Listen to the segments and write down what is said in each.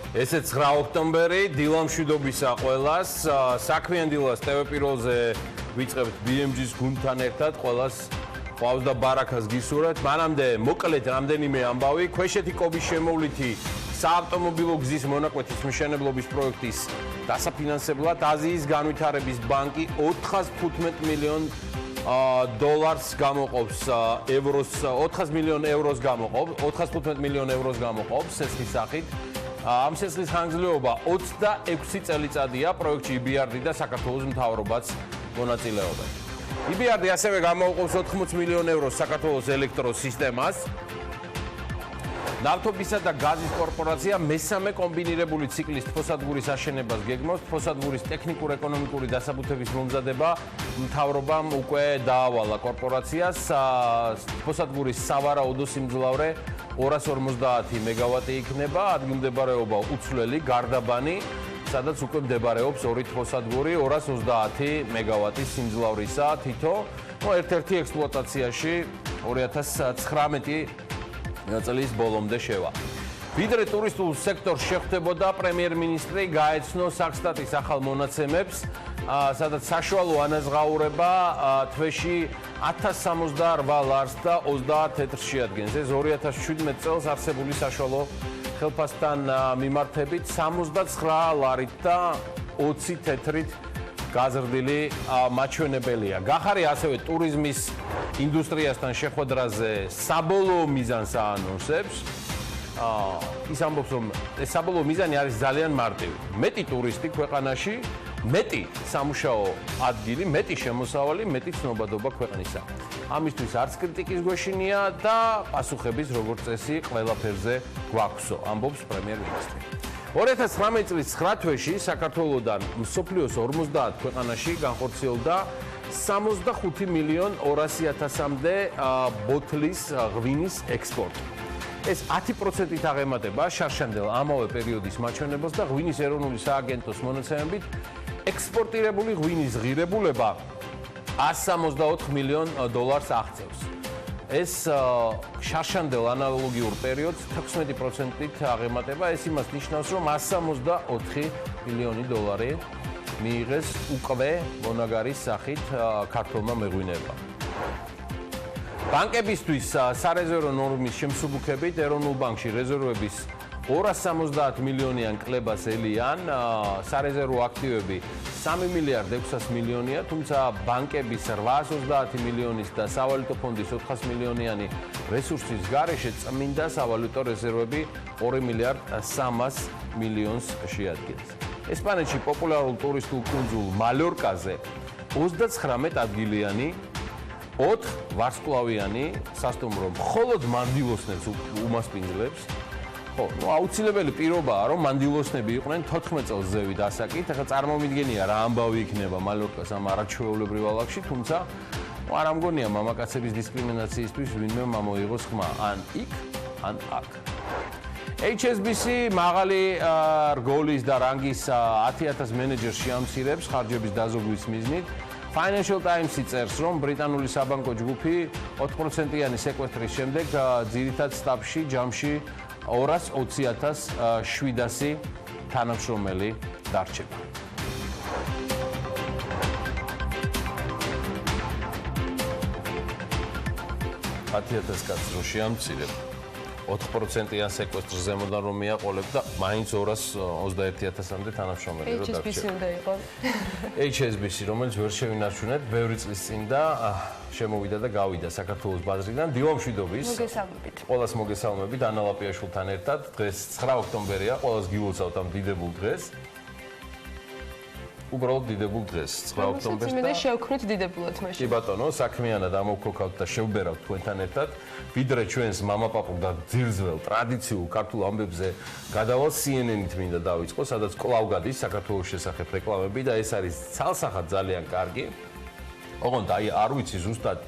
Ესე 9 ოქტომბერი, დილა მშვიდობისა ყველას, საქმიან დილას TV Pirveli-ზე ვიწყებთ BMG-ის გუნდთან ერთად, ყველას ყავს და ბარაქას გისურვებთ. მანამდე მოკლედ რამდენიმე ამბავი, ქვეშეთი კობის შემოვლითი საავტომობილო გზის მონაკვეთის მშენებლობის პროექტის დასაფინანსებლად აზიის განვითარების ბანკი 415 მილიონ დოლარს გამოყოფს ევროს 400 მილიონ ევროს გამოყოფს 415 მილიონ ევროს გამოყოფს სესხის სახით. Ამ სესხის ხანგრძლივობა 26 წელიწადია, პროექტში EBRD და საქართველოს მთავრობაც მონაწილეობენ. EBRD ასევე გამოუყოფს 80 მილიონ ევროს საქართველოს ელექტროსისტემას. ნავთობისა და გაზის კორპორაცია მესამე კომბინირებული ციკლის თბოსადგურის აშენებას გეგმავს. თბოსადგურის ტექნიკურ-ეკონომიკური დასაბუთების მომზადება მთავრობამ უკვე დაავალა კორპორაციას. თბოსადგურის სავარაუდო სიმძლავრე 250 მეგავატი იქნება, ადგილმდებარეობა უცვლელი, გარდაბანი, სადაც უკვე მდებარეობს ორი თბოსადგური 230 მეგავატის სიმძლავრისა თითო. ერთ-ერთი ექსპლუატაციაში 2019 წლის ბოლომდე შევა. ვიდრე ტურისტულ სექტორს შეხვდებოდა, პრემიერ-მინისტრი გაეცნო საქსტატის ახალ მონაცემებს, სადაც საშუალო ანაზღაურება თვეში 1068 ლარს და 30 თეთრს შეადგენს. ეს 2017 წელს არსებული საშუალო ხელფასთან მიმართებით 69 ლარით და 20 თეთრით გაზრდილი მაჩვენებელია. გახარი ასევე ტურიზმის ინდუსტრიასთან შეხვედრაზე საბოლოო მიზანს აანონსებს. ის ამბობს, რომ ეს საბოლოო მიზანი არის ძალიან მარტივი. მეტი ტურისტი ქვეყანაში, მეტი სამუშაო ადგილი, მეტი შემოსავალი, მეტი ცნობადობა ქვეყნისა. ამისთვის არც კრიტიკის გვეშინია და პასუხების როგორც წესი ყველაფერზე გვაქვსო, ამბობს პრემიერ-მინისტრი. 2019 წლის 9 თვეში საქართველოსდან მსოფლიოს 50 ქვეყანაში განხორციელდა 65 მილიონ 200.000-მდე ბოთლის ღვინის ექსპორტი. ეს 10%-ით აღემატება შარშანდელ ამავე პერიოდის მაჩვენებელს და ღვინის ეროვნული სააგენტოს მონაცემებით ექსპორტირებული ღვინის ღირებულება 164 მილიონ დოლარს აღწევს. ეს შარშანდელ ანალოგიურ პერიოდს 16%-ით აღემატება. ეს იმას ნიშნავს, რომ 164 მილიონი დოლარი მიიღეს უკვე მონაგარის სახით ქართულმა მეღვინეებმა. ბანკებისთვის სარეზერვო ნორმის შემსუბუქებით ეროვნულ ბანკში რეზერვების 270 მილიონიან კლებას ელიან, სარეზერვო აქტივები 3 მილიარდ 600 მილიონია, თუმცა ბანკების 830 მილიონის და სავალუტო ფონდის 400 მილიონიანი რესურსის გარეშე წმინდა სავალუტო რეზერვები 2 მილიარდ 300 მილიონს შეადგენს. ესპანეთში პოპულარულ ტურისტულ კუნძულ მალორკაზე 39 ადგილიანი 4 ვარსკვლავიანი სასტუმრო მხოლოდ მანდილოსნებს უმასპინძლებს. აუცილებელი პირობაა, რომ მანდილოსნები იყვნენ 14 წელს ზევით ასაკით. ახლა წარმომიდგენია რა ამბავი იქნება მალორკას ამ არაჩვეულებრივ ალაგში, თუმცა არ ამგონია მამაკაცების დისკრიმინაციისთვის ვინმე მომოიღოს ხმა ან იქ, ან აქ. HSBC მაღალი რგოლის და რანგის 10,000 მენეჯერს შეამცირებს ხარჯების დაზოგვის მიზნით. Financial Times-ი წერს, რომ ბრიტანული საბანკო ჯგუფი 4%-იანი სეკვესტრის შემდეგ ძირითად სტაბში ჯამში 220,700 თანამშრომელი დარჩება. $10,000 კაცს რო შეამცირებ 4%-იან სეკვესტრს ზემოდან რომ მიაყოლებ და მაინც 221,000-მდე თანამშრომელი რო დარჩება. HSBC უნდა იყოს. HSBC, რომელიც ვერ შევინარჩუნეთ, ბევრი წლის წინ და შემოვიდა და გავიდა საქართველოს ბაზრიდან. დილა მშვიდობის. მოგესალმებით. ყველას მოგესალმებით დანახარჯთან ერთად. დღეს 9 ოქტომბერია, ყველას გილოცავთ ამ დიდებულ დღეს. უბრალოდ დიდებულ დღეს 9 ოქტომბერს და შევქმნით დიდებულად მაშინ. კი ბატონო, საქმიანად ამოვქოქავთ და შევბერავთ თქვენთან ერთად. ვიდრე ჩვენს მამაპაპულ და ძირზველ ტრადიციულ ქართულ ამბებზე გადავალ CNN-ით მინდა დავიწყო, სადაც კვლავ გადის საქართველოს შესახებ რეკლამები და ეს არის ცალსახად ძალიან კარგი. ოღონდ აი არ ვიცი ზუსტად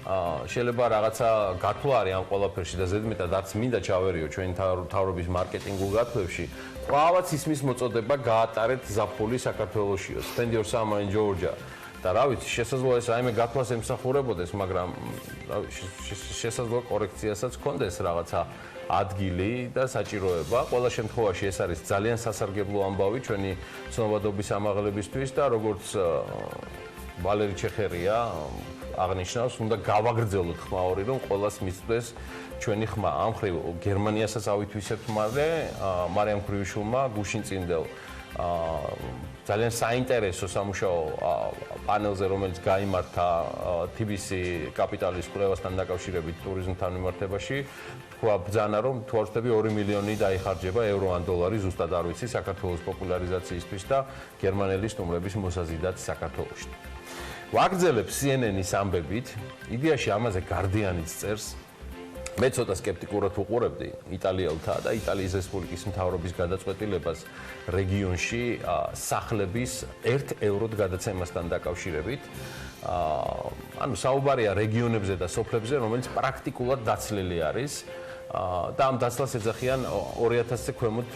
შეიძლება რაღაცა გათვლა არის ამ ყველაფერში და ზედმეტად არც მინდა ჩავერიო ჩვენი თავრობის მარკეტინგულ გათვლებში. კვლავაც ისმის მოწოდება გაატარეთ ზაფხული საქართველოსიო. Spend your summer in Georgia. და რა ვიცი, შესაძლოა ეს რაიმე გათვლას ემსახურებოდეს, მაგრამ შესაძლოა კორექციასაც ჰქონდეს რაღაცა ადგილი და საჭიროება. Ყველა შემთხვევაში ეს არის ძალიან სასარგებლო ამბავი ჩვენი ცნობადობის ამაღლებისთვის და როგორც ვალერი ჩეხერია აღნიშნავს, უნდა გავაგრძელოთ ხმაური, რომ ყველას მისცეს ჩვენი ხმა. ამ მხრივ გერმანიასაც ავითვისებთ, მარიამ ქრივიშვილმა გუშინ წინდელ ძალიან საინტერესო სამუშაო პანელზე, რომელიც გაიმართა TBC კაპიტალის კვლევასთან დაკავშირებით ტურიზმთან მიმართებაში, ბრძანა რომ თუ არ ვცდები 2 მილიონი დაიხარჯება ევრო ან დოლარი, ზუსტად არ ვიცი, საქართველოს პოპულარიზაციისთვის და გერმანელი სტუმრების მოსაზიდად საქართველოში. ვაგრძელებ CNN-ის ამბებით, იდეაში ამაზე Guardian-იც წერს. მე ცოტა სკეპტიკურად ვუყურებდი იტალიელთა და იტალიის რესპუბლიკის მთავრობის გადაწყვეტილებას რეგიონში სახლების 1 ევროდ გადაცემასთან დაკავშირებით. ანუ საუბარია რეგიონებზე და სოფლებზე, რომელიც პრაქტიკულად დაცლილი არის. და ამ დაცლას ეძახიან 2000-ზე ქვემოთ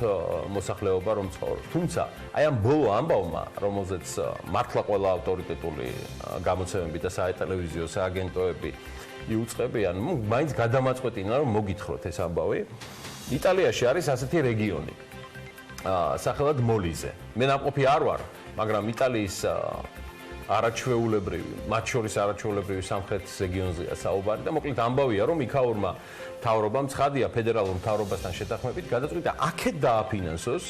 მოსახლეობა რომ ცხოვრობს. თუმცა, აი ამ ბოლო ამბავმა, რომელზეც მართლა ყველა ავტორიტეტული გამოცემები და საეტელევიზიო სააგენტოები იუწყებიან, მაინც გადამაწყვეტინა რომ მოგითხროთ ეს ამბავი. იტალიაში არის ასეთი რეგიონი. სახელად მოლიზე. მე ნაყოფი არ ვარ, მაგრამ იტალიის არაჩვეულებრივი, მათ შორის არაჩვეულებრივი სამხრეთის რეგიონზეა საუბარი და მოკლედ ამბავია, რომ იქაურმა მთავრობამ ცხადია ფედერალურ მთავრობასთან შეთანხმებით გადაწყვიტა აქეთ დააფინანსოს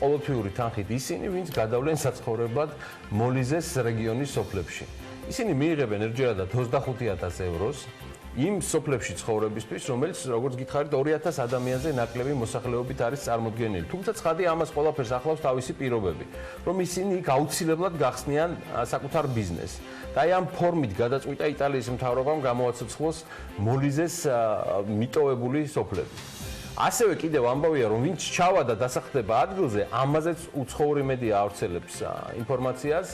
ყოველთვიური თანხით ისინი, ვინც გადავლენ საცხოვრებლად მოლიზეს რეგიონის სოფლებში. ისინი მიიღებენ ერთჯერადად 25,000 ევროს იმ სოფლებში ცხოვრებისთვის, რომელიც როგორც გითხარით 2000 ადამიანზე ნაკლები მოსახლეობით არის წარმოდგენილი. თუმცა ცხადია ამას ყველაფერს ახლავს თავისი პირობები, რომ ისინი იქ აუცილებლად გახსნიან საკუთარ ბიზნესს. და აი ამ ფორმით გადაწყვიტა იტალიის მთავრობამ გამოაცოცხლოს მოლიზეს მიტოვებული სოფლები. ასევე კიდევ ამბავია, რომ ვინც ჩავა და დასახლდება ადგილზე, ამაზეც უცხოური მედია ავრცელებს ინფორმაციას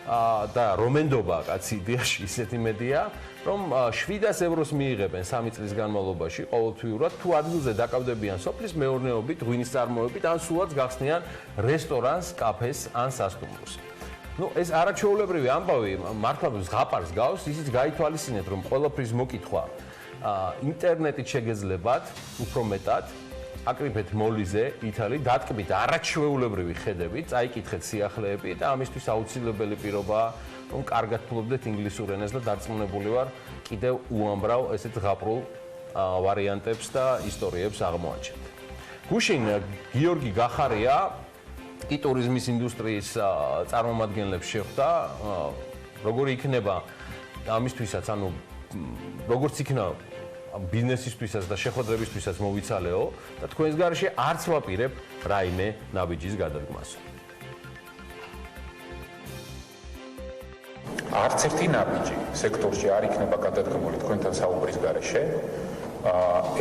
და რომენდობა კაცი იდეაში ისეთი მედია, რომ 700 ევროს მიიღებენ 3 წლის განმავლობაში ყოველთვიურად, თუ ადგილზე დაკავდებიან სოფლის მეურნეობით, ღვინის წარმოებით, ან სულაც გახსნიან რესტორანს, კაფეს ან სასტუმროს. ეს არაჩვეულებრივი ამბავი მართლა ზღაპარს გავს, ისიც გაითვალისწინეთ, რომ ყველაფრის მოკითხვა ინტერნეტით შეგეძლებათ, უფრო მეტად, აკრიფეთ მოლიზე, ითალი, დატკბით არაჩვეულებრივი ხედები, წაიკითხეთ სიახლეები და ამისთვის აუცილებელი პირობაა, რომ კარგად ფლობდეთ ინგლისურ ენას და დარწმუნებული ვარ, კიდევ უამრავ ესეთ ზღაპრულ ვარიანტებს და ისტორიებს აღმოაჩენთ. გუშინ გიორგი გახარია ტურიზმის ინდუსტრიის წარმომადგენლებს შეხვდა, როგორი იქნება ამისთვისაც, ანუ როგორც იქნება ბიზნესისთვისაც და შეხვედრებისთვისაც მოვიცალეო და თქვენს გარეშე არც ვაპირებ რაიმე ნაბიჯის გადადგმას. არც ერთი ნაბიჯი სექტორში არ იქნება გადადგმული თქვენთან საუბრის გარეშე.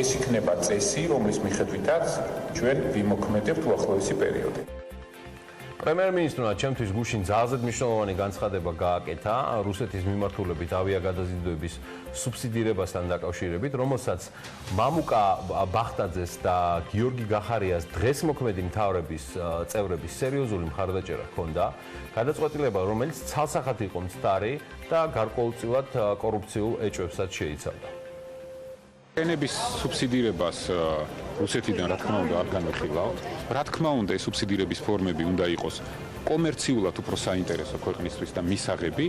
ეს იქნება წესი, რომლის მიხედვითაც ჩვენ ვიმოქმედებთ უახლოესი პერიოდი. პრემიერ-მინისტრმა ჩემთვის გუშინ ძალზედ მნიშვნელოვანი განცხადება გააკეთა რუსეთის მიმართულებით ავიაგადაზიდვების სუბსიდირებასთან დაკავშირებით, რომელსაც მამუკა ბახტაძეს და გიორგი გახარიას დღეს მოქმედი მთავრების წევრების სერიოზული მხარდაჭერა ჰქონდა, გადაწყვეტილება, რომელიც ცალსახად იყო მცდარი და გარკვეულწილად კორუფციულ ეჭვებსაც შეიცავდა. თემების სუბსიდირებას რუსეთიდან რა თქმა უნდა არ განვიხილავთ. რა თქმა უნდა ეს სუბსიდირების ფორმები უნდა იყოს კომერციულად უფრო საინტერესო ქვეყნისთვის და მისაღები.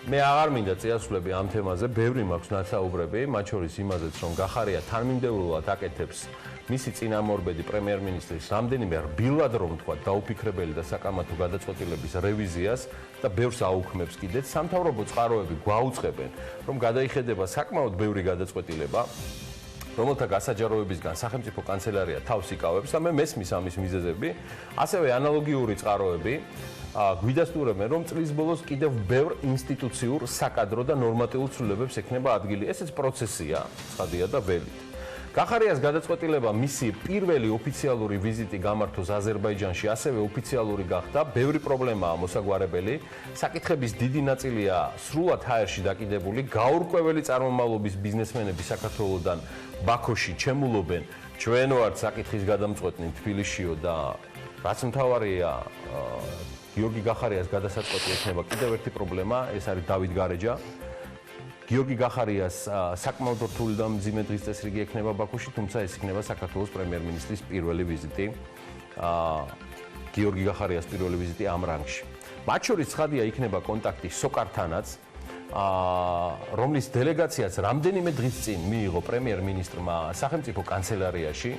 მე აღარ მინდა წიასვლები ამ თემაზე, ბევრი მაქვს ნაცაუბრები, მათ შორის იმაზეც, რომ გახარია თანმიმდევრულად აკეთებს მისი წინამორბედი პრემიერ-მინისტრის რამდენიმე რბილად რომ თქვა დაუფიქრებელი და საკამათო გადაწყვეტილების რევიზიას და ბევრს აუქმებს კიდეც სამთავრობო წყაროები გვაუწყებენ, რომ გადაიხედება საკმაოდ ბევრი გადაწყვეტილება, რომელთა გასაჯაროებისგან სახელმწიფო კანცელარია თავს იკავებს და მე მესმის ამის მიზეზები, ასევე ანალოგიური წყაროები გვიდასტურებენ, რომ წლის ბოლოს კიდევ ბევრ ინსტიტუციურ, საკადრო და ნორმატიულ ცვლილებებს ექნება ადგილი. ესეც პროცესია, ცხადია და ველით. გახარიას გადაწყვეტილება მისი პირველი ოფიციალური ვიზიტი გამართოს აზერბაიჯანში ასევე ოფიციალური გახდა. ბევრი პრობლემაა მოსაგვარებელი. საკითხების დიდი ნაწილია სრულად ჰაერში დაკიდებული. გაურკვეველი წარმომავლობის ბიზნესმენები საქართველოსდან ბაქოში ჩემულობენ. ჩვენ ვართ საკითხის გადამწყვეტნი თბილისშიო და რაც მთავარია გიორგი გახარიას გადასაწყვეტი ექნება კიდევ ერთი პრობლემა, ეს არის დავით გარეჯა. გიორგი გახარიას საკმაოდ რთული და მძიმე დღის წესრიგი ექნება ბაქოში, თუმცა ეს იქნება საქართველოს პრემიერ-მინისტრის პირველი ვიზიტი. გიორგი გახარიას პირველი ვიზიტი ამ რანგში. მათ შორის ცხადია იქნება კონტაქტი სოკართანაც, რომლის დელეგაციაც რამდენიმე დღის წინ მიიღო პრემიერ-მინისტრმა სახელმწიფო კანცელარიაში,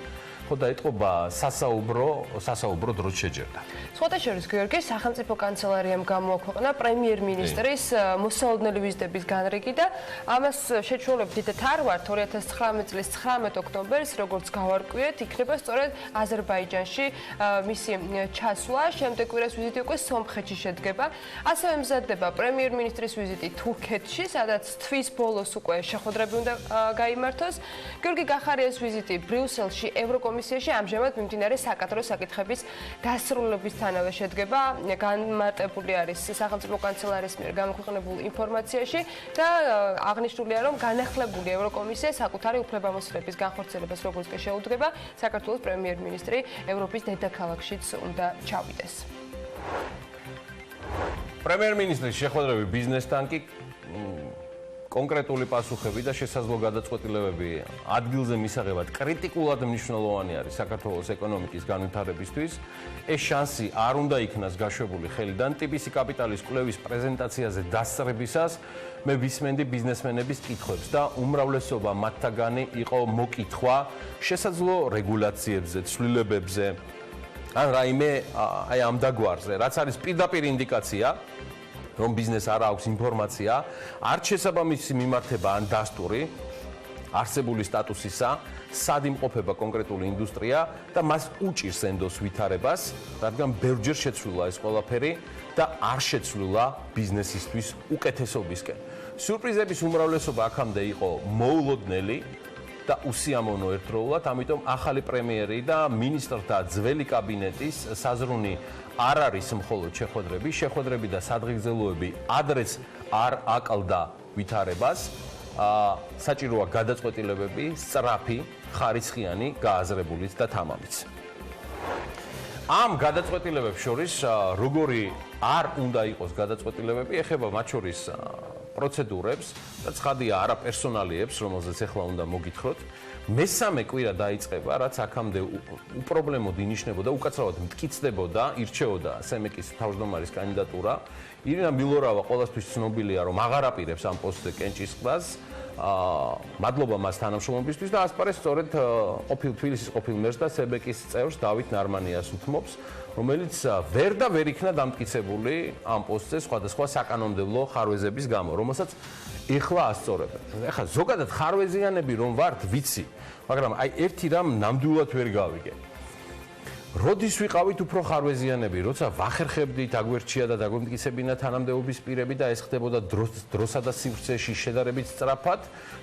ხო და ეთყობა სასაუბრო დროც შეჯერდა. სხვათა შორის გიორგი სახელმწიფო კანცელარიამ გამოაქვეყნა პრემიერ-მინისტრის მოსალოდნელი ვიზიტების განრიგი და ამას შეჩვეულებით დიდად არ ვართ 2019 წლის 19 ოქტომბერს, როგორც გავარკვიეთ, იქნება სწორედ აზერბაიჯანში მისი ჩასვლა, შემდეგ კვირას ვიზიტი უკვე სომხეთში შედგება. ასევე მზადდება პრემიერ-მინისტრის ვიზიტი თურქეთში, სადაც თვის ბოლოს უკვე შეხვედრები უნდა გაიმართოს. გიორგი გახარიას ვიზიტი ბრიუსელში ევროკომისიაში ამჟამად მიმდინარე საკადრო საკითხების დასრულებისთანავე შედგება. განმარტებული არის სახელმწიფო კანცელარიის მიერ გამოქვეყნებულ ინფორმაციაში და აღნიშნულია, რომ განახლებული ევროკომისია საკუთარი უფლებამოსილების განხორციელებას როგორც კი შეუდგება, საქართველოს პრემიერ-მინისტრი ევროპის დედაქალაქშიც უნდა ჩავიდეს. პრემიერ-მინისტრის შეხვედრები ბიზნესთან კი კონკრეტული პასუხები და შესაძლო გადაწყვეტილებები ადგილზე მისაღებად კრიტიკულად მნიშვნელოვანი არის საქართველოს ეკონომიკის განვითარებისთვის. ეს შანსი არ უნდა იქნას გაშვებული ხელიდან. ტიპისი კაპიტალის კვლევის პრეზენტაციაზე დასწრებისას მე ვისმენდი ბიზნესმენების კითხვებს და უმრავლესობა მათთაგანი იყო მოკითხვა შესაძლო რეგულაციებზე, ცვლილებებზე ან რაიმე აი ამ დაგვარზე, რაც არის პირდაპირ ინდიკაცია, რომ ბიზნეს არ აქვს ინფორმაცია, არც შესაბამისი მიმართება ან დასტური არსებული სტატუსისა, სად იმყოფება კონკრეტული ინდუსტრია და მას უჭირს ენდოს ვითარებას, რადგან ბევრჯერ შეცვლილა ეს ყველაფერი და არ შეცვლილა ბიზნესისთვის უკეთესობისკენ. სიურპრიზების უმრავლესობა აქამდე იყო მოულოდნელი და უსიამოვნო ერთდროულად, ამიტომ ახალი პრემიერი და მინისტრთა ძველი კაბინეტის საზრუნი არ არის მხოლოდ შეხვედრები და სადღეგრძელოები ადრეც არ აკლდა ვითარებას. საჭიროა გადაწყვეტილებები, სწრაფი, ხარისხიანი, გააზრებულიც და თამამიც. ამ გადაწყვეტილებებს შორის როგორი არ უნდა იყოს გადაწყვეტილებები, ეხება მათ შორის პროცედურებს და ცხადია არა პერსონალიებს, რომელზეც ახლა უნდა მოგითხროთ. მესამე კვირა დაიწყება, რაც აქამდე უპრობლემოდ ინიშნებოდა, უკაცრავად მტკიცდებოდა, ირჩეოდა სემეკის თავმჯდომარის კანდიდატურა. ირინა მილორავა ყოველთვის ცნობილია, რომ აღარ აპირებს ამ პოსტზე კენჭისყრას. მადლობა მას თანამშრომლობისთვის და ასპარეზს სწორედ თბილისის ყოფილ მერს და სებეკის წევრს დავით ნარმანიას უთმობს, რომელიც ვერ და ვერ იქნა დამტკიცებული ამ პოსტზე სხვადასხვა საკანონმდებლო ხარვეზების გამო, რომელსაც ეხლა ასწორებენ. ეხლა ზოგადად ხარვეზიანები რომ ვართ, ვიცი, მაგრამ აი ერთი რამ ნამდვილად ვერ გავიგე. როდის ვიყავით უფრო ხარვეზიანები, როცა ვახერხებდით, აგვერჩია და დაგვემტკიცებინა თანამდებობის პირები და ეს ხდებოდა დროსა და სივრცეში შედარებით სწრაფად,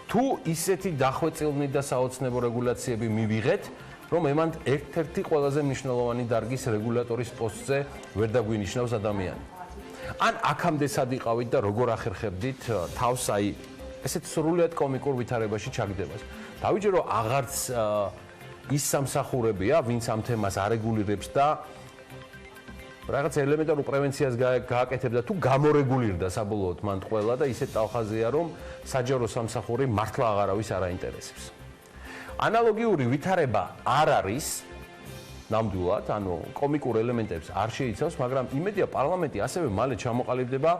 თუ ისეთი დახვეწილნი და საოცნებო რეგულაციები მივიღეთ, რომ ემანთ ერთ-ერთი ყველაზე მნიშვნელოვანი დარგის რეგულატორის პოსტზე ვერ დაგვინიშნავს ადამიანი. ან აქამდე სად იყავით და როგორ ახერხებდით თავს აი ესეთ სრულიად კომიკურ ვითარებაში ჩაგდებას. დავიჯერო აღარც ის სამსახურებია, ვინც ამ თემას არეგულირებს და რაღაც ელემენტარულ პრევენციას გააკეთებდა თუ გამორეგულირდა საბოლოოდ მან ყველა და ისეთ ტალხაზია, რომ საჯარო სამსახური მართლა აღარავის არ აინტერესებს. ანალოგიური ვითარება არ არის ნამდვილად, ანუ კომიკურ ელემენტებს არ შეიცავს, მაგრამ იმედია პარლამენტი ასევე მალე ჩამოყალიბდება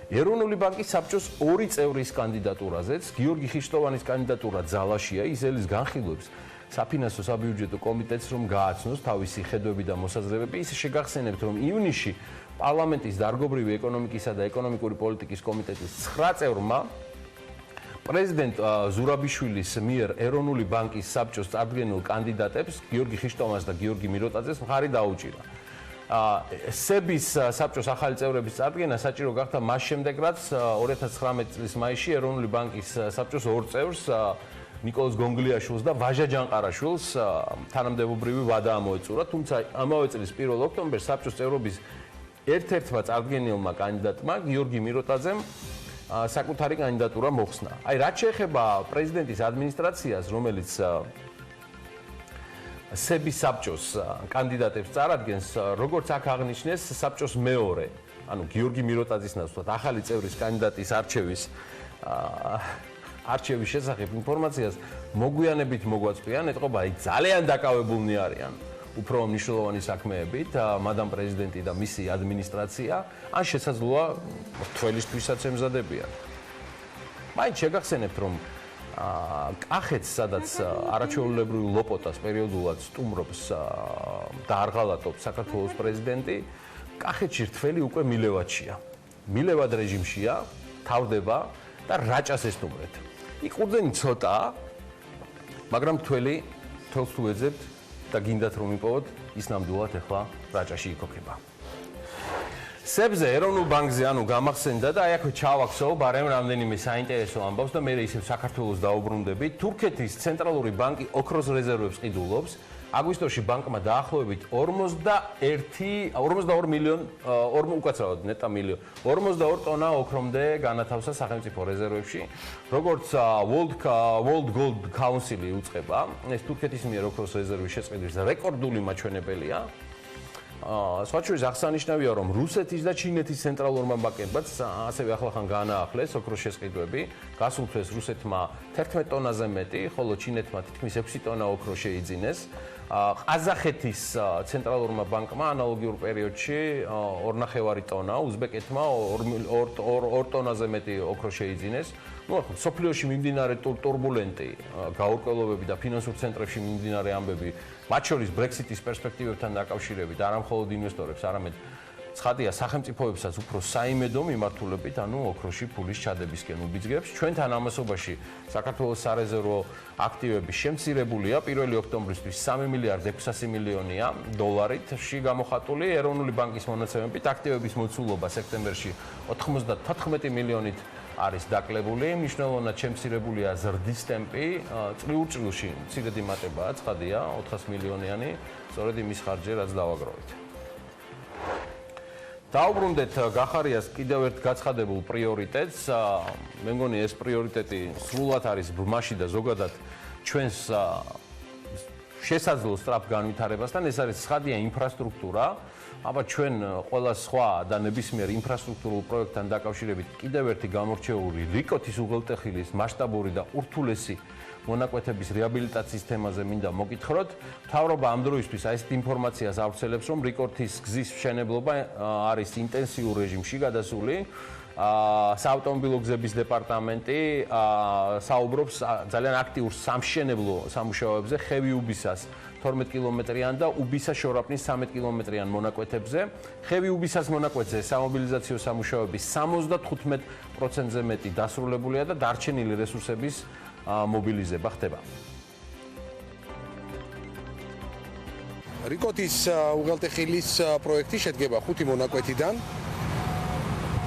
ეროვნული ბანკის საბჭოს ორი წევრის კანდიდატურაზეც. გიორგი ხიშტოვანის კანდიდატურა ძალაშია, ის ელის განხილვებს საფინანსო საბიუჯეტო კომიტეტს რომ გააცნოს თავისი ხედვები და მოსაზრებები. ის შეგახსენებთ, რომ ივნისში პარლამენტის დარგობრივი ეკონომიკისა და ეკონომიკური პოლიტიკის კომიტეტის 9 წევრმა პრეზიდენტ ზურაბიშვილის მიერ ეროვნული ბანკის საბჭოს წარდგენილ კანდიდატებს გიორგი ხიშტოვანს და გიორგი მიროტაძეს მხარი დაუჭირა. სების საბჭოს ახალი წევრების წარდგენა საჭირო გახდა მას შემდეგ, რაც 2019 წლის მაისში ეროვნული ბანკის საბჭოს ორ წევრს ნიკოლოზ გონგლიაშვილს და ვაჟა ჯანყარაშვილს თანამდებობრივი ვადა ამოეწურა, თუმცა ამავე წლის 1 ოქტომბერს საბჭოს წევრობის ერთ-ერთმა წარდგენილმა კანდიდატმა გიორგი მიროტაძემ საკუთარი კანდიდატურა მოხსნა. აი რაც შეეხება პრეზიდენტის ადმინისტრაციას, რომელიც სების საბჭოს კანდიდატებს წარადგენს, როგორც აქ აღნიშნეს, საბჭოს მეორე, ანუ გიორგი მიროტაძის ნაცვლად ახალი წევრის კანდიდატის არჩევის არჩევის შესახებ ინფორმაციას მოგვიანებით მოგვაწვიან, ეთყობა აი ძალიან დაკავებულნი არიან უფრო მნიშვნელოვანი საქმეებით, მადამ პრეზიდენტი და მისი ადმინისტრაცია, ან შესაძლოა თველისთვისაც ემზადებიან. მაინც შეგახსენებთ, რომ კახეთს, სადაც არაჩვეულებრივ ლოპოტას პერიოდულად სტუმრობს და არ ღალატობს საქართველოს პრეზიდენტი, კახეთში რთველი უკვე მილევადშია. მილევად რეჟიმშია, თავდება და რაჭას ესტუმრეთ. იყურდენი ცოტაა, მაგრამ თველს თუ ეძებთ და გინდათ რომ იპოვოთ, ის ნამდვილად ახლა რაჭაში იქოქება. სებზე ეროვნულ ბანკზე გამახსენდა და აი აქვე ჩავახსოვ, ბარემ რამდენიმე საინტერესო ამბავს და მე ისევ საქართველოს დაუბრუნდებით. თურქეთის ცენტრალური ბანკი ოქროს რეზერვებს ყიდულობს. აგვისტოში ბანკმა დაახლოებით 42 მილიონ, უკაცრავად ნეტა მილიონ, 42 ტონა ოქრომდე განათავსა სახელმწიფო რეზერვებში. როგორც World Gold Council უწყება, ეს თურქეთის მიერ ოქროს რეზერვის შეწყდვის რეკორდული მაჩვენებელია. სხვა შორის აღსანიშნავია, რომ რუსეთის და ჩინეთის ცენტრალურმა ბანკებმაც ასევე ახლახან გაანაახლეს ოქროს შესყიდვები. გასულ თვეს რუსეთმა 11 ტონაზე მეტი, ხოლო ჩინეთმა თითქმის 6 ტონა ოქრო შეიძინეს. ყაზახეთის ცენტრალურმა ბანკმა ანალოგიურ პერიოდში 2.5 ტონა, უზბეკეთმა 2 ტონაზე მეტი ოქრო შეიძინეს. მსოფლიოში მიმდინარე ტურბულენტი გაურკვევლობები და ფინანსურ ცენტრებში მიმდინარე ამბები, მათ შორის ბრექსიტის პერსპექტივებთან დაკავშირებით, არა მხოლოდ ინვესტორებს, არამედ ცხადია სახელმწიფოებსაც უფრო საიმედო მიმართულებით, ოქროში ფულის ჩადებისკენ უბიძგებს. ჩვენთან ამასობაში საქართველოს სარეზერვო აქტივები შემცირებულია 1 ოქტომბრისთვის 3 მილიარდ 600 მილიონია დოლარითში გამოხატული. ეროვნული ბანკის მონაცემებით აქტივების მოცულობა სექტემბერში 94 მილიონით არის დაკლებული, მნიშვნელოვნად შემცირებულია ზრდის ტემპი, წლიურ-წლში მცირედი მატებაა, ცხადია, 400 მილიონიანი, სწორედ იმის ხარჯზე, რაც დავაგროვეთ. დაუბრუნდეთ გახარიას კიდევ ერთ გაცხადებულ პრიორიტეტს. მე მგონი ეს პრიორიტეტი სრულად არის ბრმაში და ზოგადად ჩვენს შესაძლო სწრაფ განვითარებასთან, ეს არის ცხადია ინფრასტრუქტურა. აბა ჩვენ ყველა სხვა და ნებისმიერ ინფრასტრუქტურულ პროექტთან დაკავშირებით კიდევ ერთი გამორჩეული რიკოთის უღელტეხილის მასშტაბური და ურთულესი მონაკვეთების რეაბილიტაციის თემაზე მინდა მოგითხროთ. მთავრობა ამ დროისთვის ასეთ ინფორმაციას ავრცელებს, რომ რიკოთის გზის მშენებლობა არის ინტენსიურ რეჟიმში გადასული. საავტომობილო გზების დეპარტამენტი საუბრობს ძალიან აქტიურ სამშენებლო სამუშაოებზე ხევი-უბისას 12 კილომეტრიან და უბისა-შორაპნის 13 კილომეტრიან მონაკვეთებზე. ხევი-უბისას მონაკვეთზე სამობილიზაციო სამუშაოების 75%-ზე მეტი დასრულებულია და დარჩენილი რესურსების მობილიზება ხდება. რიკოთის უღელტეხილის პროექტი შედგება 5 მონაკვეთიდან.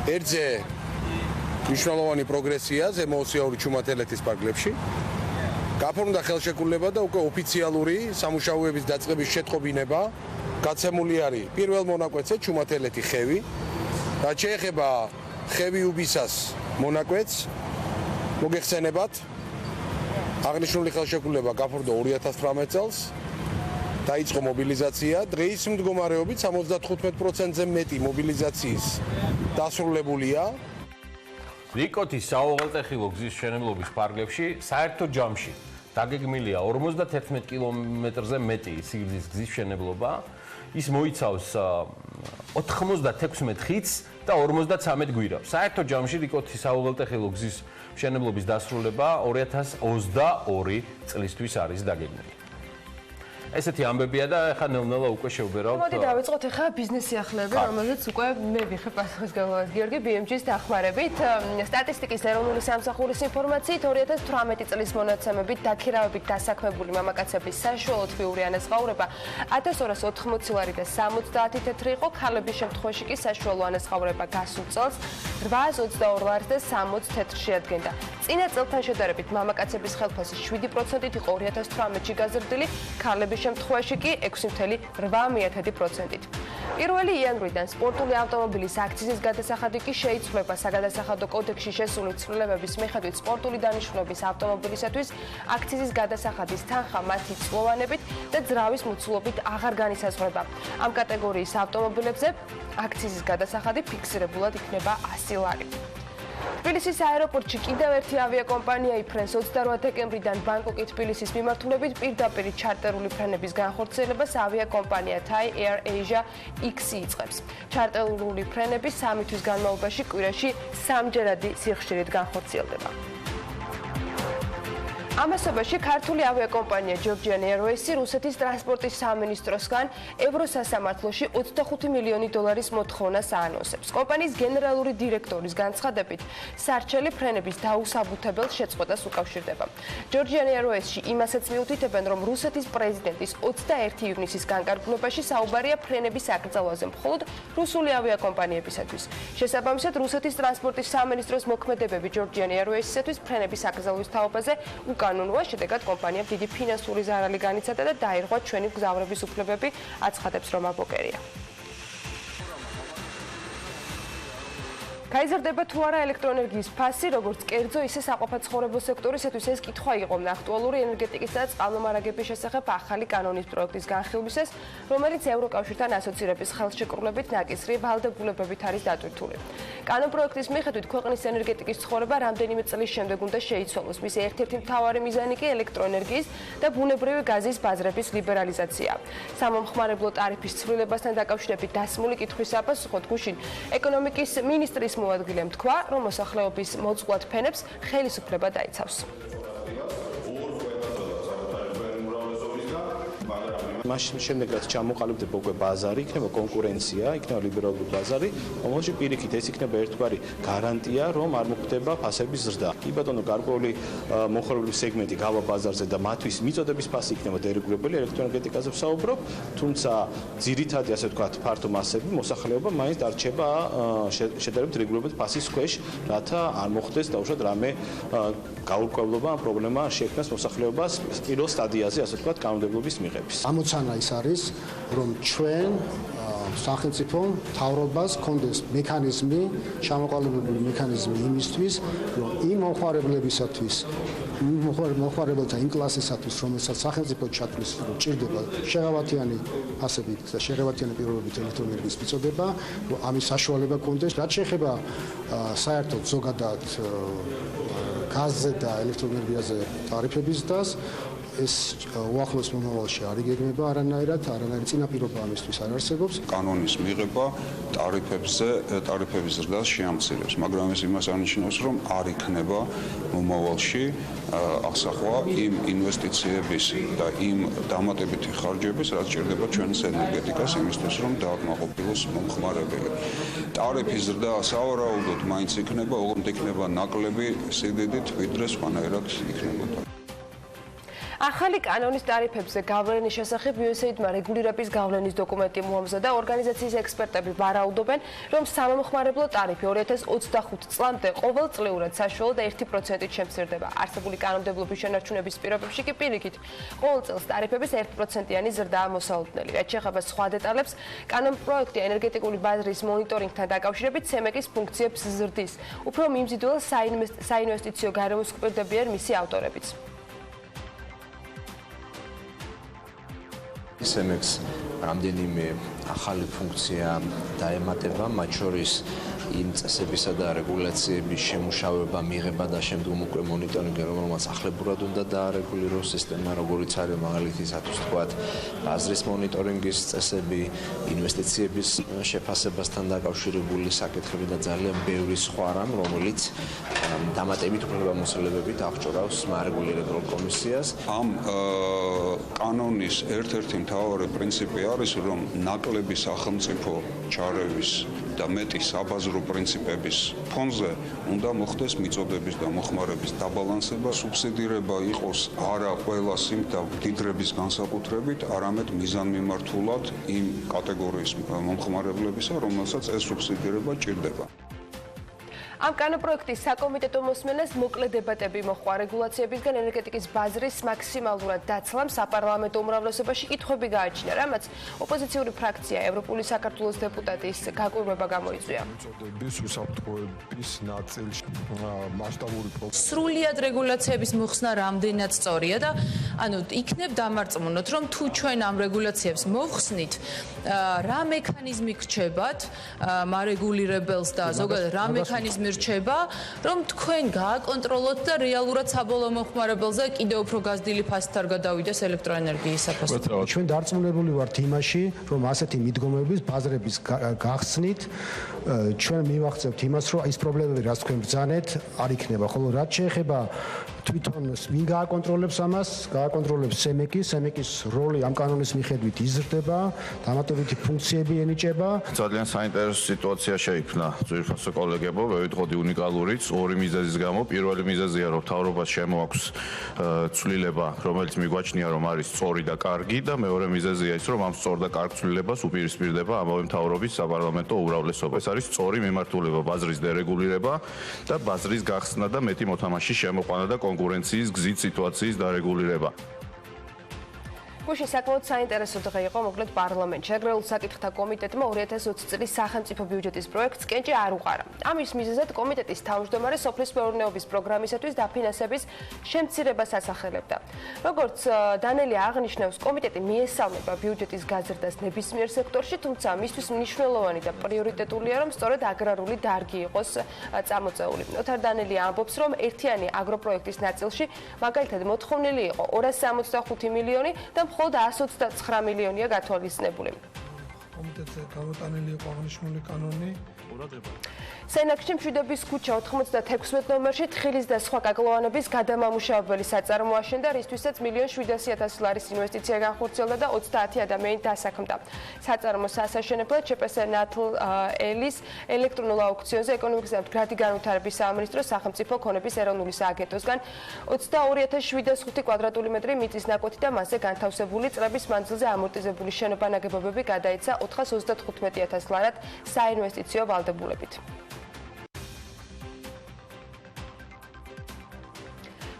ერთზე მნიშვნელოვანი პროგრესია ზემოოსიაური ჩუმათელეთის პარკლებში. გაფორმდა ხელშეკრულება და უკვე ოფიციალური სამუშაოების დაწყების შეტყობინება გაცემული არის პირველ მონაკვეთზე ჩუმათელეთი ხევი. რაც შეეხება ხევი-უბისას მონაკვეთს, მოგეხსენებათ, აღნიშნული ხელშეკრულება გაფორმდა 2018 წელს. დაიწყო მობილიზაცია, დღის მდგომარეობით 75%-ზე მეტი მობილიზაციის დასრულებულია. რიკოთის საუღელტეხილო გზის მშენებლობის ფარგლებში საერთო ჯამში დაგეგმილია 51 კილომეტრზე მეტი სიგრძის გზის მშენებლობა. ის მოიცავს 96 ხიდს და 53 გვირაბს. საერთო ჯამში რიკოთის საუღელტეხილო გზის მშენებლობის დასრულება 2022 წლისთვის არის დაგეგმილი. ესეთი ამბებია და ახლა ნელ-ნელა უკვე შევბერავთ. მოდი დავიწყოთ ახლა ბიზნეს სიახლეები, რომელზეც უკვე მე ვიხე პასუხისმგებლობას გიორგი BMG-ის დახმარებით. სტატისტიკის ეროვნული სამსახურის ინფორმაციით 2018 წლის მონაცემებით დაქირავებით დასაქმებული მამაკაცების საშუალო თვიური ანაზღაურება 1280 ლარი და 70 თეთრი იყო, ქალების შემთხვევაში კი საშუალო ანაზღაურება გასულ წელს 822 ლარი და 60 თეთრს შეადგენდა. წინა წელთან შედარებით მამაკაცების ხელფასი 7%-ით იყო 2018-ში გაზრდილი, ქალების შემთხვევაში კი 6.8%-ით. 1 იანვრიდან სპორტული ავტომობილის აქციზის გადასახადი კი შეიცვლება საგადასახადო კოდექსში შესული ცვლილებების მიხედვით სპორტული დანიშნულების ავტომობილისათვის აქციზის გადასახადის თანხა მათი წლოვანებით და ძრავის მოცულობით აღარ განისაზღვრება. ამ კატეგორიის ავტომობილებზე აქციზის გადასახადი ფიქსირებულად იქნება 100 ლარი. თბილისის აეროპორტში კიდევ ერთი ავიაკომპანია იფრენს 28 დეკემბრიდან ბანკოკი თბილისის მიმართულებით პირდაპირ ჩარტერული ფრენების განხორციელებას ავიაკომპანია Thai Air Asia X იწყებს. ჩარტერული ფრენები 3 თვის განმავლობაში კვირაში 3-ჯერადი სიხშირით განხორციელდება. ამასობაში ქართული ავიაკომპანია Georgian Airways რუსეთის ტრანსპორტის სამინისტროსგან ევროსასამართლოში 25 მილიონი დოლარის მოთხოვნას აანონსებს. კომპანიის გენერალური დირექტორის განცხადებით, სარჩელი ფრენების დაუსაბუთებელ შეწყვეტას უკავშირდება. Georgian Airways-ში იმასაც მიუთითებენ, რომ რუსეთის პრეზიდენტის 21 ივნისის განკარგულებაში საუბარია ფრენების აკრძალვაზე მხოლოდ რუსული ავიაკომპანიებისათვის. შესაბამისად, რუსეთის ტრანსპორტის სამინისტროს მოქმედებები Georgian Airways-ისათვის ფრენების აკრძალვის თაობაზე კანონოა, შედეგად კომპანიამ დიდი ფინანსური ზარალი განიცადა და დაირღვა ჩვენი მგზავრების უფლებები, აცხადებს რომ აბოკერია. გაიზრდება თუ არა ელექტროენერგიის ფასი, როგორც კერძო, ისე საყოფაცხოვრებო სექტორისათვის ეს კითხვა იყო აქტუალური ენერგეტიკისა და წყალმომარაგების შესახებ ახალი კანონის პროექტის განხილვისას, რომელიც ევროკავშირთან ასოცირების ხელშეკრულებით ნაკისრი ვალდებულებებით არის დატვირთული. კანონპროექტის მიხედვით ქვეყნის ენერგეტიკის ცხოვრება რამდენიმე წლის შემდეგ უნდა შეიცვალოს. მის ერთ-ერთი მთავარი მიზანი კი ელექტროენერგიის და ბუნებრივი გაზის ბაზრების ლიბერალიზაციაა. სამომხმარებლო ტარიფის ცვლილებასთან დაკავშირებით დასმული კითხვის აპასუხოდ გუშინ ეკონომიკის მინისტრის მოადგილემ თქვა, რომ მოსახლეობის მოწყვეტ ფენებს ხელისუფლება დაიცავს. მაშინ შემდეგ რაც ჩამოყალიბდება უკვე ბაზარი, იქნება კონკურენცია, იქნება ლიბერალური ბაზარი, რომელშიც პირიქით ეს იქნება ერთგვარი გარანტია, რომ არ მოხდება ფასების ზრდა. კი ბატონო, გარკვეული მომხმარებლების სეგმენტი გავა ბაზარზე და მათთვის მიწოდების ფასი იქნება დერეგულირებული, ელექტროენერგეტიკაზე ვსაუბრობ, თუმცა ძირითადი, ასე ვთქვათ, ფართო მასები მოსახლეობა მაინც დარჩება შედარებით რეგულირებული ფასის ქვეშ, რათა არ მოხდეს დაუშვათ რამე გაურკვევლობა, პრობლემა შეექმნას მოსახლეობას პირველ სტადიაზე, ასე ვთქვათ, კანონმდებლობის მიღების. ის არის, რომ ჩვენ სახელმწიფო მთავრობას კონდეს მექანიზმი, ჩამოყალიბებული მექანიზმი იმისთვის, რომ იმ მომხმარებლებისათვის, მომხმარებელთა იმ კლასისათვის, რომელსაც სახელმწიფო ჩათვლის, რომ ჭირდება შეღავათიანი ფასებით და შეღავათიანი პირობებით ელექტროენერგიის მიწოდება, რომ ამის საშუალება კონდეს. რაც შეეხება საერთოდ ზოგადად გაზზე და ელექტროენერგიაზე ტარიფების დას ეს უახლოეს მომავალში არ იგეგმება არანაირი წინაპირობა ამისთვის არ არსებობს. კანონის მიღება ტარიფების ზრდას შეამცირებს, მაგრამ ეს იმას არნიშნავს, რომ არ იქნება მომავალში აღსახვა იმ ინვესტიციების და იმ დამატებითი ხარჯების, რაც ჭირდება ჩვენს ენერგეტიკას იმისთვის, რომ დააკმაყოფილოს მომხმარებელი. ტარიფის ზრდა სავარაუდოდ მაინც იქნება, ოღონდ იქნება ნაკლები სიდიდით, ვიდრე სხვანაირად იქნებოდა. ახალი კანონის ტარიფებზე გავლენის შესახებ USAID-მა რეგულირების გავლენის დოკუმენტი მოამზადა. ორგანიზაციის ექსპერტები ვარაუდობენ, რომ სამომხმარებლო ტარიფი 2025 წლამდე ყოველწლიურად საშუალოდ 1%-ით შემცირდება. არსებული კანონმდებლობის შენარჩუნების პირობებში კი პირიქით, ყოველ წელს ტარიფების 1%-იანი ზრდაა მოსალოდნელი. რაც შეეხება სხვა დეტალებს, კანონპროექტი ენერგეტიკული ბაზრის მონიტორინგთან დაკავშირებით CEMEC-ის ფუნქციებს ზრდის. უფრო მიმზიდველ საინვესტიციო გარემოს გვპირდებიან მისი ავტორებიც. CEMEC-ს რამდენიმე ახალი ფუნქცია დაემატება, მათ შორის იმ წესებისა და რეგულაციების შემუშავება, მიღება და შემდგომ უკვე მონიტორინგი, რომელმაც ახლებურად უნდა დაარეგულიროს სისტემა, როგორიც არის მაგალითისათვის თქვათ, ბაზრის მონიტორინგის წესები, ინვესტიციების შეფასებასთან დაკავშირებული საკითხები და ძალიან ბევრი სხვა რამ, რომელიც დამატებით უფლებამოსილებებით აღჭურავს მარეგულირებელ კომისიას. ამ კანონის ერთ-ერთი მთავარი პრინციპი არის, რომ ნაკლები სახელმწიფო ჩარევის და მეტი საბაზრო პრინციპების ფონზე უნდა მოხდეს მიწოდების და მოხმარების დაბალანსება, სუბსიდირება იყოს არა ყველა სიმთ და მდიდრების განსაკუთრებით, არამედ მიზანმიმართულად იმ კატეგორიის მომხმარებლებისა, რომელსაც ეს სუბსიდირება ჭირდება. ამ კანონპროექტის საკომიტეტო მოსმენას მოკლე დებატები მოჰყვა რეგულაციებისგან ენერგეტიკის ბაზრის მაქსიმალურად დაცლამ საპარლამენტო უმრავლესობაში კითხვები გააჩინა, რამაც ოპოზიციური ფრაქცია ევროპული საქართველოს დეპუტატის გაკვირვება გამოიწვია. უსაფრთხოების ნაწილში მასშტაბური სრულიად რეგულაციების მოხსნა რამდენად სწორია და იქნებ დამარწმუნოთ, რომ თუ ჩვენ ამ რეგულაციებს მოვხსნით, რა მექანიზმი გრჩებათ მარეგულირებელს და ზოგადად რა მექანიზმი მირჩება, რომ თქვენ გააკონტროლოთ და რეალურად საბოლოო მომხმარებელზე კიდევ უფრო გაზრდილი ფასით არ გადავიდეს ელექტროენერგიის საფასური. ჩვენ დარწმუნებული ვართ იმაში, რომ ასეთი მიდგომების ბაზრების გახსნით ჩვენ მივახცევთ იმას, რომ ის პრობლემები, რაც თქვენ ბრძანეთ, არ იქნება, ხოლო რაც შეეხება თვითონ ვინ გააკონტროლებს ამას, გააკონტროლებს სემეკის როლი ამ კანონის მიხედვით იზრდება, დამატებითი ფუნქციები ენიჭება. ძალიან საინტერესო სიტუაცია შეიქმნა ძვირფასო კოლეგებო, ვევითყოდი უნიკალურიც ორი მიზეზის გამო. პირველი მიზეზია, რომ მთავრობას შემოაქვს ცვლილება, რომელიც მიგვაჩნია, რომ არის სწორი და კარგი და მეორე მიზეზია ის, რომ ამ სწორ და კარგ ცვლილებას უპირისპირდება ამავე მთავრობის საპარლამენტო უმრავლესობა. ეს არის სწორი მიმართულება, ბაზრის დერეგულირება და ბაზრის გახსნა და მეტი მოთამაშის შემოყვანა და კონკურენციის გზით სიტუაციის დარეგულირება. გუშინ საკმაოდ საინტერესო დღე იყო მოკლედ პარლამენტში. აგრარულ საკითხთა კომიტეტმა 2020 წლის სახელმწიფო ბიუჯეტის პროექტს კენჭი არ უყარა. ამის მიზეზად კომიტეტის თავმჯდომარე სოფლის მეურნეობის პროგრამისათვის დაფინანსების შემცირებას ასახელებდა. როგორც დანელი აღნიშნავს, კომიტეტი მიესალმება ბიუჯეტის გაზრდას ნებისმიერ სექტორში, თუმცა მისთვის მნიშვნელოვანი და პრიორიტეტულია, რომ სწორედ აგრარული დარგი იყოს წამოწეული. ოთარ დანელი ამბობს, რომ ერთიანი აგროპროექტის ნაწილში მაგალითად მოთხოვნილი იყო 265 მილიონი და მხოლოდ 129 მილიონია გათვალისწინებული. კომიტეტზე გამოტანილი იყო აღნიშნული კანონი. სენაკში მშვიდობის ქუჩა 96 ნომერში თხილის და სხვა კაკლოვანების გადამამუშავებელი საწარმო აშენდა, რისთვისაც 1.700.000 ლარის ინვესტიცია განხორციელდა და 30 ადამიანი დასაქმდა. საწარმოს ასაშენებლად ЧП-ს ელექტრონულ აუქციონზე ეკონომიკისა და მდგრადი განვითარების სამინისტროს სახელმწიფო ქონების ეროვნული სააგენტოსგან 22,705 კვადრატული მეტრი მიწის ნაკვეთი და მასზე განთავსებული წლების მანძილზე ამორტიზებული შენობა ნაგებობები გადაეცა 435,000 ლარად საინვესტიციო ვალდებულებით.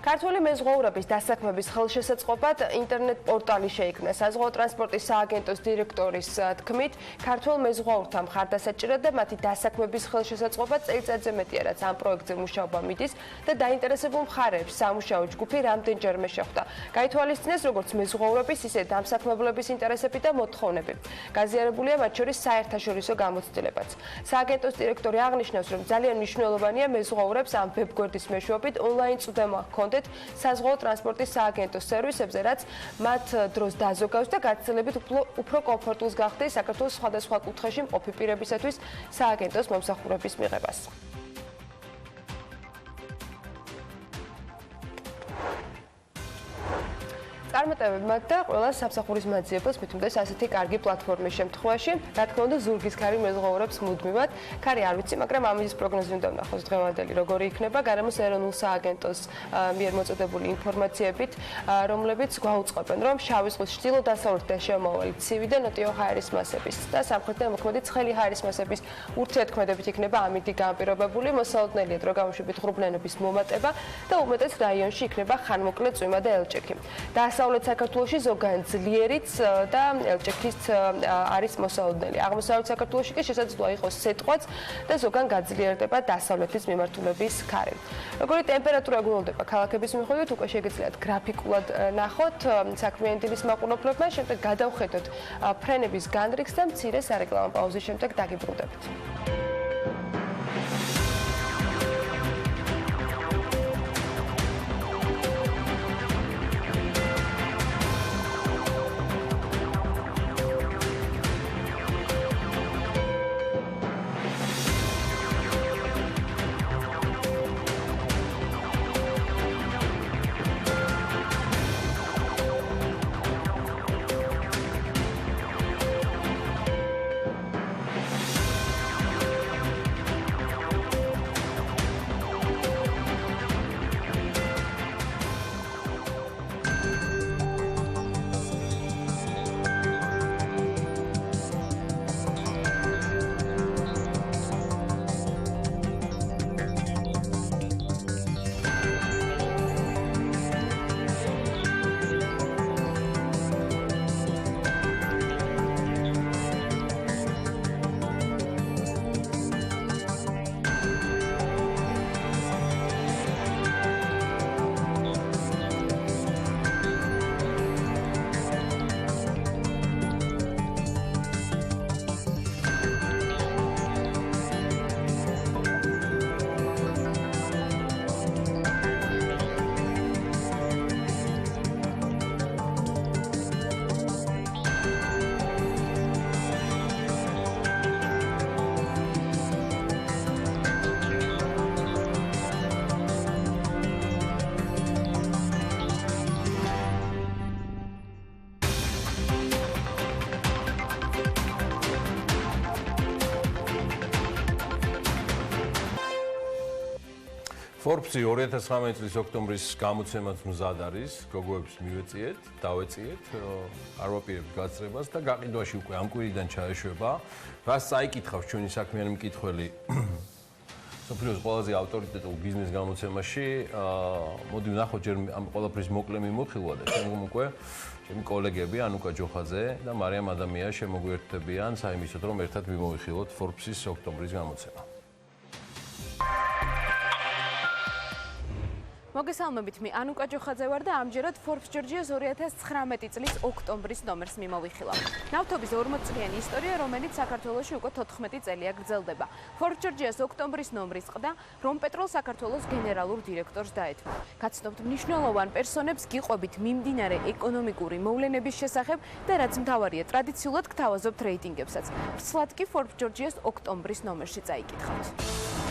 ქართული მეზღვაურების დასაქმების ხელშესაწყობად ინტერნეტ პორტალი შეიქმნა. საზღვაო ტრანსპორტის სააგენტოს დირექტორის თქმით, ქართულ მეზღვაურთა მხარდასაჭერად და მათი დასაქმების ხელშესაწყობად წელიწადზე მეტია, რაც ამ პროექტზე მუშაობა მიდის და დაინტერესებულ მხარეებს სამუშაო ჯგუფი რამდენჯერმე შეხვდა. გაითვალისწინეს როგორც მეზღვაურების, ისე დამსაქმებლების ინტერესები და მოთხოვნები. გაზიარებულია მათ შორის საერთაშორისო გამოცდილებაც. სააგენტოს დირექტორი აღნიშნავს, რომ ძალიან მნიშვნელოვანია მეზღვაურებს ამ ვებგვერდის მეშვეობით ონლაინ წვდომა ჰქონდეთ საზღვაო ტრანსპორტის სააგენტოს სერვისებზე, რაც მათ დროს დაზოგავს და გაცილებით უფრო კომფორტულს გახდეს საქართველოს სხვადასხვა კუთხეში მყოფი პირებისათვის სააგენტოს მომსახურების მიღებას. წარმატებებმა და ყველა სამსახურის მაძიებელს მithumbdes ასეთი კარგი პლატფორმის შემთხვევაში, რა თქმა უნდა, ზურგის ქარი მეზღვაურებს მუდმივად. ქარი არ ვიცი, მაგრამ ამის პროგნოზი უნდა ვნახოს დღევანდელი როგორი იქნება გარემოს ეროვნულ სააგენტოს მიერ მოწოდებული ინფორმაციებით, რომლებიც გვაუწყობენ, რომ შავი ზღვის ჩრდილო-დასავლეთიდან შემავალი ცივი და ნოტიო ჰაერის მასების და სამხრეთიდან მოქმედი ცხელი ჰაერის მასების ურთიერთქმედებით იქნება ამიდი განპირობებული, მოსალოდნელია დრო გამოშვებით ღრუბლენების მომატება და უმეტეს რაიონში იქნება ხანმოკლე წვიმა და ელჭექი. დასავლეთ საქართველოში ზოგან ძლიერიც და ელჭექიც არის მოსალოდნელი. აღმოსავლეთ საქართველოში კი შესაძლოა იყოს სიტყვაც და ზოგან გაძლიერდება დასავლეთის მიმართულების ქარი. როგორი ტემპერატურა გრძელდება ქალაქების მიხედვით, უკვე შეგიძლიათ გრაფიკულად ნახოთ საქმიანი დილის მაყურებლებმა, შემდეგ გადავხედოთ ფრენების განრიგს და მცირე სარეკლამო პაუზის შემდეგ დაგიბრუნდებით. Forbes-ი 2019 წლის ოქტომბრის გამოცემაც მზად არის, გოგოებს მივეწიეთ, დავეწიეთ, არ ვაპირებთ გაწრებას და გაყიდვაში უკვე ამ კვირიდან ჩაეშვება. რას წაიკითხავს ჩვენი საქმიანი მკითხველი მსოფლიოს ყველაზე ავტორიტეტულ ბიზნეს გამოცემაში, მოდი ვნახოთ ჯერ ამ ყველაფრის მოკლე მიმოხილვა და შემდგომ უკვე ჩემი კოლეგები ანუკა ჯოხაძე და მარიამ ადამია შემოგვიერთდებიან საიმისოდ რომ ერთად მიმოვიხილოთ Forbes-ის ოქტომბრის გამოცემა. მოგესალმებით, მე ანუკა ჯოხაძე ვარ და ამჯერად Forbes Georgia's 2019 წლის ოქტომბრის ნომერს მიმოვიხილავ. ნავთობის 40 წლიანი ისტორია, რომელიც საქართველოში უკვე 14 წელია გრძელდება. Forbes Georgia's ოქტომბრის ნომრის ყდა, რომ პეტროლ საქართველოს გენერალურ დირექტორს დაეთმო. გაცნობთ მნიშვნელოვან პერსონებს გიყვებით მიმდინარე ეკონომიკური მოვლენების შესახებ და რაც მთავარია, ტრადიციულად გთავაზობთ რეიტინგებსაც. ვრცლად კი Forbes Georgia's ოქტომბრის ნომერში წაიკითხავთ.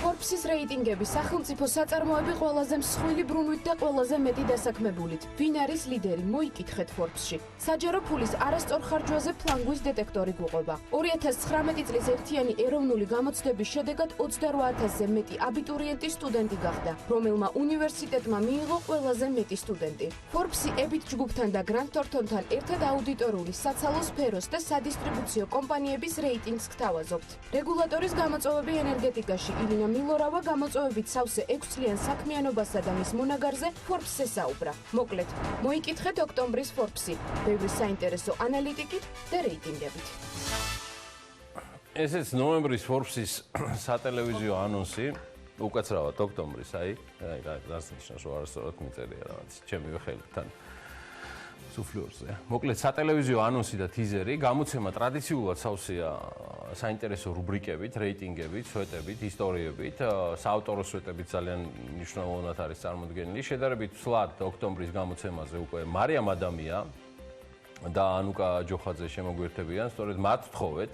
Forbes-ის რეიტინგები სახელმწიფო საწარმოები ყველაზე მსხვილი ბრუნვით და ყველაზე მეტი დასაქმებულით. ვინ არის ლიდერი? მოიკითხეთ Forbes-ში. საჯარო ფულის არასწორ ხარჯვაზე ფლანგვის დეტექტორი გვყვება. 2019 წლის ერთიანი ეროვნული გამოცდების შედეგად 28,000-ზე მეტი აბიტურიენტი სტუდენტი გახდა, რომელმა უნივერსიტეტმა მიიღო ყველაზე მეტი სტუდენტი. Forbes-ი EBIT ჯგუფთან და Grant Thornton-თან ერთად აუდიტორული საცალო სფეროს და სადისტრიბუციო კომპანიების რეიტინგს გთავაზობთ. რეგულატორის გამოწვევები ენერგეტიკაში ილინა მილორავა გამოწვევებით სავსე 6 წლიან საქმიანობასა და მის მონაგარზე Forbes-ზე საუბრა. მოკლედ, მოიკითხეთ ოქტომბრის Forbes-ი, ბევრი საინტერესო ანალიტიკით და რეიტინგებით. ესეც ნოემბრის Forbes-ის სატელევიზიო ანონსი, უკაცრავად ოქტომბრის, რას ნიშნავს, რომ არასწორად მიწერია რაღაც, ჩემივე ხელთან. სუფლიორზე. მოკლედ სატელევიზიო ანონსი და ტიზერი, გამოცემა ტრადიციულად სავსეა საინტერესო რუბრიკებით, რეიტინგებით, სვეტებით, ისტორიებით, საავტორო სვეტებით ძალიან მნიშვნელოვნად არის წარმოდგენილი. შედარებით ცვლად ოქტომბრის გამოცემაზე უკვე მარიამ ადამია და ანუკა ჯოხაძე შემოგვიერთებიან, სწორედ მათ ვთხოვეთ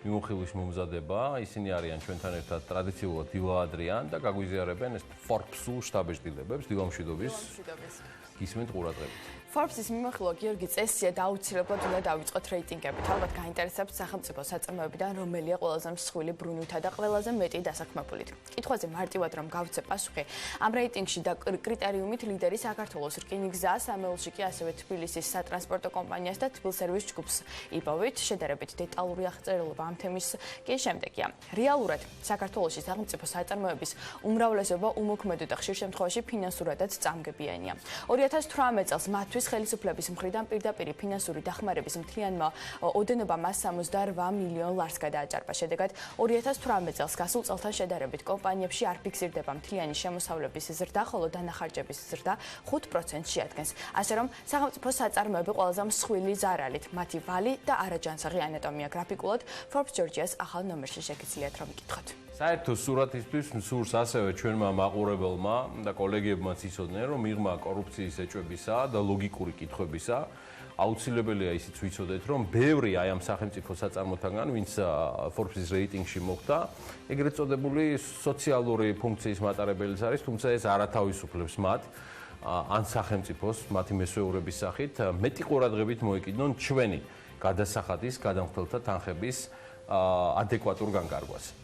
მიმოხილვის მომზადება. ისინი არიან ჩვენთან ერთად ტრადიციულად დილა ადრიან და გაგვიზიარებენ ეს Forbes-ულ შტაბ-ეჭდილებებს, დილა მშვიდობის. გისმენთ ყურადღებით. Forbes-ის მიმოხილვა გიორგი წესია და აუცილებლად უნდა დავიწყოთ რეიტინგებით. ალბათ გაინტერესებთ სახელმწიფო საწარმოებიდან რომელია ყველაზე მსხვილი ბრუნვითა და ყველაზე მეტი დასაქმებულით. კითხვაზე მარტივად რომ გავცე პასუხი, ამ რეიტინგში და კრიტერიუმით ლიდერი საქართველოს რკინიგზა, სამეულში კი ასევე თბილისის სატრანსპორტო კომპანიას და თბილსერვის ჯგუფს იპოვით. შედარებით დეტალური აღწერილობა ამ თემის კი შემდეგია. რეალურად საქართველოში სახელმწიფო საწარმოების უმრავლესობა უმოქმედო და ხშირ შემთხვევაში ფინანსურადაც წამგებიანია. 2018 წელს მათთვის ხელისუფლების მხრიდან პირდაპირ ფინანსური დახმარების მთლიანმა ოდენობამ 168 მილიონ ლარს გადააჭარბა. შედეგად 2018 წელს გასულ წელთან შედარებით კომპანიებში არ ფიქსირდება მთლიანი შემოსავლების ზრდა, ხოლო დანახარჯების ზრდა 5% შეადგენს. ასე რომ სახელმწიფო საწარმოები ყველაზე მსხვილი ზარალით, მათი ვალი და არაჯანსაღი ანატომია გრაფიკულად Forbes Georgia's ახალ ნომერში შეგიძლიათ რომ იკითხოთ. საერთო სურათისთვის მსურს ასევე ჩვენმა მაყურებელმა და კოლეგებმაც იცოდნენ, რომ მიღმა კორუფციის ეჭვებისა და ლოგიკური კითხვებისა აუცილებელია ისიც ვიცოდეთ, რომ ბევრი აი ამ სახელმწიფო საწარმოთაგან, ვინც Forbes-ის რეიტინგში მოხვდა, ეგრეთ წოდებული სოციალური ფუნქციის მატარებელიც არის, თუმცა ეს არ ათავისუფლებს მათ ან სახელმწიფოს მათი მესვეურების სახით მეტი ყურადღებით მოეკიდნონ ჩვენი გადასახადის, გადამხდელთა თანხების ადეკვატურ განკარგვას.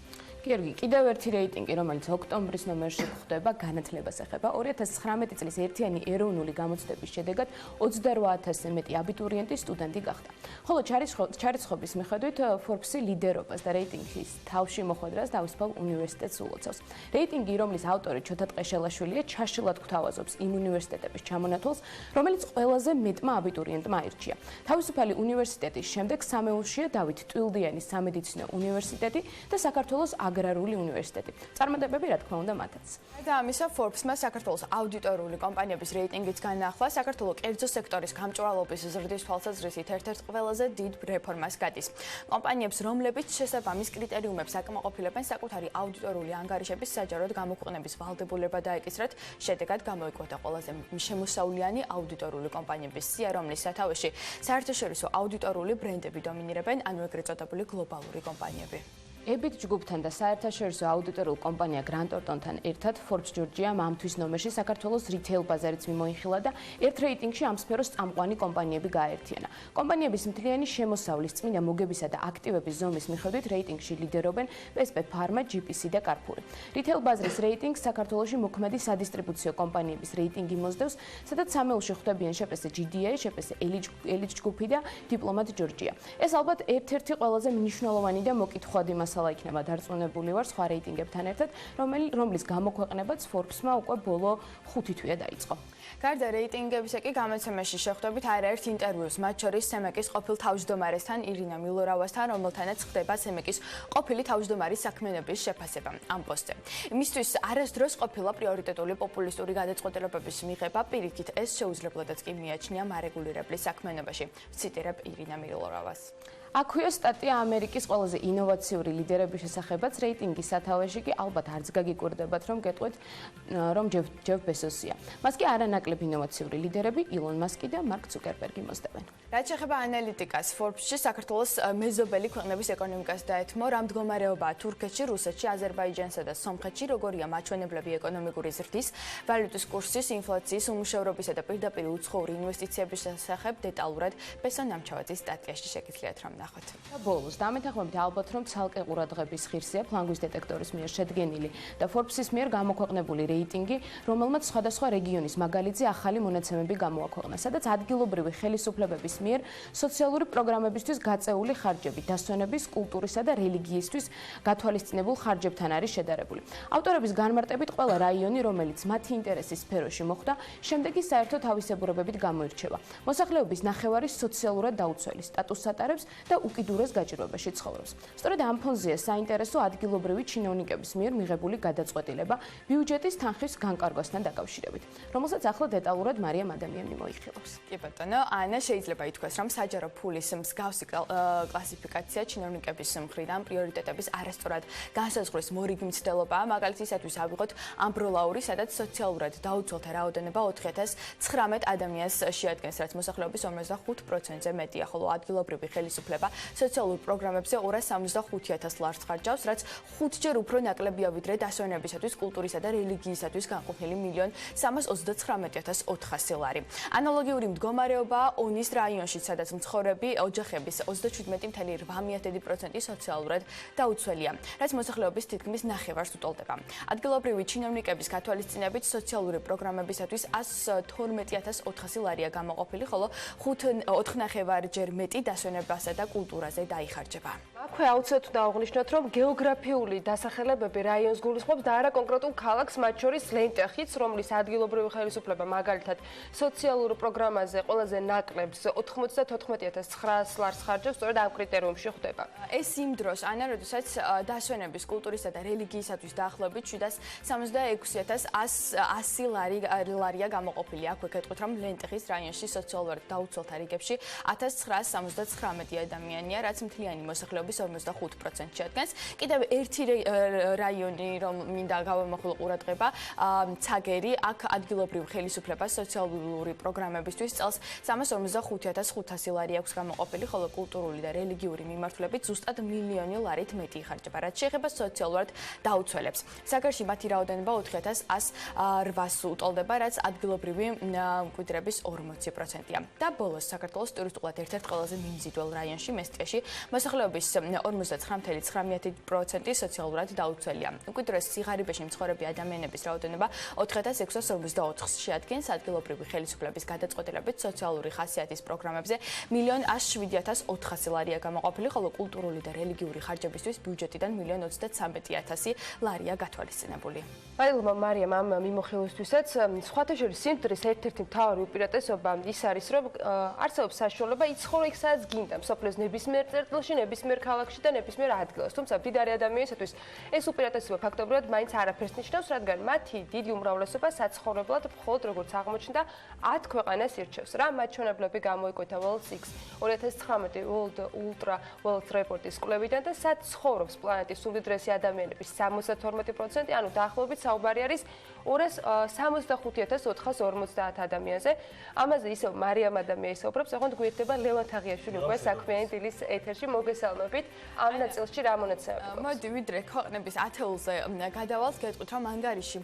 გიორგი, კიდევ ერთი რეიტინგი, რომელიც ოქტომბრის ნომერში გვხვდება, განათლებას ეხება. 2019 წლის ერთიანი ეროვნული გამოცდების შედეგად 28,000-ზე მეტი აბიტურიენტი სტუდენტი გახდა. ხოლო ჩარიცხობის მიხედვით Forbes-ი ლიდერობას და რეიტინგის თავში მოხვედრას თავისუფალ უნივერსიტეტს ულოცავს. რეიტინგი, რომლის ავტორი ჩოთა ტყეშელაშვილია, ჩაშლად გვთავაზობს იმ უნივერსიტეტების ჩამონათვალს, რომელიც ყველაზე მეტმა აბიტურიენტმა აირჩია. თავისუფალი უნივერსიტეტის შემდეგ სამეულშია დავით ტვილდიანის სამედიცინო უნივერსიტეტი და საქართველოს აგრარული უნივერსიტეტი. წარმატებები რა თქმა უნდა მათაც. და ამისა Forbes-მა საქართველოს აუდიტორული კომპანიების რეიტინგიც განაახლა. საქართველოს კერძო სექტორის გამჭვირვალობის ზრდის თვალსაზრისით ერთ-ერთ ყველაზე დიდ რეფორმას გადის. კომპანიებს, რომლებიც შესაბამის კრიტერიუმებს აკმაყოფილებენ, საკუთარი აუდიტორული ანგარიშების საჯაროდ გამოქვეყნების ვალდებულება დაეკისრათ. შედეგად გამოიკვეთა ყველაზე შემოსავლიანი აუდიტორული კომპანიების სია, რომლის სათავეში საერთაშორისო აუდიტორული ბრენდები დომინირებენ, ანუ ეგრეთ წოდებული გლობალური კომპანიები. ებით ჯგუფთან და საერთაშორისო აუდიტორულ კომპანია გრანტორტონთან ერთად Forbes ჯორჯიამ ამ თვის ნომერში საქართველოს რითეილ ბაზარიც მიმოიხილა და ერთ რეიტინგში ამ სფეროს წამყვანი კომპანიები გააერთიანა. კომპანიების მთლიანი შემოსავლის წმინდა მოგებისა და აქტივების ზომის მიხედვით რეიტინგში ლიდერობენ PSP Pharma, GPC და Carrefour. რითეილ ბაზრის რეიტინგს საქართველოში მოქმედი სადისტრიბუციო კომპანიების რეიტინგი მოსდევს, სადაც სამეულში ხვდებიან ჟპს GDA, ჟპს ელიტ ჯგუფი და დიპლომატ ჯორჯია. ეს ალბათ ერთ-ერთი ყველაზე მნიშვნელოვანი და მოკითხვადი მასალა იქნება დარწმუნებული ვარ სხვა რეიტინგებთან ერთად, რომლის გამოქვეყნებაც Forbes-მა უკვე ბოლო 5 თვეა დაიწყო. გარდა რეიტინგებისა კი გამოცემაში შეხვდებით არაერთ ინტერვიუს, მათ შორის სემეკის ყოფილ თავმჯდომარესთან ირინა მილორავასთან, რომელთანაც ხდება სემეკის ყოფილი თავმჯდომარის საქმიანობის შეფასება ამ პოსტზე. იმისთვის არასდროს ყოფილა პრიორიტეტული პოპულისტური გადაწყვეტილებების მიღება, პირიქით ეს შეუძლებელადაც კი მიაჩნია მარეგულირებლის საქმიანობაში. ვციტირებ ირინა მილორავას. აქვეა სტატია ამერიკის ყველაზე ინოვაციური ლიდერების შესახებაც რეიტინგის სათავეში კი ალბათ არც გაგიკვირდებათ რომ გეტყვით რომ ჯეფ ბეზოსია. მას კი არანაკლებ ინოვაციური ლიდერები ილონ მასკი და მარკ ცუკერბერგი მოსდევენ. რაც შეეხება ანალიტიკას, Forbes-ში საქართველოს მეზობელი ქვეყნების ეკონომიკას დაეთმო, რა მდგომარეობაა თურქეთში, რუსეთში, აზერბაიჯანსა და სომხეთში, როგორია მაჩვენებლები ეკონომიკური ზრდის, ვალუტის კურსის, ინფლაციის, უმუშევრობისა და პირდაპირ უცხოური ინვესტიციების შესახებ დეტალურად ბესონ ნამჩავაძის სტატიაში შეგიძლიათ რომ ნახოთ. და ბოლოს დამეთანხმებით ალბათ რომ ცალკე ყურადღების ღირსია ფლანგვის დეტექტორის მიერ შედგენილი და Forbes-ის მიერ გამოქვეყნებული რეიტინგი, რომელმაც სხვადასხვა რეგიონის მაგალითზე ახალი მონაცემები გამოაქვეყნა, სადაც ადგილობრივი ხელისუფლებების მიერ სოციალური პროგრამებისთვის გაწეული ხარჯები დასვენების, კულტურისა და რელიგიისთვის გათვალისწინებულ ხარჯებთან არის შედარებული. ავტორების განმარტებით ყველა რაიონი, რომელიც მათი ინტერესის სფეროში მოხვდა, შემდეგი საერთო თავისებურებებით გამოირჩევა. მოსახლეობის ნახევარი სოციალურად დაუცველი სტატუსს ატარებს და უკიდურეს გაჭირვებაში ცხოვრობს. სწორედ ამ ფონზეა საინტერესო ადგილობრივი ჩინოვნიკების მიერ მიღებული გადაწყვეტილება ბიუჯეტის თანხის განკარგვასთან დაკავშირებით, რომელსაც ახლა დეტალურად მარიამ ადამიანი მოიხილავს. კი ბატონო, ანა შეიძლება ითქვას, რომ საჯარო ფულის მსგავსი კლასიფიკაცია ჩინოვნიკების მხრიდან პრიორიტეტების არასწორად განსაზღვრის მორიგი მცდელობაა. მაგალითისათვის ავიღოთ ამბროლაური, სადაც სოციალურად დაუცველთა რაოდენობა 4019 ადამიანს შეადგენს, რაც მოსახლეობის 55%-ზე მეტია, ხოლო ადგილობრივი ხელისუფლება სოციალურ პროგრამებზე 265,000 ლარს ხარჯავს, რაც 5-ჯერ უფრო ნაკლებია ვიდრე დასვენებისათვის, კულტურისა და რელიგიისათვის განყოფილი 1,319,400 ლარი. ანალოგიური მდგომარეობაა ონის რაიონში, სადაც მცხოვრები ოჯახების 37.8% სოციალურად დაუცველია, რაც მოსახლეობის თითქმის ნახევარს უტოლდება. ადგილობრივი ჩინოვნიკების გათვალისწინებით სოციალური პროგრამებისათვის 112,400 ლარია გამოყოფილი, ხოლო 4,5-ჯერ მეტი დასვენებასა და კულტურაზე დაიხარჯება. აქვე აუცილებლად უნდა აღვნიშნოთ, რომ გეოგრაფიული დასახელებები რაიონს გულისხმობს და არა კონკრეტულ ქალაქს, მათ შორის ლენტეხიც, რომლის ადგილობრივი ხელისუფლება მაგალითად სოციალურ პროგრამაზე ყველაზე ნაკლებს 94,900 ლარს ხარჯავს, სწორედ ამ კრიტერიუმში ხვდება. ეს იმ დროს, ანა, როდესაც დასვენების, კულტურისა და რელიგიისათვის დაახლოებით 766,100 ლარია გამოყოფილი. აქვე გეტყვით, რომ ლენტეხის რაიონში სოციალურად დაუცველთა რიგებში 1979 ადამიანია, რაც მთლიანი მოსახლეობის 45% შეადგენს. კიდევ ერთი რაიონი, რომ მინდა გავამახვილო ყურადღება, ცაგერი, აქ ადგილობრივ ხელისუფლებას სოციალური პროგრამებისთვის წელს 345,500 ლარი აქვს გამოყოფილი, ხოლო კულტურული და რელიგიური მიმართულებით ზუსტად 1,000,000 ლარით მეტი იხარჯება, რაც შეეხება სოციალურად დაუცველებს. ცაგერში მათი რაოდენობა 4,800 უტოლდება, რაც ადგილობრივი მკვიდრების 40%-ია. და ბოლოს საქართველოს ტურისტულად ერთ-ერთ ყველაზე მიმზიდველ რაიონში, მესტიაში, მოსახლეობის 59,9% სოციალურად დაუცველია. უკიდურეს სიღარიბეში მცხოვრები ადამიანების რაოდენობა 4,644-ს შეადგენს, ადგილობრივი ხელისუფლების გადაწყვეტილებით სოციალური ხასიათის პროგრამებზე 1,07,400 ლარია გამოყოფილი, ხოლო კულტურული და რელიგიური ხარჯებისთვის ბიუჯეტიდან 1,23,000 ლარია გათვალისწინებული. აილმა მარიამ ამ მიმოხილვისთვისაც სხვათა შორის სიმდიდრის ერთ-ერთი მთავარი უპირატესობა ის არის, რომ არსებობს საშუალება იცხოვრო იქ სადაც გინდა, მსოფლიოს ნებისმიერ წერტილში, ნებისმიერ ქალაქში და ნებისმიერ ადგილას. თუმცა მდიდარი ადამიანისათვის ეს უპირატესობა ფაქტობრივად მაინც არაფერს ნიშნავს, რადგან მათი დიდი უმრავლესობა საცხოვრებლად მხოლოდ საბოლოოდ როგორც აღმოჩნდა 10 ქვეყანას ირჩევს. რა მაჩვენებლები გამოიკვეთა Forbes-ის 2019 World Report-ის კვლევიდან და სად ცხოვრობს პლანეტის უმდიდრესი ადამიანების 72%, ანუ დაახლოებით საუბარი არის 265,450 ადამიანზე. ამაზე ისევ მარიამ ადამია ისაუბრებს, ოღონდ გვერდება ლევან თაღიაშვილი უკვე საქმიანი დილის ეთერში მოგესალმებით. ამ ნაწილში რა მონაცემები? მოდი ვიდრე ქვეყნების ათეულზე გადავალთ, გეტყვით რომ ანგარიში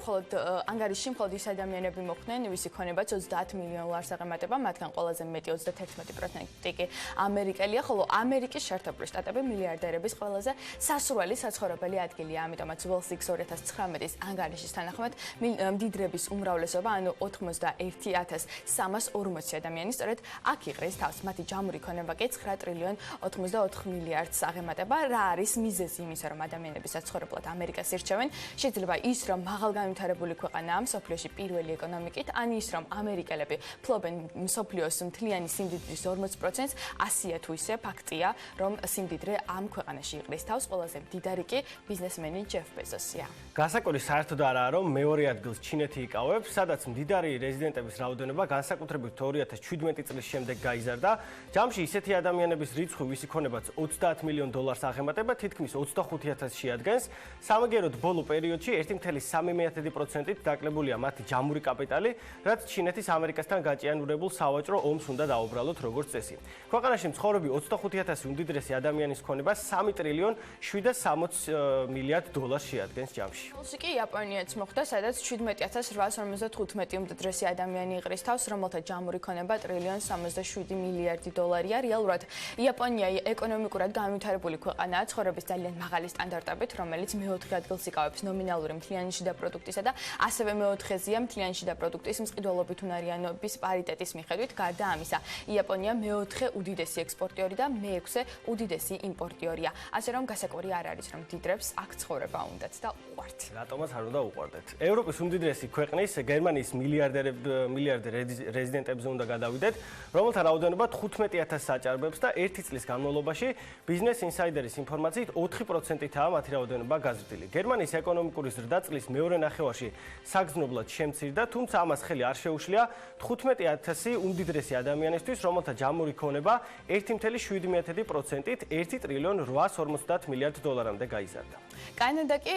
მხოლოდ ის ადამიანები მოხვდნენ, ვისი ქონებაც 30 მილიონ დოლარს აღემატება, მათგან ყველაზე მეტი 31% კი ამერიკელია, ხოლო ამერიკის შეერთებული შტატები მილიარდერების ყველაზე სასურველი საცხოვრებელი ადგილია. ამიტომაც Forbes-ის 2019-ის ანგარიშის თანახმად მდიდრების უმრავლესობა, ანუ 81,340 ადამიანი სწორედ აქ იყრის თავს. მათი ჯამური ქონება კი 9 ტრილიონ 84 მილიარდს აღემატება. რა არის მიზეზი იმისა, რომ ადამიანები საცხოვრებლად ამერიკას ირჩევენ? შეიძლება ის, რომ მაღალგანვითარებული ქვეყანაა მსოფლიოში პირველი ეკონომიკით, ან ის, რომ ამერიკელები ფლობენ მსოფლიოს მთლიანი სიმდიდრის 40%-ს, ასია თუ ისე ფაქტია, რომ სიმდიდრე ამ ქვეყანაში იყრის თავს. ყველაზე მდიდარი კი ბიზნესმენი ჯეფ ბეზოსია. განსაკუთრებით საერთოდ არაა, რომ მეორე ადგილს ჩინეთი იკავებს, სადაც მდიდარი რეზიდენტების რაოდენობა განსაკუთრებით 2017 წლის შემდეგ გაიზარდა. ჯამში ისეთი ადამიანების რიცხვი, ვისი ქონებაც 30 მილიონ დოლარს აღემატება, თითქმის 25,000 შეადგენს. სამაგეროდ ბოლო პერიოდში 1,3%-ით დაკლებულია მათი ჯამური კაპიტალი, რაც ჩინეთის ამერიკასთან გაჭიანურებულ სავაჭრო ომს უნდა დაუბრალოთ როგორც წესი. ქვეყანაში მცხოვრები 25,000 უმდიდრესი ადამიანის ქონება 3 ტრილიონ 760 მილიარდ დოლარს შეადგენს ჯამში. Forbes-ი კი იაპონიაც მოხვდა, სადაც 17,855 უმდიდრესი ადამიანი იყრის თავს, რომელთა ჯამური ქონება ტრილიონ 67 მილიარდი დოლარია. რეალურად იაპონია ეკონომიკურად განვითარებული ქვეყანაა, ცხოვრების ძალიან მაღალი სტანდარტებით, რომელიც მეოთხე ადგილს იკავებს ნომინალური მთლიანი შიდა პროდუქტისა და ასევე მეოთხეზეა მთლიანი შიდა პროდუქტის მყიდველობით უნარიანობის პარიტეტის მიხედვით. გარდა ამისა, იაპონია მეოთხე უდიდესი ექსპორტიორი და მეექვსე უდიდესი იმპორტიორია. ასე რომ გასაკვირი არ არის, რომ დიდრებს აქ ცხოვრება უნდათ და უყვართ. რატომაც არ უნდა უყვარდეთ. ევროპის უმდიდრესი ქვეყნის გერმანიის მილიარდ რეზიდენტებზე უნდა გადავიდეთ, რომელთა რაოდენობა 15,000 საჭარბებს და 1 წლის განმავლობაში ბიზნეს ინსაიდერის ინფორმაციით 4%-აა მათი რაოდენობა გაზრდილი. გერმანიის ეკონომიკური ზრდა წლის მეორე ნახევარში საგრძნობლად შემცირდა, თუმცა ამას ხელი არ შეუშლია 15,000 უმდიდრესი ადამიანისთვის, რომელთა ჯამური ქონება 1,7%-ით 1 ტრილიონ 850 მილიარდ დოლარამდე გაიზარდა. კანადა კი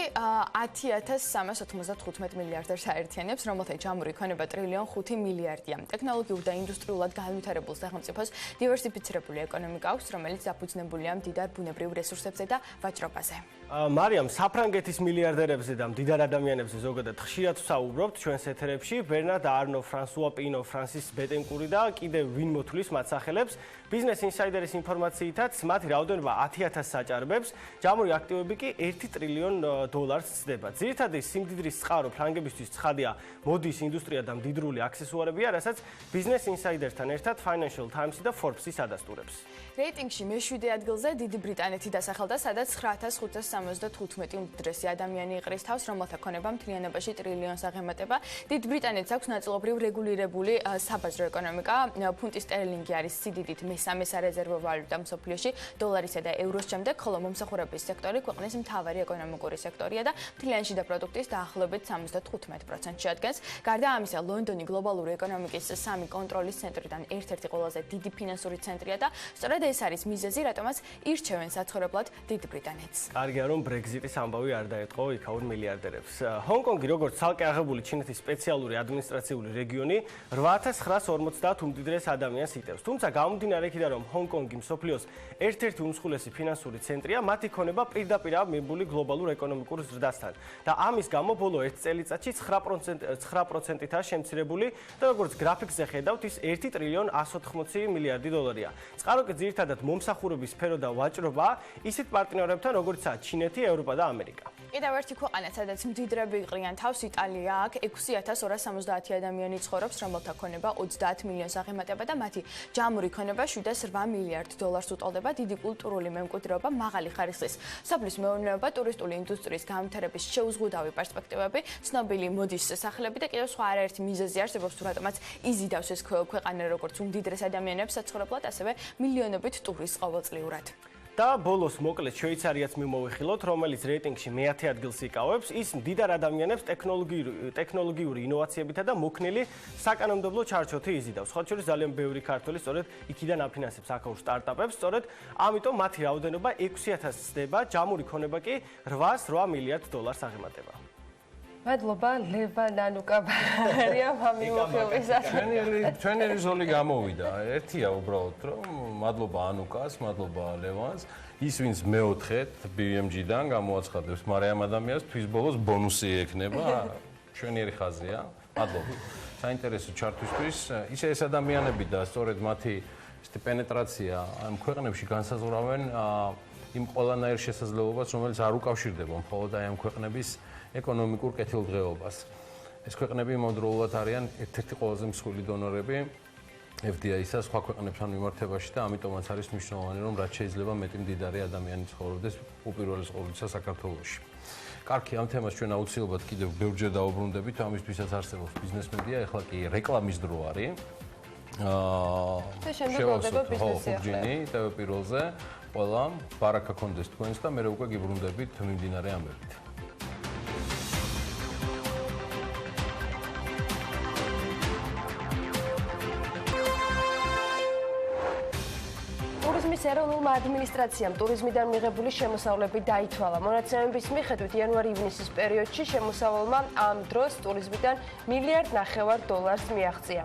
10,395 მილიარდს აერთიანებს, რომელთა ჯამური ქონება ტრილიონ 5 მილიარდია. ტექნოლოგიურ და ინდუსტრიულად განვითარებულ სახელმწიფოს დივერსიფიცირებული ეკონომიკა აქვს, რომელიც დაფუძნებულია მდიდარ ბუნებრივ რესურსებზე და ვაჭრობაზე. მარიამ, საფრანგეთის მილიარდერებზე და მდიდარ ადამიანებზე ზოგადად ხშირად ვსაუბრობთ ჩვენს ეთერებში. ბერნარდ არნო, ფრანსუა პინო, ფრანსის ბეტენკური და კიდევ ვინ მოთვლის მათ სახელებს. ბიზნეს ინსაიდერის ინფორმაციითაც მათი რაოდენობა 10,000 საჭარბებს, ჯამური აქტივები კი 1 ტრილიონ დოლარს ცდება. ძირითადი სიმდიდრის წყარო ფრანგებისთვის ცხადია მოდის ინდუსტრია და მდიდრული აქსესუარებია, რასაც ბიზნეს ინსაიდერთან ერთად Financial Times-ი და Forbes-ის ადასტურებს. რეიტინგში მე-7 ადგილზე დიდი ბრიტანეთი დასახელდა, სადაც 9,575 უმდიდრესი ადამიანი იყრის თავს, რომელთა ქონება მთლიანობაში ტრილიონს აღემატება. დიდ ბრიტანეთს აქვს ნაწილობრივ რეგულირებული საბაზრო ეკონომიკა. ფუნტი სტერლინგი არის სიდიდით მესამე სარეზერვო ვალუტა მსოფლიოში დოლარისა და ევროს შემდეგ, ხოლო მომსახურების სექტორი ქვეყნის მთავარი ეკონომიკური სექტორია და მთლიანი შიდა პროდუქტის დაახლოებით 75% შეადგენს. გარდა ამისა, ლონდონი გლობალური ეკონომიკის სამი კონტროლის ცენტრიდან ერთ-ერთი ყველაზე დიდი ფინანსური ცენტრია და სწორედ ეს არის მიზეზი, რატომაც ირჩევენ საცხოვრებლად დიდ ბრიტანეთს. კარგია, რომ ბრეგზიტის ამბავი არ დაეთყო იქაურ მილიარდერებს. ჰონკონგი, როგორც ცალკე აღებული ჩინეთის სპეციალური ადმინისტრაციული რეგიონი, 8,950 უმდიდრეს ადამიანს იტევს. თუმცა გამომდინარე იქიდან, რომ ჰონკონგი მსოფლიოს ერთ-ერთი უმსხვილესი ფინანსური ცენტრია, მათი ქონება პირდაპირაა მიბული გლობალურ ეკონომიკურ ზრდასთან და ამის გამო ბოლო 1 წელიწადში 9%-ითაა შემცირებული და როგორც გრაფიკზე ხედავთ, ის 1 ტრილიონ 180 მილიარდი დოლარია. წყარო კი ძირითადად მომსახურების სფერო და ვაჭრობაა ისეთ პარტნიორებთან, როგორიცაა ჩინეთი, ევროპა და ამერიკა. კიდევ ერთი ქვეყანა, სადაც მდიდრები იყრიან თავს, იტალია. აქ 6,270 ადამიანი ცხოვრობს, რომელთა ქონება 30 მილიონს აღემატება და მათი ჯამური ქონება 708 მილიარდ დოლარს უტოლდება. დიდი კულტურული მემკვიდრეობა, მაღალი ხარისხის სოფლის მეურნეობა, ტურისტული ინდუსტრიის განვითარების შეუზღუდავი პერსპექტივები, ცნობილი მოდის სახლები და კიდევ სხვა არაერთი მიზეზი არსებობს, რატომაც იზიდავს ეს ქვეყანა როგორც უმდიდრეს ადამიანებს საცხოვრებლად, ასევე მილიონობით ტურისტს ყოველწლიურად. და ბოლოს მოკლედ შვეიცარიაც მიმოვიხილოთ, რომელიც რეიტინგში მე-10 ადგილს იკავებს. ის მდიდარ ადამიანებს ტექნოლოგიური ინოვაციებითა და მოქნილი საკანონმდებლო ჩარჩოთი იზიდავს. სხვა შორის ძალიან ბევრი ქართველი სწორედ იქიდან აფინანსებს აქაურ სტარტაპებს, სწორედ ამიტომ მათი რაოდენობა 6000-ს ხდება, ჯამური ქონება კი 808 მილიარდ დოლარს აღემატება. მადლობა ლევა ნანუკა ბარია მამიუხილისას. ჩვენი რიზოლი გამოვიდა. ერთია უბრალოდ რომ მადლობა ანუკას, მადლობა ლევანს. ის ვინც მე-4-ეთ BMG-დან გამოაცხადებს, მაგრამ ამ ადამიანს თვის ბოლოს ბონუსი ექნება. ჩვენიერი ხაზია. მადლობა. საინტერესო ჩართვისთვის. ისე ეს ადამიანები და სწორედ მათი პენეტრაცია ამ ქვეყნებში განსაზღვრავენ იმ ყველანაირ შესაძლებლობას, რომელიც არ უკავშირდება მხოლოდ აი ამ ქვეყნების ეკონომიკურ კეთილდღეობას. ეს ქვეყნები იმავდროულად არიან ერთ-ერთი ყველაზე მსხვილი დონორები FDI-სა სხვა ქვეყნებთან მიმართებაში და ამიტომაც არის მნიშვნელოვანი, რომ რაც შეიძლება მეტი მდიდარი ადამიანი ცხოვრობდეს უპირველეს ყოვლისა საქართველოში. კარგი, ამ თემას ჩვენ აუცილებლად კიდევ ბევრჯერ დაუბრუნდებით, ამისთვისაც არსებობს ბიზნესმედია, ეხლა კი რეკლამის დრო არის. შევავსოთ ბიზნესიახლე Pirveli-ზე, ყველა ბარაკა კონდეს თქვენს და მე უკვე გიბრუნდებით მიმდინარე ამბებით. ტურიზმის ეროვნულმა ადმინისტრაციამ ტურიზმიდან მიღებული შემოსავლები დაითვალა. მონაცემების მიხედვით იანვარ-ივნისის პერიოდში შემოსავალმა ამ დროს ტურიზმიდან $1.5 მილიარდს მიაღწია.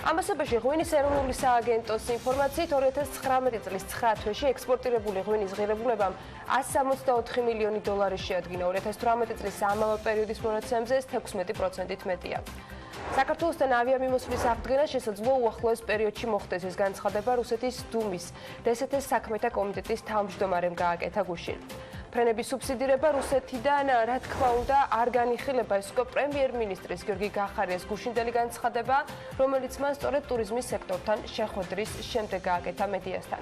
ამასობაში ღვინის ეროვნული სააგენტოს ინფორმაციით 2019 წლის 9 თვეში ექსპორტირებული ღვინის ღირებულებამ $164 მილიონი შეადგინა. 2018 წლის ამავე პერიოდის მონაცემზე ეს 16%-ით მეტია. საქართველოსთან ავიამიმოსვლის აღდგენა შესაძლოა უახლოეს პერიოდში მოხდეს. ეს განცხადება რუსეთის დუმის დსთ-ის საქმეთა კომიტეტის თავმჯდომარემ გააკეთა გუშინ. ფრენების სუბსიდირება რუსეთიდან, რა თქმა უნდა, არ განიხილება. ეს უკვე პრემიერ-მინისტრის გიორგი გახარიას გუშინდელი განცხადება, რომელიც მან სწორედ ტურიზმის სექტორთან შეხვედრის შემდეგ გააკეთა მედიასთან.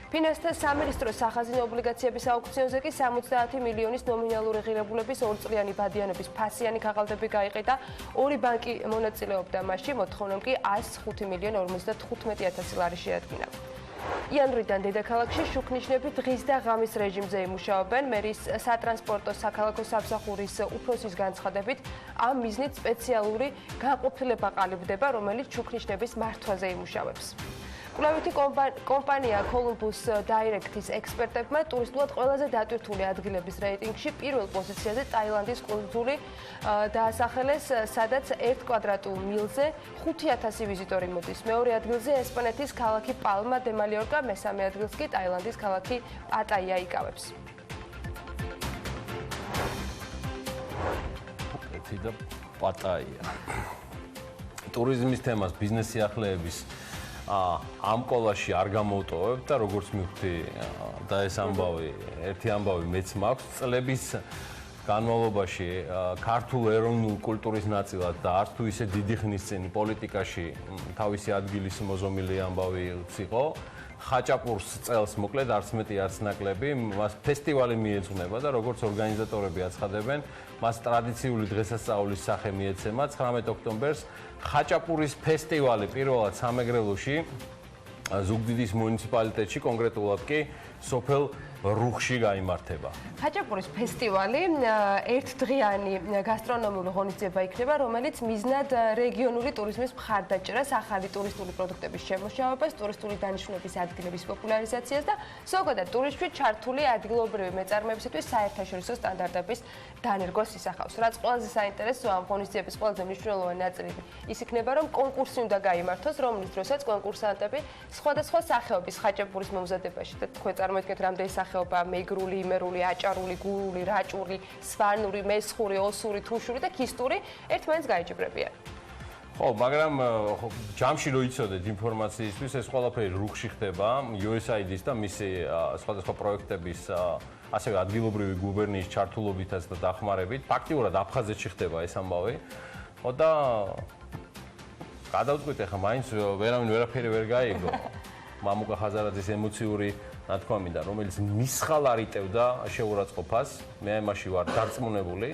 ფინანსთა სამინისტროს სახაზინო ობლიგაციების აუქციონზე კი 70 მილიონის ნომინალური ღირებულების ორწლიანი ბადიანობის ფასიანი ქაღალდები გაიყიდა. ორი ბანკი მონაწილეობდა მასში, მოთხოვნამ კი 105,55,000 ლარი შეადგინა. იანვრიდან დედაქალაქში შუქნიშნები დღის და ღამის რეჟიმზე იმუშაობენ. მერის სატრანსპორტო საქალაქო სამსახურის უფროსის განცხადებით, ამ მიზნით სპეციალური განყოფილება ყალიბდება, რომელიც შუქნიშნების მართვაზე იმუშავებს. კვლევითი კომპანია Forbes-ის დაირექტის ექსპერტებმა ტურისტულად ყველაზე დატვირთული ადგილების რეიტინგში პირველ პოზიციაზე ტაილანდის კუნძული დაასახელეს, სადაც 1 კვადრატულ მილზე 5000 ვიზიტორი მოდის. მეორე ადგილზე ესპანეთის ქალაქი პალმა დე მალიორკა, მესამე ადგილს კი ტაილანდის ქალაქი პატაია იკავებს. და პატაია. ტურიზმის თემას ბიზნესიახლეების ამ კოლაში არ გამოვტოვებ და როგორც მივხვდი და ეს ამბავი, ერთი ამბავი მეც მაქვს, წლების განმავლობაში ქართულ ეროვნულ კულტურის ნაწილად და არც თუ ისე დიდი ხნის წინ პოლიტიკაში თავისი ადგილის მოზომილი ამბავი იყო. ხაჭაპურს წელს მოკლედ არც მეტი არც ნაკლები, მას ფესტივალი მიეძღვნება და როგორც ორგანიზატორები აცხადებენ, მას ტრადიციული დღესასწაულის სახე მიეცემა 19 ოქტომბერს ხაჭაპურის ფესტივალი პირველად სამეგრელოში ზუგდიდის მუნიციპალიტეტში, კონკრეტულად კი სოფელ რუხში გაიმართება. ხაჭაპურის ფესტივალი ერთდღიანი გასტრონომიული ღონისძიება იქნება, რომელიც მიზნად რეგიონული ტურიზმის მხარდაჭერას, ახალი ტურისტული პროდუქტების შემოშავებას, ტურისტული დანიშნულების ადგილების პოპულარიზაციას და ზოგადად ტურიზმში ჩართული ადგილობრივი მეწარმეებისათვის საერთაშორისო სტანდარტების დანერგვას ისახავს. რაც ყველაზე საინტერესოა ამ ღონისძიების ყველაზე მნიშვნელოვანი ნაწილი ის იქნება, რომ კონკურსი უნდა გაიმართოს, რომლის დროსაც კონკურსანტები სხვადასხვა სახეობის ხაჭაპურის მომზადებაში და თქვენ წარმოიდგინეთ რამდენი სახეობა მეგრული, იმერული, აჭარული, გურული, რაჭური, სვანური, მესხური, ოსური, თუშური და ქისტური ერთმანეთს გაეჯიბრებიან. ხო, მაგრამ ჯამში რო იცოდეთ ინფორმაციისთვის, ეს ყველაფერი რუხში ხდება, USAID-ის და მისი სხვადასხვა პროექტების ასევე ადგილობრივი გუბერნიის ჩართულობითაც და დახმარებით, ფაქტიურად აფხაზეთში ხდება ეს ამბავი. ხო და გადავწყვიტე ხა მაინც ვერავინ ვერაფერი ვერ გაიგო. მამუკა ხაზარაძის ემოციური ნათქვამიდან, რომელიც მისხალ არ იტევდა შეურაცხყოფას, მე ამაში ვარ დარწმუნებული.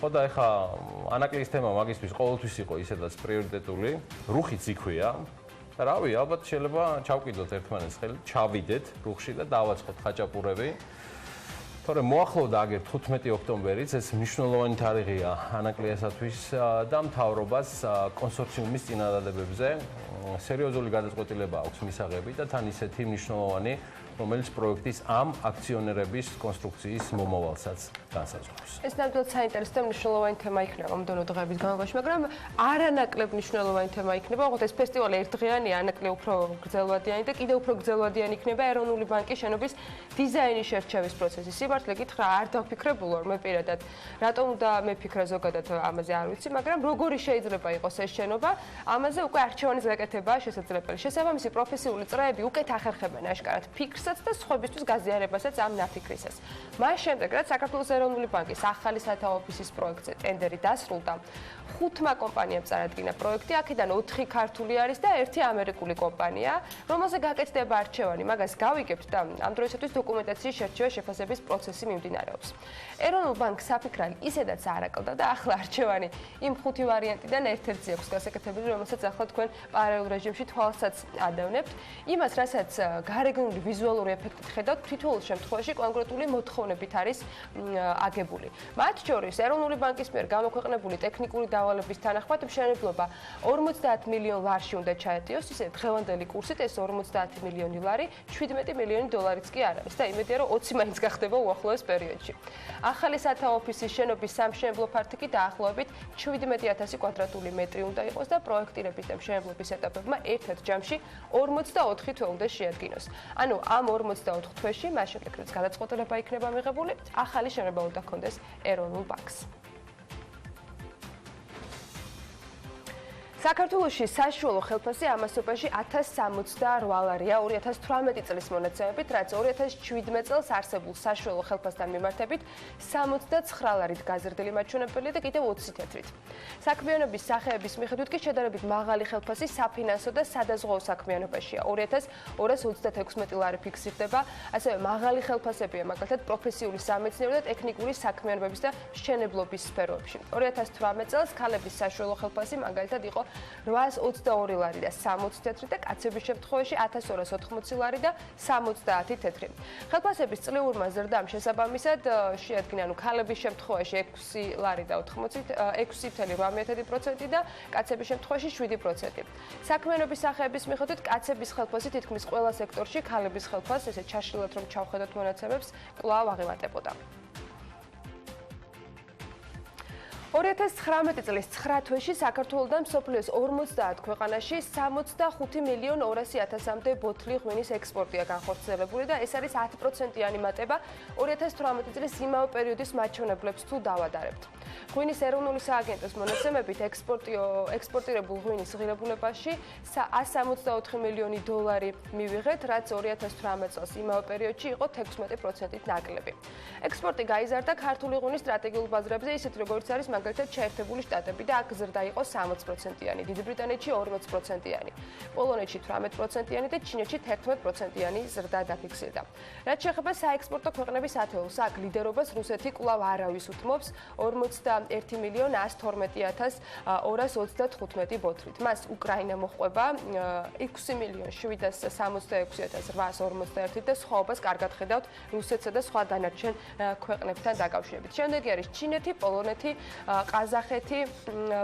ხო და ეხა ანაკლის თემა მაგისთვის ყოველთვის იყო ისედაც პრიორიტეტული. რუხიც იქვია, რავი, ალბათ შეიძლება ჩავკიდოთ ერთმანეთს ხელი, ჩავიდეთ რუხში და დავაწყოთ ხაჭაპურები. თორემ მოახლოვდა აგერ 15 ოქტომბერიც, ეს მნიშვნელოვანი თარიღია ანაკლიასათვის და მთავრობას კონსორციუმის წინადადებებზე სერიოზული გადაწყვეტილება აქვს მისაღები და თან ისეთი მნიშვნელოვანი, რომელიც პროექტის ამ აქციონერების კონსტრუქციის მომავალსაც განსაზღვრავს. ეს ნამდვილად საინტერესო და მნიშვნელოვანი თემა იქნება მომდევნო დღეების განმავლობაში, მაგრამ არანაკლებ მნიშვნელოვანი თემა იქნება, ოღონდ ეს ფესტივალი ერთდღიანი, ანაკლებ უფრო გრძელვადიანი და კიდევ უფრო გრძელვადიანი იქნება ეროვნული ბანკის შენობის დიზაინის შერჩევის პროცესი. სიმართლე გითხრა, არ დავფიქრებულო მე პირადად, რატომ უნდა მეფიქრა ზოგადად ამაზე არ ვიცი, მაგრამ როგორი შეიძლება იყოს ეს შენობა, ამაზე უკვე არჩევანის გაკეთებაა შესაძლებელი. შესაბამისი პროფესიული წრეები უკეთ ახერხებენ აშკარად ფიქრსაც და სხვებისთვის გაზიარებასაც ამ ნაფიქრისას. მას შემდეგ, რაც საქართველოს ეროვნული ბანკის ახალი სათავოფისის პროექტზე ტენდერი დასრულდა, 5 კომპანიამ წარადგინა პროექტი, აქედან 4 ქართული არის და 1 ამერიკული კომპანია, რომელზე გაკეთდება არჩევანი. მაგას გავიგებთ და ამ დროისათვის დოკუმენტაციის შერჩევა შეფასების პროცესი მიმდინარეობს. ეროვნულ ბანკს საფიქრალი ისედაც არ აკლდა და ახლა არჩევანი იმ 5 ვარიანტიდან ერთ-ერთზე აქვს გასაკეთებელი, რომელსაც ახლა თქვენ პარალელურ რეჟიმში თვალსაც ადევნებთ. იმას, რასაც გარეგნული ვიზუალური ეფექტით ხედავთ, თითოეულ შემთხვევაში კონკრეტული მოთხოვნებით არის აგებული. მათ შორის ეროვნული ბანკის მიერ გამოქვეყნებული ტექნიკური დავალების თანახმად მშენებლობა 50 მილიონ ლარში უნდა ჩაეტიოს, ისე დღევანდელი კურსით ეს 50 მილიონი ლარი 17 მილიონი დოლარიც კი არ არის და იმედია რომ 20 მაინც გახდება უახლოეს პერიოდში. ახალი სათავოფისის შენობის სამშენებლო ფართი კი დაახლოებით 17000 კვადრატული მეტრი უნდა იყოს და პროექტირების და მშენებლობის ეტაპებმა ერთ-ერთ ჯამში 44 თვე უნდა შეადგინოს. ანუ ამ 44 თვეში მას შემდეგ რაც გადაწყვეტილება იქნება მიღებული, ახალი შენობა უნდა ჰქონდეს ეროვნულ ბანკს. საქართველოში საშუალო ხელფასი ამასობაში 1068 ლარია 2018 წლის მონაცემებით, რაც 2017 წელს არსებულ საშუალო ხელფასთან მიმართებით 69 ლარით გაზრდილი მაჩვენებელია და კიდევ 20 თეთრით. საქმიანობის სახეების მიხედვით კი შედარებით მაღალი ხელფასი საფინანსო და სადაზღვეო საქმიანობაშია. 2236 ლარი ფიქსირდება, ასევე მაღალი ხელფასებია მაგალითად პროფესიული სამეცნიერო და ტექნიკური საქმიანობების და მშენებლობის სფეროებში. 2018 წელს ქალების საშუალო ხელფასი მაგალითად იყო 822 ლარი და 60 თეთრი და კაცების შემთხვევაში 1280 ლარი და 70 თეთრი. ხელფასების წლიურმა ზრდამ შესაბამისად შეადგინა, ანუ ქალების შემთხვევაში 6 ლარი და 6.8% და კაცების შემთხვევაში 7%. საქმიანობის სახეების მიხედვით კაცების ხელფასი თითქმის ყველა სექტორში, ქალების ხელფასს ესე ჩაშლილად რომ ჩავხედოთ მონაცემებს, კვლავ აღემატებოდა. 2019 წლის 9 თვეში საქართველოსთან მსოფლიოს 50 ქვეყანაში 65 მილიონ 200.000-მდე ბოთლი ღვინის ექსპორტია განხორციელებული და ეს არის 10%-იანი მატება 2018 წლის იმავე პერიოდის მაჩვენებლებს თუ დავადარებთ. ღვინის ეროვნული სააგენტოს მონაცემებით ექსპორტირებულ ღვინის ღირებულებაში 164 მილიონი დოლარი მივიღეთ, რაც 2018 წელს იმავე პერიოდში იყო 16%-ით ნაკლები. ექსპორტი გაიზარდა ქართული ღვინის სტრატეგიულ ბაზრებზე, ისეთ როგორც არის მაგალითად შეერთებული შტატები და აქ ზრდა იყო 60%-იანი, დიდ ბრიტანეთში 40%-იანი, პოლონეთში 18%-იანი და ჩინეთში 11%-იანი ზრდა დაფიქსირდა. რაც შეეხება საექსპორტო ქვეყნების ათეულს, აქ ლიდერობას რუსეთი კვლავ არავის უთმობს 41 მილიონ 112.225 ბოთლით. მას უკრაინა მოჰყვება 6 მილიონ 766.841 და სხვაობას კარგად ხედავთ რუსეთსა და სხვა დანარჩენ ქვეყნებთან დაკავშირებით. შემდეგი არის ჩინეთი, პოლონეთი, ყაზახეთი,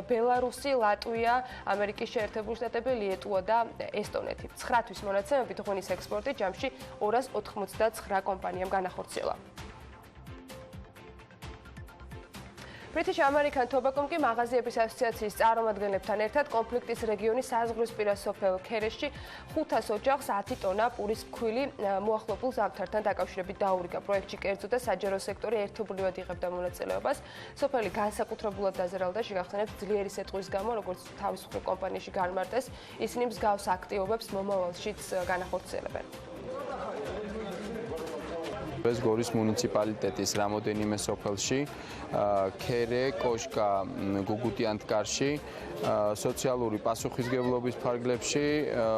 ბელარუსი, ლატვია, ამერიკის შეერთებული შტატები, ლიეტუვა და ესტონეთი. 9 თვის მონაცემებით ღვინის ექსპორტი ჯამში 289 კომპანიამ განახორციელა. British American Tobacco კი მაღაზიების ასოციაციის წარმომადგენლებთან ერთად კონფლიქტის რეგიონის საზღვრისპირა სოფელ ქერეში 500 ოჯახს 10 ტონა პურის ფქვილი მოახლოებულ ზამთართან დაკავშირებით დაურიგა. პროექტში კერძო და საჯარო სექტორი ერთობლივად იღებდა მონაწილეობას. სოფელი განსაკუთრებულად დაზარალდა შეგახსენებთ ძლიერი სეტყვის გამო, როგორც თავისუფლ კომპანიაში განმარტეს, ისინი მსგავს აქტივობებს მომავალშიც განახორციელებენ. ეს გორის მუნიციპალიტეტის რამოდენიმე სოფელში, ქერე, კოშკა, გუგუტიანთკარში, სოციალური პასუხისმგებლობის ფარგლებში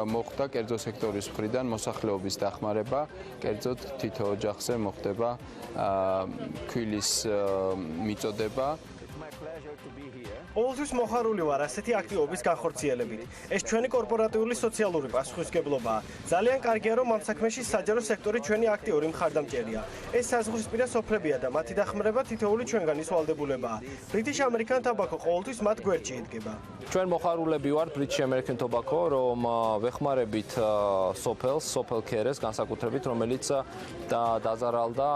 მოხდა კერძო სექტორის მხრიდან მოსახლეობის დახმარება, კერძოდ თითო ოჯახზე მოხდება ქვილის მიწოდება. ყოველთვის მოხარული ვარ ასეთი აქტივობის განხორციელებით. ეს ჩვენი კორპორატიული სოციალური პასუხისმგებლობაა. ძალიან კარგია, რომ ამ საქმეში საჯარო სექტორი ჩვენი აქტიური მხარდამჭერია. ეს საზღვრისპირა სოფლებია და მათი დახმარება თითოეული ჩვენგანის ვალდებულებაა. British American Tobacco ყოველთვის მათ გვერდში ედგება. ჩვენ მოხარულები ვართ British American Tobacco, რომ ვეხმარებით სოფელ ქერეს განსაკუთრებით, რომელიც დაზარალდა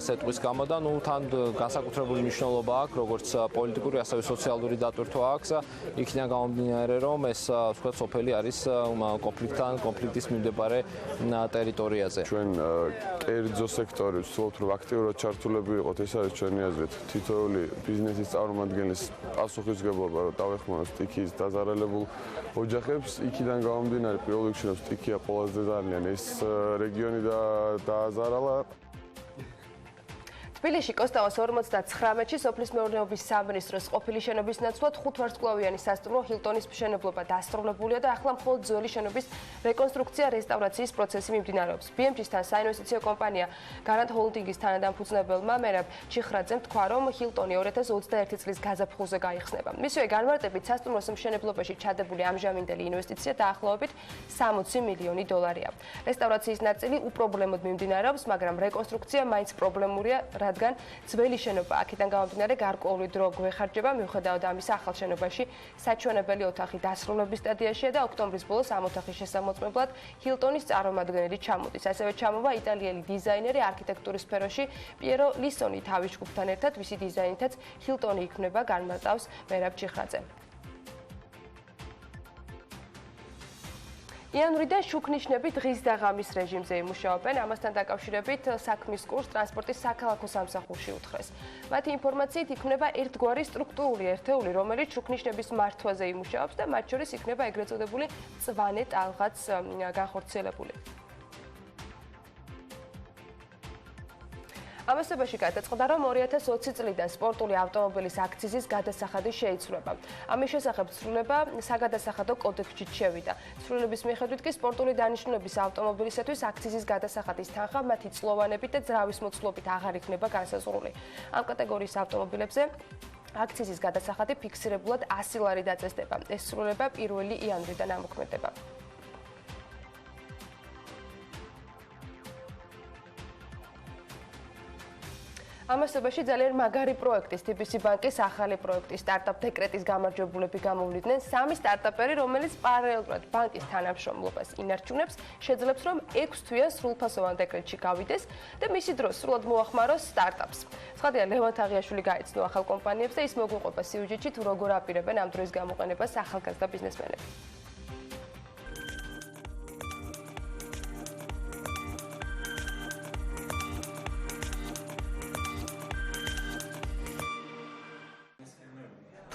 სეტყვის გამო და თან განსაკუთრებული მნიშვნელობა აქვს, როგორც პოლიტიკური, ასევე სოციალური დატვირთვა აქვს, იქიდან გამომდინარე, რომ ეს ვთქვათ, სოფელი არის კონფლიქტის მიმდებარე ტერიტორიაზე. ჩვენ კერძო სექტორი ვცდილობთ, რომ აქტიურად ჩართულები ვიყოთ, ეს არის ჩვენი აზრით. თითოეული ბიზნესის წარმომადგენლის პასუხისმგებლობა, რომ დავეხმაროთ სტიქიის დაზარალებულ ოჯახებს, იქიდან გამომდინარე, პირველ რიგში რომ სტიქია ყველაზე ძალიან ეს რეგიონი დააზარალა. თბილისში კოსტავას 59-ში სოფლის მეურნეობის სამინისტროს ყოფილი შენობის ნაცვლად 5 ვარსკვლავიანი სასტუმრო ჰილტონის მშენებლობა დასრულებულია და ახლა მხოლოდ ძველი შენობის რეკონსტრუქცია რესტავრაციის პროცესი მიმდინარეობს. BMG-სთან საინვესტიციო კომპანია გარანტ ჰოლდინგის თანადამფუძნებელმა მერაბ ჩიხრაძემ თქვა, რომ ჰილტონი 2021 წლის გაზაფხულზე გაიხსნება. მისივე განმარტებით სასტუმროს მშენებლობაში ჩადებული ამჟამინდელი ინვესტიცია დაახლოებით $60 მილიონი. რესტავრაციის ნაწილი უპრობლემოდ მიმდინარეობს, მაგრამ რეკონსტრუქცია მაინც პრობლემურია, რადგან ძველი შენობა აქედან გამომდინარე გარკვეული დრო გვეხარჯება, მიუხედავად ამისა ახალ შენობაში საჩვენებელი ოთახი დასრულების სტადიაშია და ოქტომბრის ბოლოს ამ ოთახის შესამოწმებლად ჰილტონის წარმომადგენელი ჩამოდის. ასევე ჩამოვა იტალიელი დიზაინერი არქიტექტურის სფეროში პიერო ლისონი თავის ჯგუფთან ერთად, ვისი დიზაინითაც ჰილტონი იქმნება, განმარტავს მერაბ ჩიხრაძე. იანვრიდან შუქნიშნები დღის და ღამის რეჟიმზე იმუშაობენ, ამასთან დაკავშირებით საქმის კურსს ტრანსპორტის საქალაქო სამსახურში უთხრეს. მათი ინფორმაციით იქმნება ერთგვარი სტრუქტურული ერთეული, რომელიც შუქნიშნების მართვაზე იმუშაობს და მათ შორის იქნება ეგრეთ წოდებული მწვანე ტალღაც განხორციელებული. ამასობაში გადაწყდა, რომ 2020 წლიდან სპორტული ავტომობილის აქციზის გადასახადი შეიცვლება. ამის შესახებ ცვლილება საგადასახადო კოდექსში შევიდა. ცვლილების მიხედვით კი სპორტული დანიშნულების ავტომობილისათვის აქციზის გადასახადის თანხა მათი წლოვანებით და ძრავის მოცულობით აღარ იქნება განსაზღვრული. ამ კატეგორიის ავტომობილებზე აქციზის გადასახადი ფიქსირებულად 100 ლარი დაწესდება. ეს ცვლილება 1 იანვრიდან ამოქმედება. ამასობაში ძალიან მაგარი პროექტის TBC ბანკის ახალი პროექტის სტარტაპ დეკრეტის გამარჯვებულები გამოვლიდნენ 3 სტარტაპერი, რომელიც პარალელურად ბანკის თანამშრომლობას ინარჩუნებს, შეძლებს რომ 6 თვიან სრულფასოვან დეკრეტში გავიდეს და მისი დრო სრულად მოახმაროს სტარტაპს. ცხადია, ლევან თაღიაშვილი გაიცნო ახალ კომპანიებს და ის მოგვიყვება სიუჟეტში თუ როგორ აპირებენ ამ დროის გამოყენებას ახალგაზრდა ბიზნესმენები.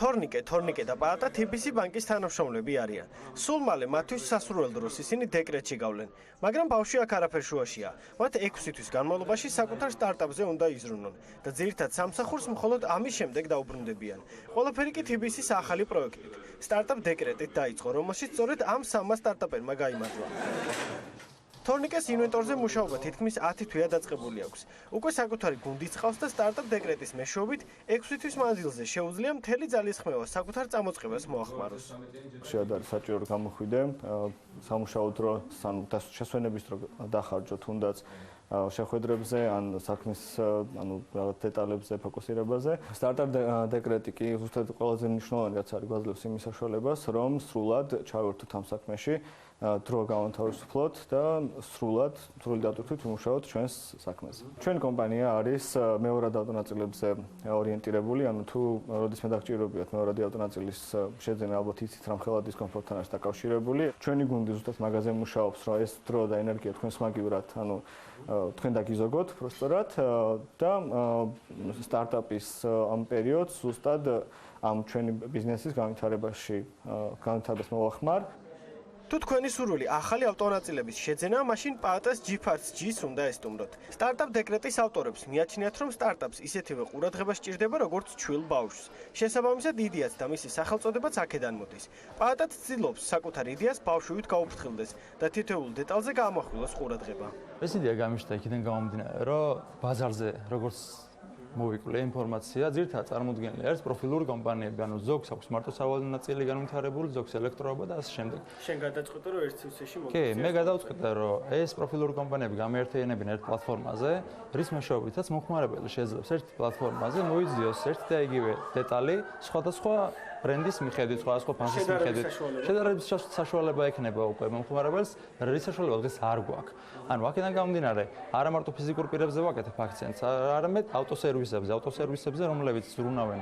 თორნიკე და პაატა TBC ბანკის თანამშრომლები არიან. სულ მალე მათთვის სასურველ დროს ისინი დეკრეტში გავლენ, მაგრამ ბავშვი აქ არაფერ შუაშია. მათ 6 თვის განმავლობაში საკუთარ სტარტაპზე უნდა იზრუნონ და ძირითად სამსახურს მხოლოდ ამის შემდეგ დაუბრუნდებიან. ყველაფერი კი TBC-ის ახალი პროექტით. სტარტაპ დეკრეტით დაიწყო, რომელშიც სწორედ ამ 3 სტარტაპერმა გაიმარჯვა. თორნიკეს ინვენტორზე მუშაობა თითქმის 10 თვია დაწყებული აქვს. უკვე საკუთარი გუნდიც ყავს და სტარტაპ დეკრეტის მეშვეობით 6 თვის მანძილზე შეუძლია მთელი ძალისხმევა საკუთარ წამოწყებას მოახმაროს. შეადარ საჭირო გამოხვიდე, სამუშაო დრო, შესვენების დრო დახარჯო თუნდაც შეხვედრებზე, ან საქმის დეტალებზე, ფოკუსირებაზე. სტარტაპ დეკრეტი კი ზუსტად ყველაზე მნიშვნელოვანი რაც არის გვაძლევს იმის საშუალებას, რომ სრულად ჩავერთოთ ამ საქმეში, დრო გავანთავისუფლოთ და სრული დატვირთვით ვიმუშაოთ ჩვენს საქმეზე. ჩვენი კომპანია არის მეორად ავტონაწილებზე ორიენტირებული, ანუ თუ როდესაც დაგჭირობიათ მეორადი ავტონაწილის შეძენა, ალბათ იცით რომ ხელა დისკომფორტთან არის დაკავშირებული. ჩვენი გუნდი ზუსტად მაგაზე მუშაობს, რომ ეს დრო და ენერგია თქვენს მაგივრად, თქვენ დაგიზოგოთ პროსპერად და სტარტაპის ამ პერიოდს ზუსტად ამ ჩვენი ბიზნესის განვითარებას მოვახმარ. თუ თქვენი სურვილი ახალი ავტონაწილების შეძენა, მაშინ პაატას G-Parts-ს უნდა ესტუმროთ. სტარტაპ დეკრეტის ავტორებს მიაჩნიათ, რომ სტარტაპს ისეთივე ყურადღება სჭირდება, როგორც ჩვილ ბავშვს. შესაბამისად, იდეაც და მისი სახელწოდებაც აქედან მოდის. პაატა ცდილობს საკუთარ იდეას ბავშვივით გაუფრთხილდეს და თითოეულ დეტალზე გაამახვილოს ყურადღება. ეს იდეა გამიშთა იქიდან გამომდინარე, რომ ბაზარზე როგორც მოვიკლე ინფორმაცია, ძირითადად წარმოდგენილი არის პროფილური კომპანიები, ანუ ზოგს აქვს მარტო სავალო ნაწილი განვითარებული, ზოგს ელექტროობა და ასე შემდეგ. შენ გადაწყვეტე რომ ერთ სივრცეში მოგიწევს. კი, მე გადავწყვეტე რომ ეს პროფილური კომპანიები გამოერთიანებინ ერთ პლატფორმაზე, რის მეშვეობითაც მომხმარებელი შეძლებს ერთ პლატფორმაზე მოიძიოს ერთი და იგივე დეტალი სხვადასხვა ბრენდის მიხედვით, სხვადასხვა ფასის მიხედვით. შედარების საშუალება ექნება უკვე მომხმარებელს, რის საშუალება დღეს არ გვაქვს. ანუ აქედან გამომდინარე, არა მარტო ფიზიკურ პირებზე ვაკეთებ აქცენტს, არამედ ავტოსერვისებზე, რომლებიც ზრუნავენ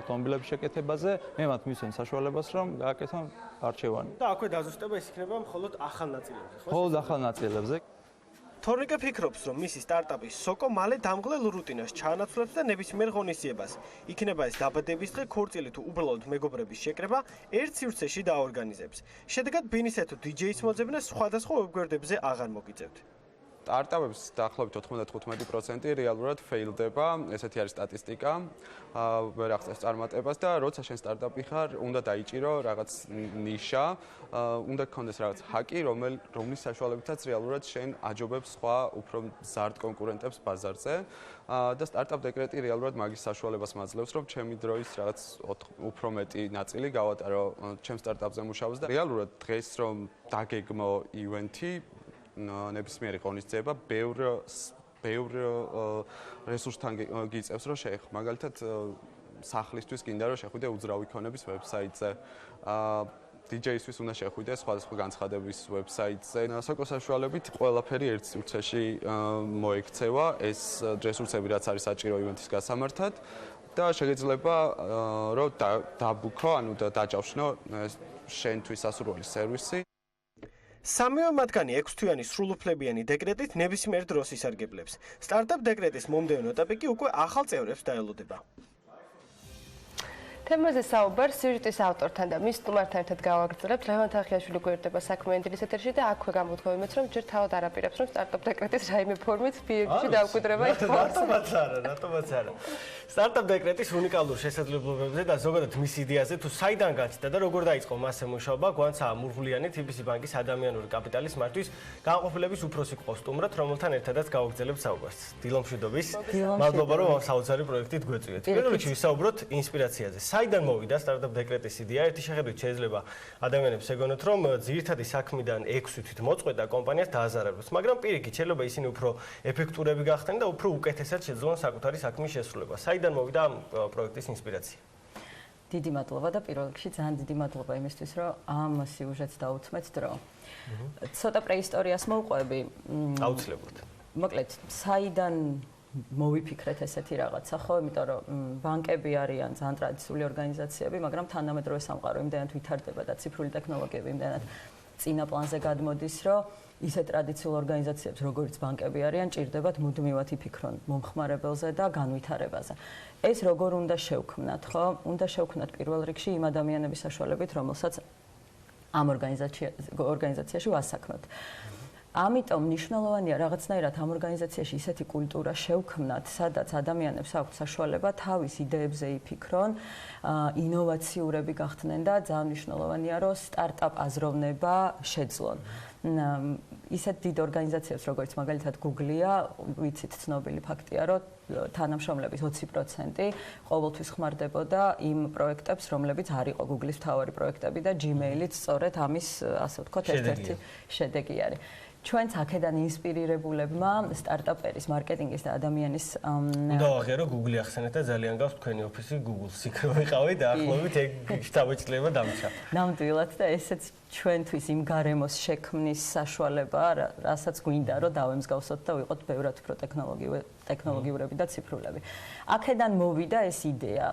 ავტომობილების შეკეთებაზე, მე მათ მისვენ საშუალებას, რომ გააკეთონ არჩევანი. და აქვე დაზუსტება ის იქნება მხოლოდ ახალ ნაწილებზე, ხო? მხოლოდ ახალ ნაწილებზე. თორნიკე ფიქრობს, რომ მისი სტარტაპი სოკო მალე დამღლელ რუტინას ჩაანაცვლებს და ნებისმიერ ღონისძიებას. იქნება ეს დაბადების დღე, ქორწილი თუ უბრალოდ მეგობრების შეკრება ერთ სივრცეში დაორგანიზებს. შედეგად ბინისა თუ DJ-ის მოძებნას სხვადასხვა ვებგვერდებზე აღარ მოგიწევთ. სტარტაპებს დაახლოებით 95% რეალურად ფეილდება, ესეთი არის სტატისტიკა, ვერ აღწევს წარმატებას და როცა შენ სტარტაპი ხარ, უნდა დაიჭირო რაღაც ნიშა, უნდა გქონდეს რაღაც ჰაკი, რომლის საშუალებითაც რეალურად შენ აჯობებს სხვა უფრო მზარდ კონკურენტებს ბაზარზე და სტარტაპ დეკრეტი რეალურად მაგის საშუალებას მაძლევს, რომ ჩემი დროის რაღაც უფრო მეტი ნაწილი გავატარო ჩემ სტარტაპზე მუშაობს და რეალურად დღეს რომ დაგეგმო ივენთი ნებისმიერი ღონისძიება ბევრ რესურსთან გიწევს რომ შეეხო მაგალითად სახლისთვის გინდა რომ შეხვიდე უძრავი ქონების ვებსაიტზე DJ-ისთვის უნდა შეხვიდე სხვადასხვა განცხადების ვებსაიტზე სოკოს საშუალებით ყველაფერი ერთ სივრცეში მოექცევა ეს რესურსები რაც არის საჭირო ივენთის გასამართად და შეგეძლება რომ დაბუქო ანუ დაჯავშნო შენთვის სასურველი სერვისი სამივე მათგანი 6 თვიანი სრულუფლებიანი დეკრეტით ნებისმიერ დროს ისარგებლებს. სტარტაპ დეკრეტის მომდევნო ეტაპი კი უკვე ახალ წევრებს დაელოდება. თემაზე საუბარს სიუჟეტის ავტორთან და მის სტუმართან ერთად გავაგრძელებთ. ლევან თახიაშვილი გვერდება საქმიანი დილის ეთერში და აქვე გამოვთხოვებთ, რომ ჯერ თავად არაპირებს, რომ სტარტაპ დეკრეტის რაიმე ფორმით Pirveli-ში დაუკვირდება რატომაც არა. სტარტაპ დეკრეტის უნიკალურ შესაძლებლობებზე და ზოგადად მის იდეაზე თუ საიდან გაჩნდა და როგორ დაიწყო მასზე მუშაობა, გვანცაა მურღვლიანი TBC ბანკის ადამიანური კაპიტალის მართვის განყოფილების უფროსი ყავს სტუმრად, რომელთან ერთადაც გავაგრძელებთ საუბარს. დილა მშვიდობის. მადლობა რომ ამ საოცარი პროექტით გვეწვიეთ. პირველ რიგში ვისაუბროთ ინსპირაციაზე. საიდან მოვიდა სტარტაპ დეკრეტის იდეა? ერთი შეხედვით შეიძლება ადამიანებს ეგონოთ, რომ ძირითადი საქმიდან 6 თვით მოწყვეტა კომპანიას დააზარებებს, მაგრამ პირიქით შეიძლება ისინი უფრო ეფექტურები გახდნენ და უფრო უკეთესად შეძლონ საკუთარი საქმის შესრულება. საიდან მოვიდა ამ პროექტის ინსპირაცია? დიდი მადლობა და პირველ რიგში ძალიან დიდი მადლობა იმისთვის, რომ ამ სიუჟეტს დაუცმეთ დრო. ცოტა პრეისტორიას მოვყვები. აუცილებლად. მოკლედ, საიდან მოვიფიქრეთ ესეთი რაღაცა, ხო? იმიტომ რომ ბანკები არიან ძალიან ტრადიციული ორგანიზაციები, მაგრამ თანამედროვე სამყარო იმდენად ვითარდება და ციფრული ტექნოლოგიები იმდენად წინა პლანზე გადმოდის, რომ ისეთ ტრადიციულ ორგანიზაციებს, როგორც ბანკები არიან, ჭირდებათ მუდმივად იფიქრონ მომხმარებელზე და განვითარებაზე. ეს როგორ უნდა შევქმნათ, ხო? უნდა შევქმნათ პირველ რიგში იმ ადამიანების საშუალებით, რომელსაც ამ ორგანიზაციაში ვასაქმოთ. ამიტომ მნიშვნელოვანია რაღაცნაირად ამ ორგანიზაციაში ისეთი კულტურა შევქმნათ, სადაც ადამიანებს აქვთ საშუალება თავის იდეებზე იფიქრონ, ინოვაციურები გახდნენ და ძალიან მნიშვნელოვანია, რომ სტარტაპ აზროვნება შეძლონ. ისეთ დიდ ორგანიზაციებს, როგორც მაგალითად Google-ია, ვიცით ცნობილი ფაქტია, რომ თანამშრომლების 20% ყოველთვის ხმარდებოდა იმ პროექტებს, რომლებიც არ იყო Google-ის მთავარი პროექტები და Gmail-იც სწორედ ამის, ასე ვთქვათ, ერთ-ერთი შედეგი არის. ჩვენც აქედან ინსპირირებულებმა სტარტაპერის, მარკეტინგის და ადამიანის უნდა ვაღიარო Google-ი ახსენეთ და ძალიან გავს თქვენი ოფისი Google-ს. იქ ვიყავი და ახლობით ეგ შტაბ-ჭრილება დამჭა. ნამდვილად და ესეც ჩვენთვის იმ გარემოს შექმნის საშუალება, რასაც გვინდა რომ დავემსგავსოთ და ვიყოთ ბევრად უფრო ტექნოლოგიურები და ციფრულები. აქედან მოვიდა ეს იდეა.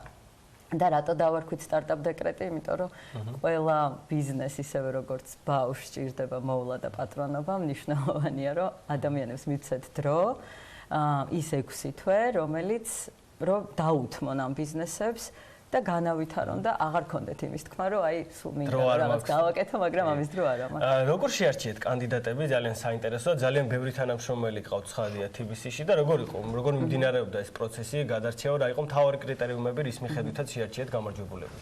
და რატო დავარქვით სტარტაპ დეკრეტი? იმიტომ რომ ყველა ბიზნესი ისევე როგორც ბავშვს ჭირდება მოვლა და პატრონობა, მნიშვნელოვანია რომ ადამიანებს მიცეთ დრო, ის 6 თვე, რომელიც რომ დაუთმონ ამ ბიზნესებს და განავითარონ და აღარ კონდეთ იმის თქმა, რომ აი სულ მინდა რაღაც გავაკეთო, მაგრამ ამის დრო არ მაქვს. როგორ შეარჩიეთ კანდიდატები? ძალიან საინტერესოა, ძალიან ბევრი თანამშრომელი ყავთ ცხადია TBC-ში და როგორ მიმდინარეობდა ეს პროცესი? გადარჩევა რა იყო მთავარი კრიტერიუმები, რის მიხედვითაც შეარჩიეთ გამარჯვებულები?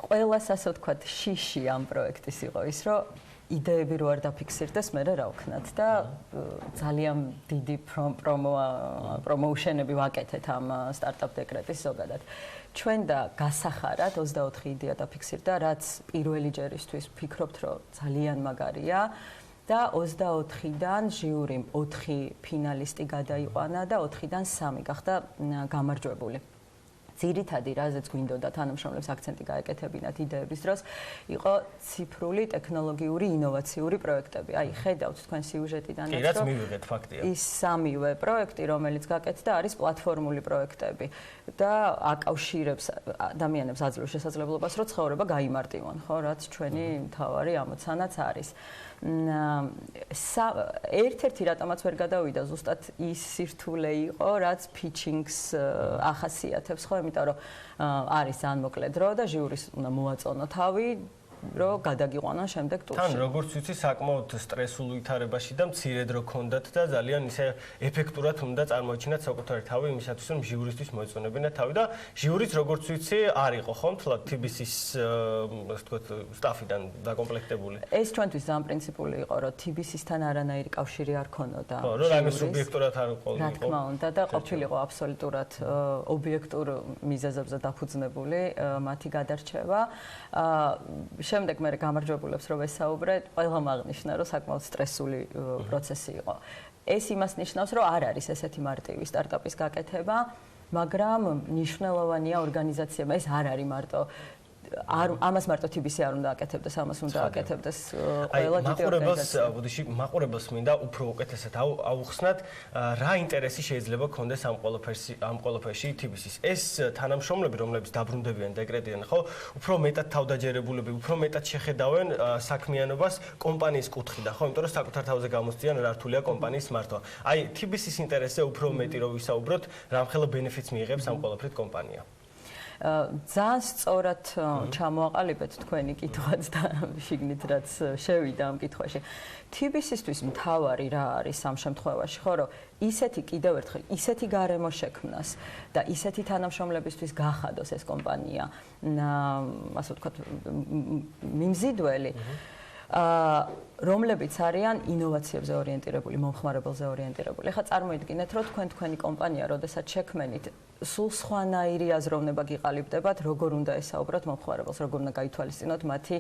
ყველას ასე ვთქვათ, შიში ამ პროექტის იყო ის, რომ იდეები რო არ დაფიქსირდეს, მე რა ვქნათ და ძალიან დიდი პრომოუშენები ვაკეთეთ ამ სტარტაპ დეკრეტის ზოგადად. ჩვენ და გასახარად 24 იდეა დაფიქსირდა, რაც პირველი ჯერისთვის ვფიქრობთ, რომ ძალიან მაგარია. და 24-დან ჟიურიმ 4 ფინალისტი გადაიყვანა და 4-დან 3 გახდა გამარჯვებული. ძირითადი რაზეც გვინდოდა თანამშრომლებს აქცენტი გაეკეთებინათ იდეების დროს, იყო ციფრული, ტექნოლოგიური, ინოვაციური პროექტები. აი, ხედავთ თქვენ სიუჟეტიდანაც, რომ რაც მივიღეთ ფაქტია. ის სამივე პროექტი, რომელიც გაკეთდა, არის პლატფორმული პროექტები და აკავშირებს ადამიანებს აძლევს შესაძლებლობას, რომ ცხოვრება გაიმარტივონ, ხო, რაც ჩვენი მთავარი ამოცანაც არის. ერთ-ერთი რატომაც ვერ გადავიდა ზუსტად ის სირთულე იყო, რაც pitching-ს ახასიათებს, ხო, იმიტომ რომ არის ძალიან მოკლე დრო და ჟიურის უნდა მოაწონო თავი, რომ გადაგიყვანონ შემდეგ ტურში. თან როგორც ვიცი, საკმაოდ სტრესულ ვითარებაში და მცირე დრო ჰქონდათ და ძალიან ისე ეფექტურად უნდა წარმოაჩინათ საკუთარი თავი იმისათვის, რომ ჟიურისთვის მოეწონებინათ თავი და ჟიურიც როგორც ვიცი არ იყო ხო მთლად TBC-ის ასე ვთქვათ სტაფიდან დაკომპლექტებული. ეს ჩვენთვის ძალიან პრინციპული იყო, რომ TBC-სთან არანაირი კავშირი არ ქონოდა. ხო, რომ რაიმე სუბიექტურად არ ყოფილიყო. რა თქმა უნდა და ყოფილიყო აბსოლუტურად ობიექტურ მიზეზებზე დაფუძნებული მათი გადარჩევა. შემდეგ მე გამარჯვებულებს რო ვესაუბრე, ყველამ აღნიშნა, რომ საკმაოდ სტრესული პროცესი იყო. ეს იმას ნიშნავს, რომ არ არის ესეთი მარტივი სტარტაპის გაკეთება, მაგრამ მნიშვნელოვანია ორგანიზაციებმა, ეს არ არის მარტო ამას მარტო TBC არ უნდა აკეთებდეს, ამას უნდა აკეთებდეს ყველა დიდი ორგანიზაცია. მაყურებელს მინდა უფრო უკეთესად აუხსნათ, რა ინტერესი შეიძლება ქონდეს ამ ყველაფერში TBC-ის. ეს თანამშრომლები, რომლებიც დაბრუნდებიან დეკრეტიდან, ხო, უფრო მეტად თავდაჯერებულები, უფრო მეტად შეხედავენ საქმიანობას კომპანიის კუთხიდან, ხო, იმიტომ რომ საკუთარ თავზე გამოსწიან რა რთულია კომპანიის მართვა. აი, TBC-ის ინტერესზე უფრო მეტი რო ვისაუბროთ, რამხელა ბენეფიტს მიიღებს ამ ყველაფრით კომპანია. ძალიან სწორად ჩამოაყალიბეთ თქვენი კითხვაც და შიგნით რაც შევიდა ამ კითხვაში. TBC-ისთვის მთავარი რა არის ამ შემთხვევაში, ხო, რომ ისეთი კიდევ ერთხელ, ისეთი გარემო შექმნას და ისეთი თანამშრომლებისთვის გახადოს ეს კომპანია, ასე ვთქვათ, მიმზიდველი, რომლებიც არიან ინოვაციებზე ორიენტირებული, მომხმარებელზე ორიენტირებული. ეხლა წარმოიდგინეთ, რომ თქვენი კომპანია, როდესაც შექმენით, სულ სხვანაირი აზროვნება გიყალიბდებათ, როგორ უნდა ესაუბროთ მომხმარებელს, როგორ უნდა გაითვალისწინოთ მათი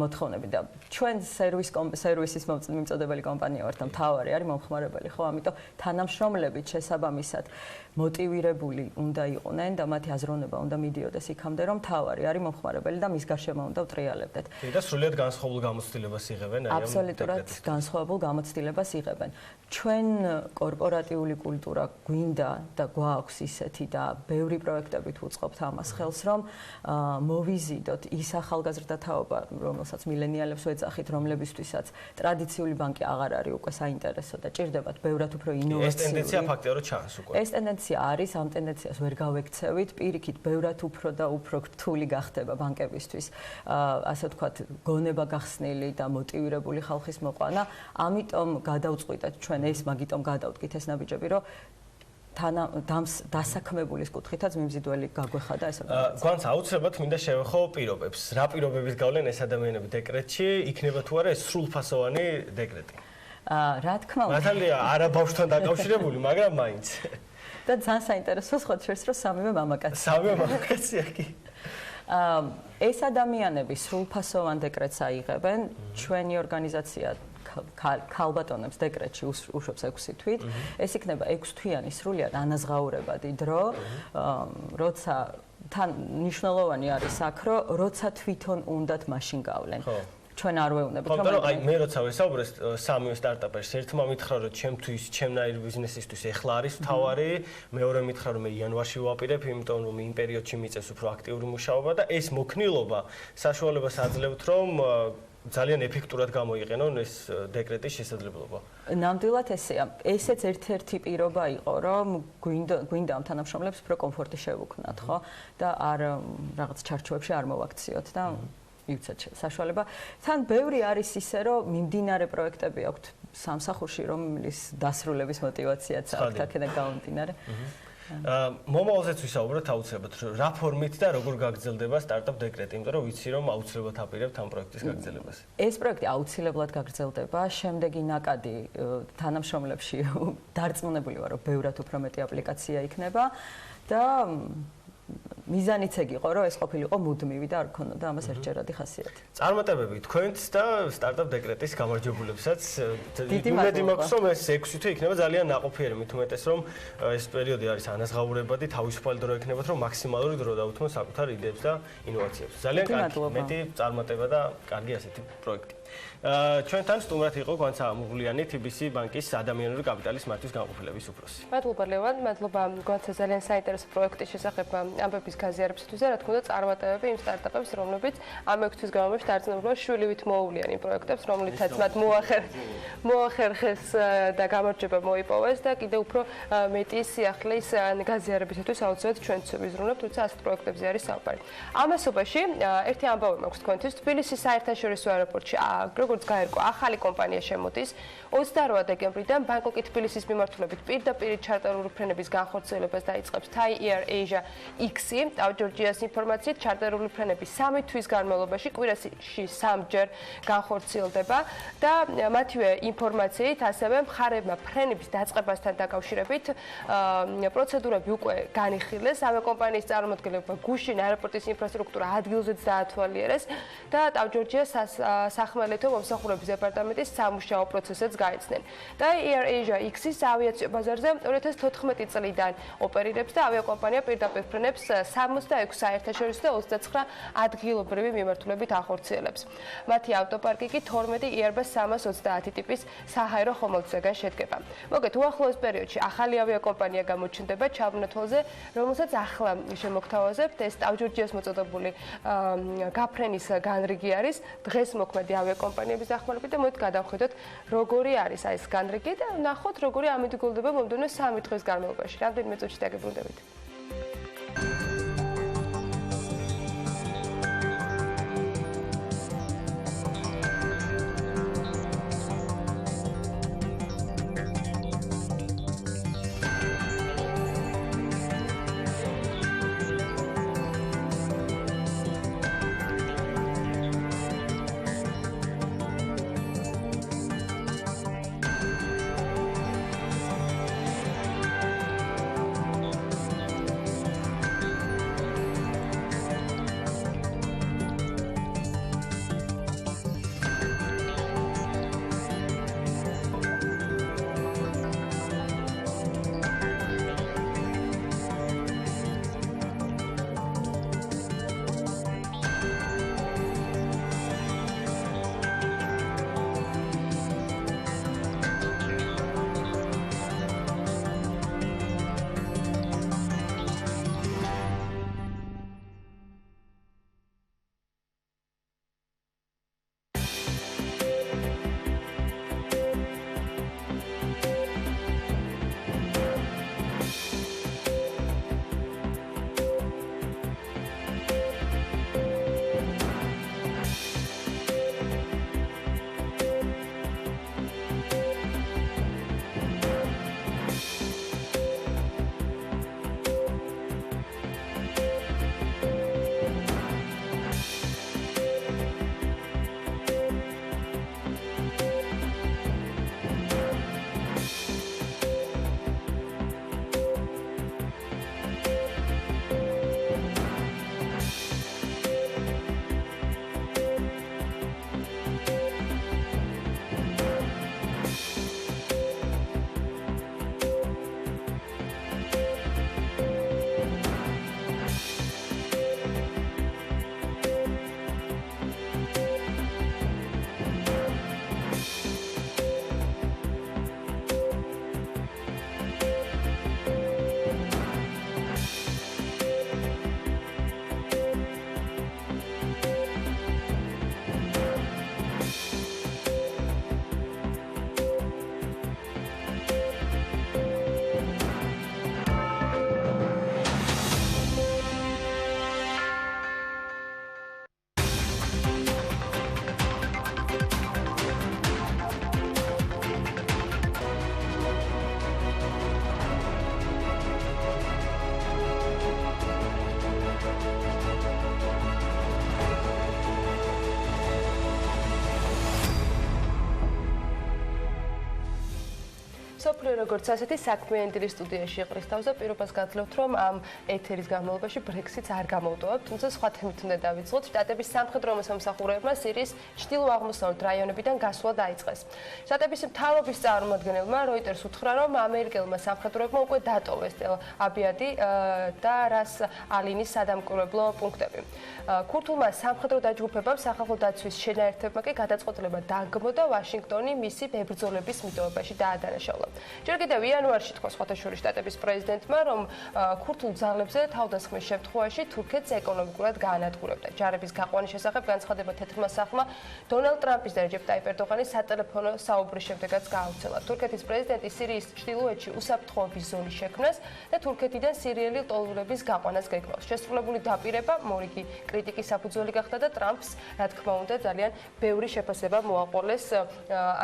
მოთხოვნები და ჩვენ სერვისის მიმწოდებელი კომპანია ვართ და მთავარი არის მომხმარებელი, ხო, ამიტომ თანამშრომლებით შესაბამისად მოტივირებული უნდა იყვნენ და მათი აზროვნება უნდა მიდიოდეს იქამდე, რომ მთავარი არის მომხმარებელი და მის გარშემო უნდა ვტრიალებდეთ. და სრულიად განსხვავებულ გამოცდილებას იღებენ, აბსოლუტურად განსხვავებულ გამოცდილებას იღებენ. ჩვენ კორპორატიული კულტურა გვინდა და გვაქვს ისეთი და ბევრი პროექტებით უწყობთ ამას ხელს, რომ მოვიზიდოთ ის ახალგაზრდა თაობა, რომელსაც მილენიალებს ვეძახით, რომლებისთვისაც ტრადიციული ბანკი აღარ არის უკვე საინტერესო და ჭირდებათ ბევრად უფრო ინოვაციური. ეს ტენდენცია ფაქტია, რომ ჩანს უკვე. ეს ტენდენცია არის, ამ ტენდენციას ვერ გავექცევით, პირიქით ბევრად უფრო და უფრო რთული გახდება ბანკებისთვის, ასე ვთქვათ, გონება გახსნილი და მოტივირებული ხალხის მოყვანა. ამიტომ გადავწყვიტეთ ჩვენ ეს, მაგიტომ გადავდგით ეს ნაბიჯები, რომ დასაქმებულის კუთხითაც მიმზიდველი გაგვეხადა ეს ორგანიზაცია. გვანც აუცილებლად მინდა შევეხო პირობებს. რა პირობების გავლენ ეს ადამიანები დეკრეტში, იქნება თუ არა ეს სრულფასოვანი დეკრეტი? რა თქმა უნდა. მართალია, არა ბავშვთან დაკავშირებული, მაგრამ მაინც. და ძალიან საინტერესოა სხვა შეს, რომ სამივე მამაკაცია. სამივე მამაკაცია კი. ეს ადამიანები სრულფასოვან დეკრეტს აიღებენ. ჩვენი ორგანიზაცია ქალბატონებს დეკრეტში უშვებს 6 თვით. ეს იქნება 6 თვიანი სრულიად ანაზღაურებადი დრო, როცა თან მნიშვნელოვანი არის აქ, რომ როცა თვითონ უნდათ მაშინ გავლენ. ჩვენ არ ვეუბნებით, რომ აი მე როცა ვესაუბრე სამივე სტარტაპერს, ერთმა მითხრა, რომ ჩემთვის, ჩემნაირი ბიზნესისთვის ეხლა არის თავარი, მეორე მითხრა, რომ მე იანვარში ვაპირებ, იმიტომ რომ იმ პერიოდში მიწევს უფრო აქტიური მუშაობა და ეს მოქნილობა საშუალებას აძლევთ, რომ ძალიან ეფექტურად გამოიყენონ ეს დეკრეტის შესაძლებლობა. ნამდვილად ესეა. ესეც ერთ-ერთი პირობა იყო, რომ გვინდა ამ თანამშრომლებს უფრო კომფორტი შევუქმნათ, ხო? და არ რაღაც ჩარჩოებში არ მოვაქციოთ და მივცეთ საშუალება. თან ბევრი არის ისე, რომ მიმდინარე პროექტები აქვთ სამსახურში, რომლის დასრულების мотиваციაც აქვს აქედან გამომდინარე. მომავალზეც ვისაუბროთ აუცილებლად რა ფორმით და როგორ გაგრძელდება სტარტაპ დეკრეტი, იმიტომ რომ ვიცი რომ აუცილებლად აპირებთ ამ პროექტის გაგრძელებას. ეს პროექტი აუცილებლად გაგრძელდება, შემდეგი ნაკადი თანამშრომლებში დარწმუნებული ვარ, რომ ბევრად უფრო მეტი აპლიკაცია იქნება და მიზანიც ეგ იყო, რომ ეს ყოფილიყო მუდმივი და არ ქონოდა ამას ერთჯერადი ხასიათი. წარმატებები თქვენც და სტარტაპ დეკრეტის გამარჯვებულებსაც. იმედი მაქვს, რომ ეს 6 თვე იქნება ძალიან ნაყოფიერი, მით უმეტეს რომ ეს პერიოდი არის ანაზღაურებადი, თავისუფალი დრო ექნებათ, რომ მაქსიმალური დრო დაუთმო საკუთარ იდეებს და ინოვაციებს. ძალიან კარგი, მეტი წარმატება და კარგი ასეთი პროექტი. ჩვენთან სტუმრად იყო განსამუღლიანი TBC ბანკის ადამიანური კაპიტალის მართვის განყოფილების უფროსი. მადლობა ლევან, მადლობა განსა ძალიან საინტერესო პროექტის შესახებ ამბების გაზიარებისთვის და რა თქმა უნდა წარმატებები იმ სტარტაპებს, რომლებიც ამ 6 თვის განმავლობაში დარწმუნებულა შვილივით მოუვლიანი პროექტებს, რომლითაც მათ მოახერხეს და გამარჯვება მოიპოვეს და კიდევ უფრო მეტი სიახლის გაზიარებისათვის აუცილებლად ჩვენც ვიზრუნებთ, თუმცა ასეთ პროექტებზე არის საუბარი. ამასობაში ერთი ამბავი მაქვს თქვენთვის. თბილისის საერთაშორისო აეროპორტში როგორც გაერკვა, ახალი კომპანია შემოდის 28 დეკემბრიდან ბანგკოკი თბილისის მიმართულებით პირდაპირ ჩარტერული ფრენების განხორციელებას დაიწყებს Thai Air Asia X-ი. ტავჯორჯიას ინფორმაციით, ჩარტერული ფრენები 3 თვის განმავლობაში კვირაში 3-ჯერ განხორციელდება და მათივე ინფორმაციით ასევე მხარებმა ფრენების დაწყებასთან დაკავშირებით პროცედურები უკვე განიხილეს. ავიაკომპანიის წარმომადგენლებმა გუშინ აეროპორტის ინფრასტრუქტურა ადგილზეც დაათვალიერეს და ტავჯორჯიას სახმელეთო მომსახურების დეპარტამენტის სამუშაო პროცესებს გაეცნენ. და Air Asia X-ის ავიაციო ბაზარზე 2014 წლიდან ოპერირებს და ავიაკომპანია პირდაპირ ფრენებს 66 საერთაშორისო და 29 ადგილობრივი მიმართულებით ახორციელებს. მათი ავტოპარკი კი 12 Airbus 330 ტიპის საჰაერო ხომალდისგან შედგება. მოგეთ, უახლოეს პერიოდში ახალი ავიაკომპანია გამოჩნდება ჩამონათვალზე, რომელსაც ახლა შემოგთავაზებთ. ეს ტავჯორჯიას მოწოდებული გაფრენის განრიგი არის. დღეს მოქმედი ავიაკომპანიების დახმარებით და მოით გადავხედოთ, როგორი არის ეს განრიგი და ნახოთ, როგორი ამიდგოლდება მომდევნო 3 დღის განმავლობაში. რამდენიმე წუთში დაგებრუნდებით. მსოფლიო როგორც ასეთი საქმიანი დილის სტუდიაში იყრის თავს და პირობას გაძლევთ, რომ ამ ეთერის განმავლობაში Brexit-ს არ გამოვტოვებთ, თუმცა სხვა თემით უნდა დავიწყოთ. შტატების სამხედრო მოსამსახურეებმა სირიის ჩრდილო-აღმოსავლეთ რაიონებიდან გასვლა დაიწყეს. შტატების მთავრობის წარმომადგენელმა Reuters უთხრა, რომ ამერიკელმა სამხედროებმა უკვე დატოვეს აბიადი და რას ალინის სადამკვირვებლო პუნქტები. ქურთულმა სამხედრო დაჯგუფებამ სახალხო დაცვის შენაერთებმა კი გადაწყვეტილება დააგმო და ვაშინგტონი მისი ბებრძოლების მიტოვებაში დაადანაშაულა. ჯერ კიდევ იანვარში თქვა სხვათაშორის შტატების პრეზიდენტმა, რომ ქურთულ ძალებზე თავდასხმის შემთხვევაში თურქეთს ეკონომიკურად გაანადგურებდა. ჯარების გაყვანის შესახებ განცხადება თეთრმა სახლმა დონალდ ტრამპის და რეჯეპ ტაიპ ერდოღანის სატელეფონო საუბრის შემდეგაც გააუცელა. თურქეთის პრეზიდენტი სირიის ჩრდილოეთში უსაფრთხოების ზონის შექმნას და თურქეთიდან სირიელი ლტოლვილების გაყვანას გეგმავს. შესრულებული დაპირება მორიგი კრიტიკის საფუძველი გახდა და ტრამპს, რა თქმა უნდა, ძალიან ბევრი შეფასება მოაყოლეს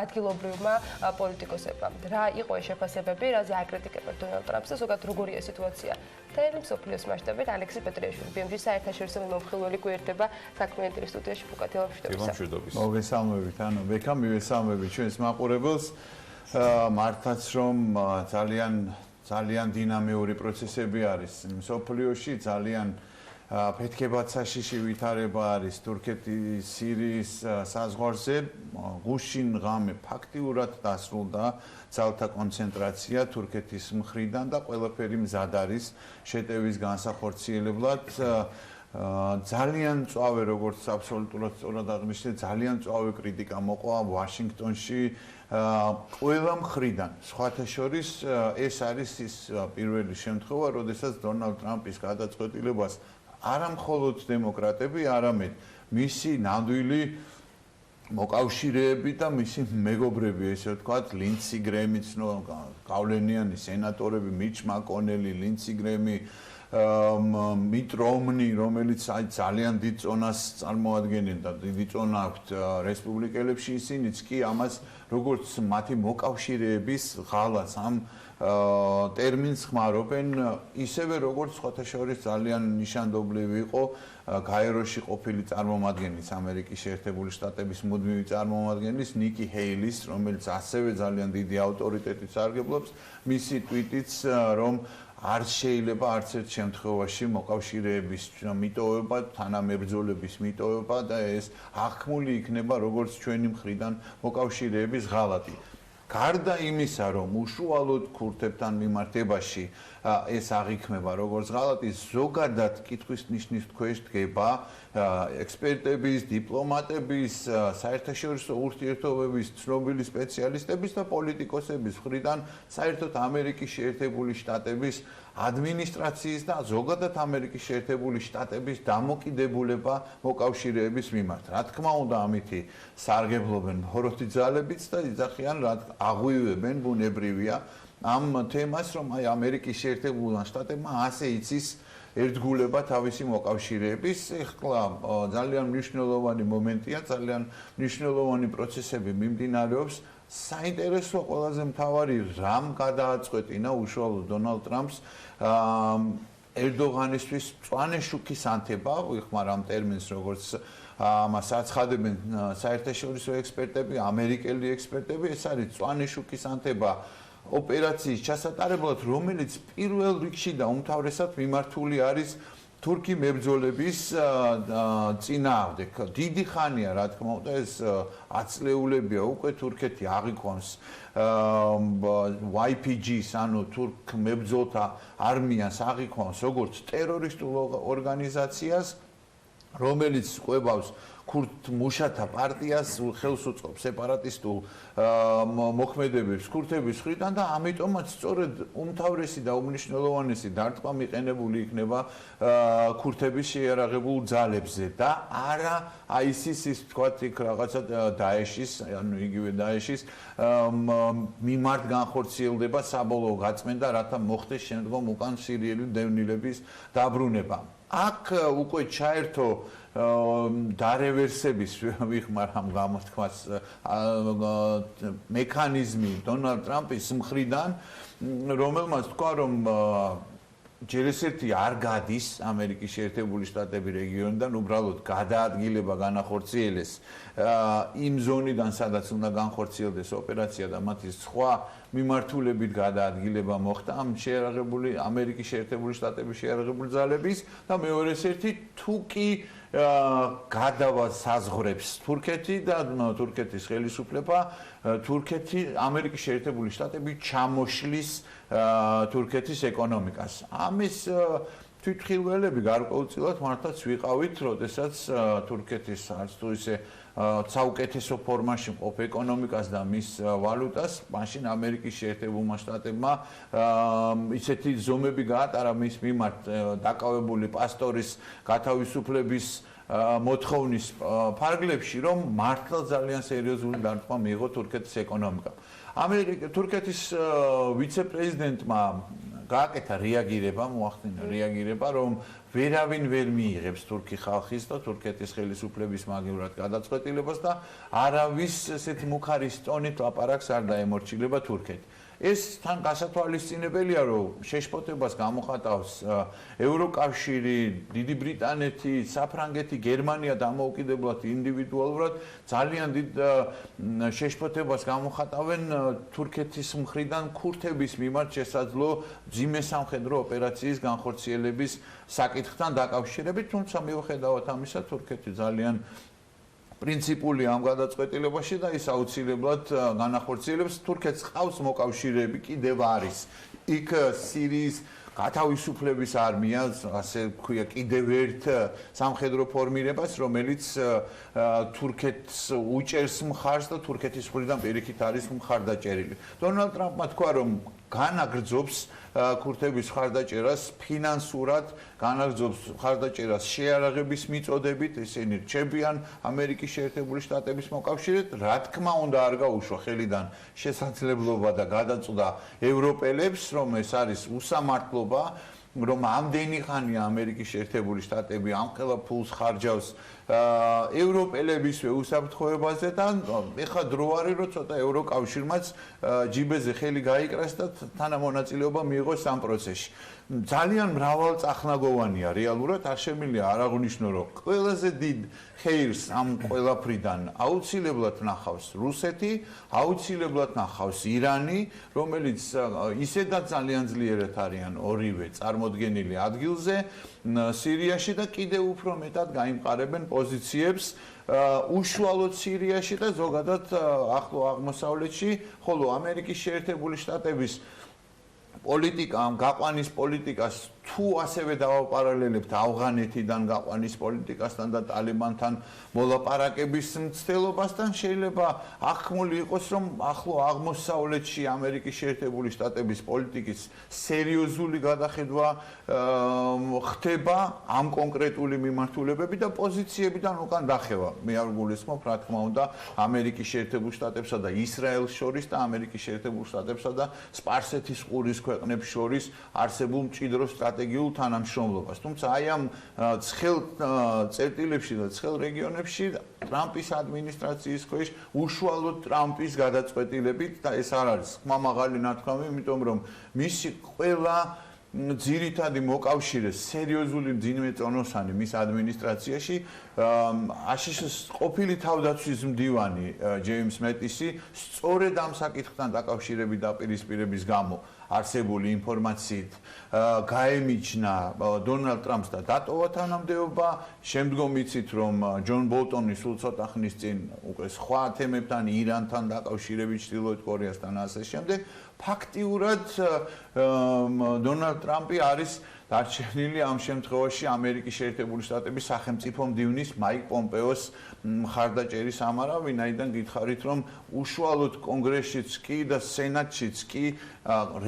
ადგილობრივმა პოლიტიკოსებმა. რა იყო ეს შეფასებები, რაზე აკრიტიკებდა დონალდ ტრამპს და ზოგადად როგორია სიტუაცია მთელი მსოფლიოს მასშტაბით? ალექსი პეტრიაშვილი, BMG-ის საერთაშორისო მომხილველი გვერდება საქმიანი დილის სტუდიაში მოგესალმებით. მოგესალმებით, ანუ ვექა მივესალმებით ჩვენს მაყურებელს. მართლაც რომ ძალიან დინამიური პროცესები არის მსოფლიოში, ძალიან ფეთქებაცაშიში ვითარება არის თურქეთის სირიის საზღვარზე. გუშინ ღამე ფაქტიურად დასრულდა ძალთა კონცენტრაცია თურქეთის მხრიდან და ყველაფერი მზად არის შეტევის განსახორციელებლად. ძალიან მწვავე, როგორც აბსოლუტურად სწორად აღნიშნეთ, ძალიან მწვავე კრიტიკა მოყვა ვაშინგტონში ყველა მხრიდან. სხვათა შორის ეს არის ის პირველი შემთხვევა, როდესაც დონალდ ტრამპის გადაწყვეტილებას არა მხოლოდ დემოკრატები, არამედ მისი ნამდვილი მოკავშირეები და მისი მეგობრები, ესე ვთქვათ, ლინცი გრემი, გავლენიანი სენატორები, მიჩ მაკონელი, ლინცი გრემი, მიტ რომნი, რომელიც ძალიან დიდ წონას წარმოადგენენ და დიდი წონა აქვთ რესპუბლიკელებში, ისინიც კი ამას როგორც მათი მოკავშირეების ღალატს ამ ტერმინს ხმარობენ, ისევე როგორც სხვათა შორის ძალიან ნიშანდობლივი იყო გაეროში ყოფილი წარმომადგენლის, ამერიკის შეერთებული შტატების მუდმივი წარმომადგენლის ნიკი ჰეილის, რომელიც ასევე ძალიან დიდი ავტორიტეტით სარგებლობს, მისი ტვიტიც, რომ არ შეიძლება არც ერთ შემთხვევაში მოკავშირეების მიტოვება, თანამებრძოლების მიტოვება და ეს აღქმული იქნება როგორც ჩვენი მხრიდან მოკავშირეების ღალატი. გარდა იმისა, რომ უშუალოდ ქურთებთან მიმართებაში ეს აღიქმება როგორც ღალატი, ზოგადად კითხვის ნიშნის ქვეშ დგება ექსპერტების, დიპლომატების, საერთაშორისო ურთიერთობების ცნობილი სპეციალისტების და პოლიტიკოსების მხრიდან საერთოდ ამერიკის შეერთებული შტატების ადმინისტრაციის და ზოგადად ამერიკის შეერთებული შტატების დამოკიდებულება მოკავშირეების მიმართ. რა თქმა უნდა, ამითი სარგებლობენ მხოლოდ ძალებიც და იძახიან, აღვივებენ, ბუნებრივია ამ თემას, რომ აი ამერიკის შეერთებული შტატებმა ასე იცის ერთგულება თავისი მოკავშირეების. ეხლა ძალიან მნიშვნელოვანი მომენტია, ძალიან მნიშვნელოვანი პროცესები მიმდინარეობს. საინტერესო ყველაზე მთავარი რამ გადააწყვეტინა უშუალოდ დონალდ ტრამპს ერდოღანისთვის მწვანე შუქის ანთება, ვიხმარ ამ ტერმინს, როგორც ამას აცხადებენ საერთაშორისო ექსპერტები, ამერიკელი ექსპერტები, ეს არის მწვანე შუქის ანთება ოპერაციის ჩასატარებლად, რომელიც პირველ რიგში და უმთავრესად მიმართული არის თურქი მებრძოლების წინააღმდეგ. დიდი ხანია, რა თქმა უნდა, ეს აწლეულებია უკვე თურქეთი აღიქვამს YPG-ს, ანუ თურქ მებრძოლთა არმიას აღიქვამს როგორც ტერორისტულ ორგანიზაციას, რომელიც ყვებავს ქურთ მუშათა პარტიას, ხელს უწყობს სეპარატისტულ მოქმედებებს ქურთების მხრიდან და ამიტომაც სწორედ უმთავრესი და უმნიშვნელოვანესი დარტყმა მიყენებული იქნება ქურთების შეიარაღებულ ძალებზე და არა ISIS-ის, თქვათ, იქ რაღაცა დაეშის, ანუ იგივე დაეშის მიმართ განხორციელდება საბოლოო გაწმენდა, რათა მოხდეს შემდგომ უკან სირიელი დევნილების დაბრუნება. აქ უკვე ჩაერთო დარევერსების ვიხმარ ამ გამოთქმას მექანიზმი დონალდ ტრამპის მხრიდან, რომელმაც თქვა, რომ ჯერ ესეთი არ გადის ამერიკის შეერთებული შტატები რეგიონიდან, უბრალოდ გადაადგილება განახორციელეს იმ ზონიდან, სადაც უნდა განხორციელდეს ოპერაცია და მათი სხვა მიმართულებით გადაადგილება მოხდა ამ შეიარაღებული ამერიკის შეერთებული შტატების შეიარაღებული ძალების და მეორეს ერთი თუ კი გადავა საზღვრებს თურქეთი და თურქეთის ხელისუფლება თურქეთი ამერიკის შეერთებული შტატები ჩამოშლის თურქეთის ეკონომიკას. ამის თვითმხილველები გარკვეულწილად მართლაც ვიყავით, როდესაც თურქეთის არც თუ ისე საუკეთესო ფორმაში მყოფ ეკონომიკას და მის ვალუტას, მაშინ ამერიკის შეერთებულმა შტატებმა ისეთი ზომები გაატარა მის მიმართ დაკავებული პასტორის გათავისუფლების მოთხოვნის ფარგლებში, რომ მართლა ძალიან სერიოზული დარტყმა მიიღო თურქეთის ეკონომიკამ. თურქეთის ვიცე-პრეზიდენტმა გააკეთა რეაგირება, მოახდინა რეაგირება, რომ ვერავინ ვერ მიიღებს თურქი ხალხის და თურქეთის ხელისუფლების მაგივრად გადაწყვეტილებას და არავის ესეთი მუხარის ტონით ლაპარაკს არ დაემორჩილება თურქეთი. ეს თან გასათვალისწინებელია, რომ შეშფოთებას გამოხატავს ევროკავშირი, დიდი ბრიტანეთი, საფრანგეთი, გერმანია დამოუკიდებლად ინდივიდუალურად ძალიან დიდ შეშფოთებას გამოხატავენ თურქეთის მხრიდან ქურთების მიმართ შესაძლო მძიმე სამხედრო ოპერაციის განხორციელების საკითხთან დაკავშირებით, თუმცა მიუხედავად ამისა თურქეთი ძალიან პრინციპული ამ გადაწყვეტილებაში და ის აუცილებლად განახორციელებს. თურქეთს ყავს მოკავშირეები, კიდევ არის იქ სირიის გათავისუფლების არმია, ასე ვქვია, კიდევ ერთ სამხედრო ფორმირებას, რომელიც თურქეთს უჭერს მხარს და თურქეთის მხრიდან პირიქით არის მხარდაჭერილი. დონალდ ტრამპმა თქვა, რომ განაგრძობს ქურთების მხარდაჭერას ფინანსურად, განაგრძობს მხარდაჭერას შეიარაღების მიწოდებით, ისინი რჩებიან ამერიკის შეერთებული შტატების მოკავშირედ, რა თქმა უნდა არ გაუშვა ხელიდან შესაძლებლობა და გადაწყვეტა ევროპელებს, რომ ეს არის უსამართლობა, რომ ამდენი ხანია ამერიკის შეერთებული შტატები ამ ყველა ფულს ხარჯავს ევროპელებისვე უსაფრთხოებაზე და ეხლა დრო არის, რომ ცოტა ევროკავშირმაც ჯიბეზე ხელი გაიკრას და თანამონაწილეობა მიიღოს ამ პროცესში. ძალიან მრავალწახნაგოვანია რეალურად, არ შემიძლია არ აღვნიშნო, რომ ყველაზე დიდ ხეირს ამ ყველაფრიდან აუცილებლად ნახავს რუსეთი, აუცილებლად ნახავს ირანი, რომელიც ისედაც ძალიან ძლიერად არიან ორივე წარმოდგენილი ადგილზე სირიაში და კიდევ უფრო მეტად გაიმყარებენ პოზიციებს უშუალოდ სირიაში და ზოგადად ახლო აღმოსავლეთში, ხოლო ამერიკის შეერთებული შტატების პოლიტიკა, ამ გაყვანის პოლიტიკას თუ ასევე დავაპარალელებთ ავღანეთიდან გაყვანის პოლიტიკასთან და ტალიბანთან მოლაპარაკების მცდელობასთან, შეიძლება აღქმული იყოს, რომ ახლო აღმოსავლეთში ამერიკის შეერთებული შტატების პოლიტიკის სერიოზული გადახედვა ხდება ამ კონკრეტული მიმართულებები და პოზიციებიდან უკან დახევა. მე არ გულისხმობ, რა თქმა უნდა, ამერიკის შეერთებულ შტატებსა და ისრაელს შორის და ამერიკის შეერთებულ შტატებსა და სპარსეთის ყურის ქვეყნებს შორის არსებულ მჭიდრო სტრატეგიულ თანამშრომლობას. თუმცა აი ამ ცხელ წერტილებში და ცხელ რეგიონებში ტრამპის ადმინისტრაციის ქვეშ უშუალოდ ტრამპის გადაწყვეტილებით და ეს არ არის ხმამაღალი ნათქვამი, იმიტომ რომ მისი ყველა ძირითადი მოკავშირე სერიოზული მძიმე წონოსანი მის ადმინისტრაციაში აშშ-ის ყოფილი თავდაცვის მდივანი ჯეიმს მეტისი სწორედ ამ საკითხთან დაკავშირებით დაპირისპირების გამო არსებული ინფორმაციით გაემიჩნა დონალდ ტრამპს და დატოვა თანამდებობა. შემდგომ იცით, რომ ჯონ ბოლტონი სულ ცოტა ხნის წინ უკვე სხვა თემებთან, ირანთან დაკავშირებით, ჩრდილოეთ კორეასთან ასე შემდეგ. ფაქტიურად დონალდ ტრამპი არის დარჩენილი ამ შემთხვევაში ამერიკის შეერთებული შტატების სახელმწიფო მდივნის მაიკ პომპეოს მხარდაჭერის ამარა, ვინაიდან გითხარით, რომ უშუალოდ კონგრესშიც კი და სენატშიც კი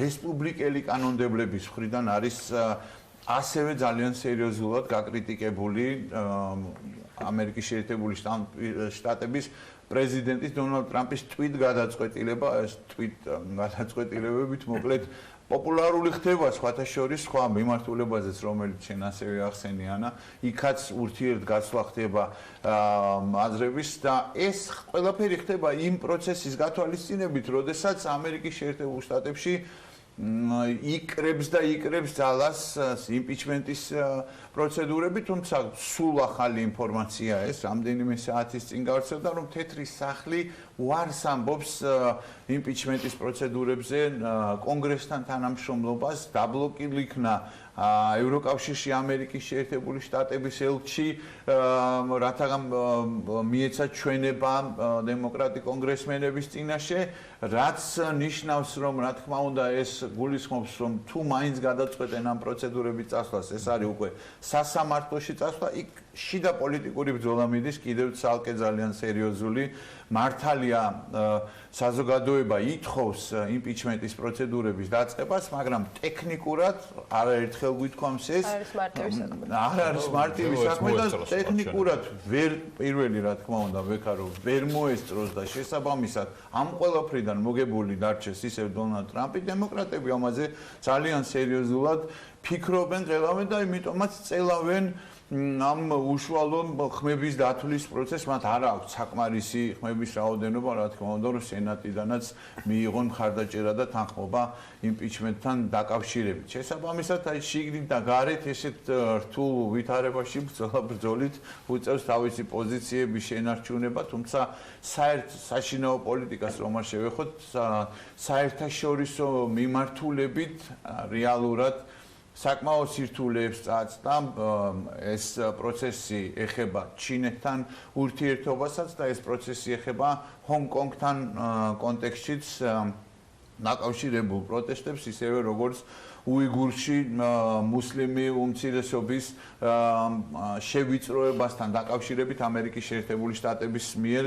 რესპუბლიკელი კანონმდებლების მხრიდან არის ასევე ძალიან სერიოზულად გაკრიტიკებული ამერიკის შეერთებული შტატების პრეზიდენტის დონალდ ტრამპის ტვიტ გადაწყვეტილება, ეს ტვიტ გადაწყვეტილებებით მოკლედ პოპულარული ხდება სხვათა შორის სხვა მიმართულებაზეც, რომელიც შენ ასევე ახსენი ანა, იქაც ურთიერთგაცვლა ხდება აზრების და ეს ყველაფერი ხდება იმ პროცესის გათვალისწინებით, როდესაც ამერიკის შეერთებულ შტატებში იკრებს და იკრებს ძალას იმპიჩმენტის პროცედურები, თუმცა სულ ახალი ინფორმაცია ეს რამდენიმე საათის წინ გავრცელდა, რომ თეთრი სახლი უარს ამბობს იმპიჩმენტის პროცედურებზე კონგრესთან თანამშრომლობას, დაბლოკილ იქნა ევროკავშირში ამერიკის შეერთებული შტატების ელჩი, რათა მიეცა ჩვენება დემოკრატი კონგრესმენების წინაშე, რაც ნიშნავს, რომ რა თქმა უნდა ეს გულისხმობს, რომ თუ მაინც გადაწყვეტენ ამ პროცედურების წასვლას, ეს არის უკვე სასამართლოში წასვლა, იქ შიდა პოლიტიკური ბრძოლა მიდის კიდევ ცალკე ძალიან სერიოზული. მართალია საზოგადოება ითხოვს იმპიჩმენტის პროცედურების დაწყებას, მაგრამ ტექნიკურად არაერთხელ გვითქვამს ეს არ არის მარტივი საქმე და ტექნიკურად ვერ პირველი რა თქმა უნდა ვექარო ვერ მოესწროს და შესაბამისად ამ ყველაფრიდან მოგებული დარჩეს ისევ დონალდ ტრამპი, დემოკრატები ამაზე ძალიან სერიოზულად ფიქრობენ ყველამე და იმიტომაც წელავენ ამ უშუალო ხმების დათვლის პროცესს, მათ არ აქვს საკმარისი ხმების რაოდენობა, რა თქმა უნდა, რომ სენატიდანაც მიიღონ მხარდაჭერა და თანხმობა იმპიჩმენტთან დაკავშირებით. შესაბამისად, აი შიგნით და გარეთ ესეთ რთულ ვითარებაში ბრძოლით უწევს თავისი პოზიციების შენარჩუნება, თუმცა საშინაო პოლიტიკას რომ არ შევეხოთ, საერთაშორისო მიმართულებით რეალურად საკმაოდ სირთულეებს წააწყდა ეს პროცესი ეხება ჩინეთთან ურთიერთობასაც და ეს პროცესი ეხება ჰონგ-კონგთან კონტექსტშიც დაკავშირებულ პროტესტებს, ისევე როგორც უიგურში მუსლიმი უმცირესობის შევიწროებასთან დაკავშირებით ამერიკის შეერთებული შტატების მიერ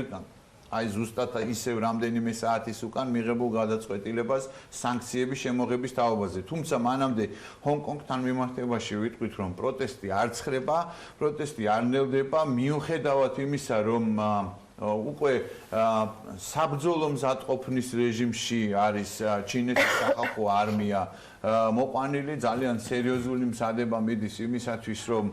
აი ზუსტად ისევ რამდენიმე საათის უკან მიღებულ გადაწყვეტილებას სანქციების შემოღების თაობაზე. თუმცა მანამდე ჰონგ-კონგთან მიმართებაში ვიტყვით, რომ პროტესტი არ ცხრება, პროტესტი არ ნელდება, მიუხედავად იმისა, რომ უკვე საბრძოლო მზადყოფნის რეჟიმში არის ჩინეთის სახალხო არმია მოყვანილი, ძალიან სერიოზული მზადება მიდის იმისათვის, რომ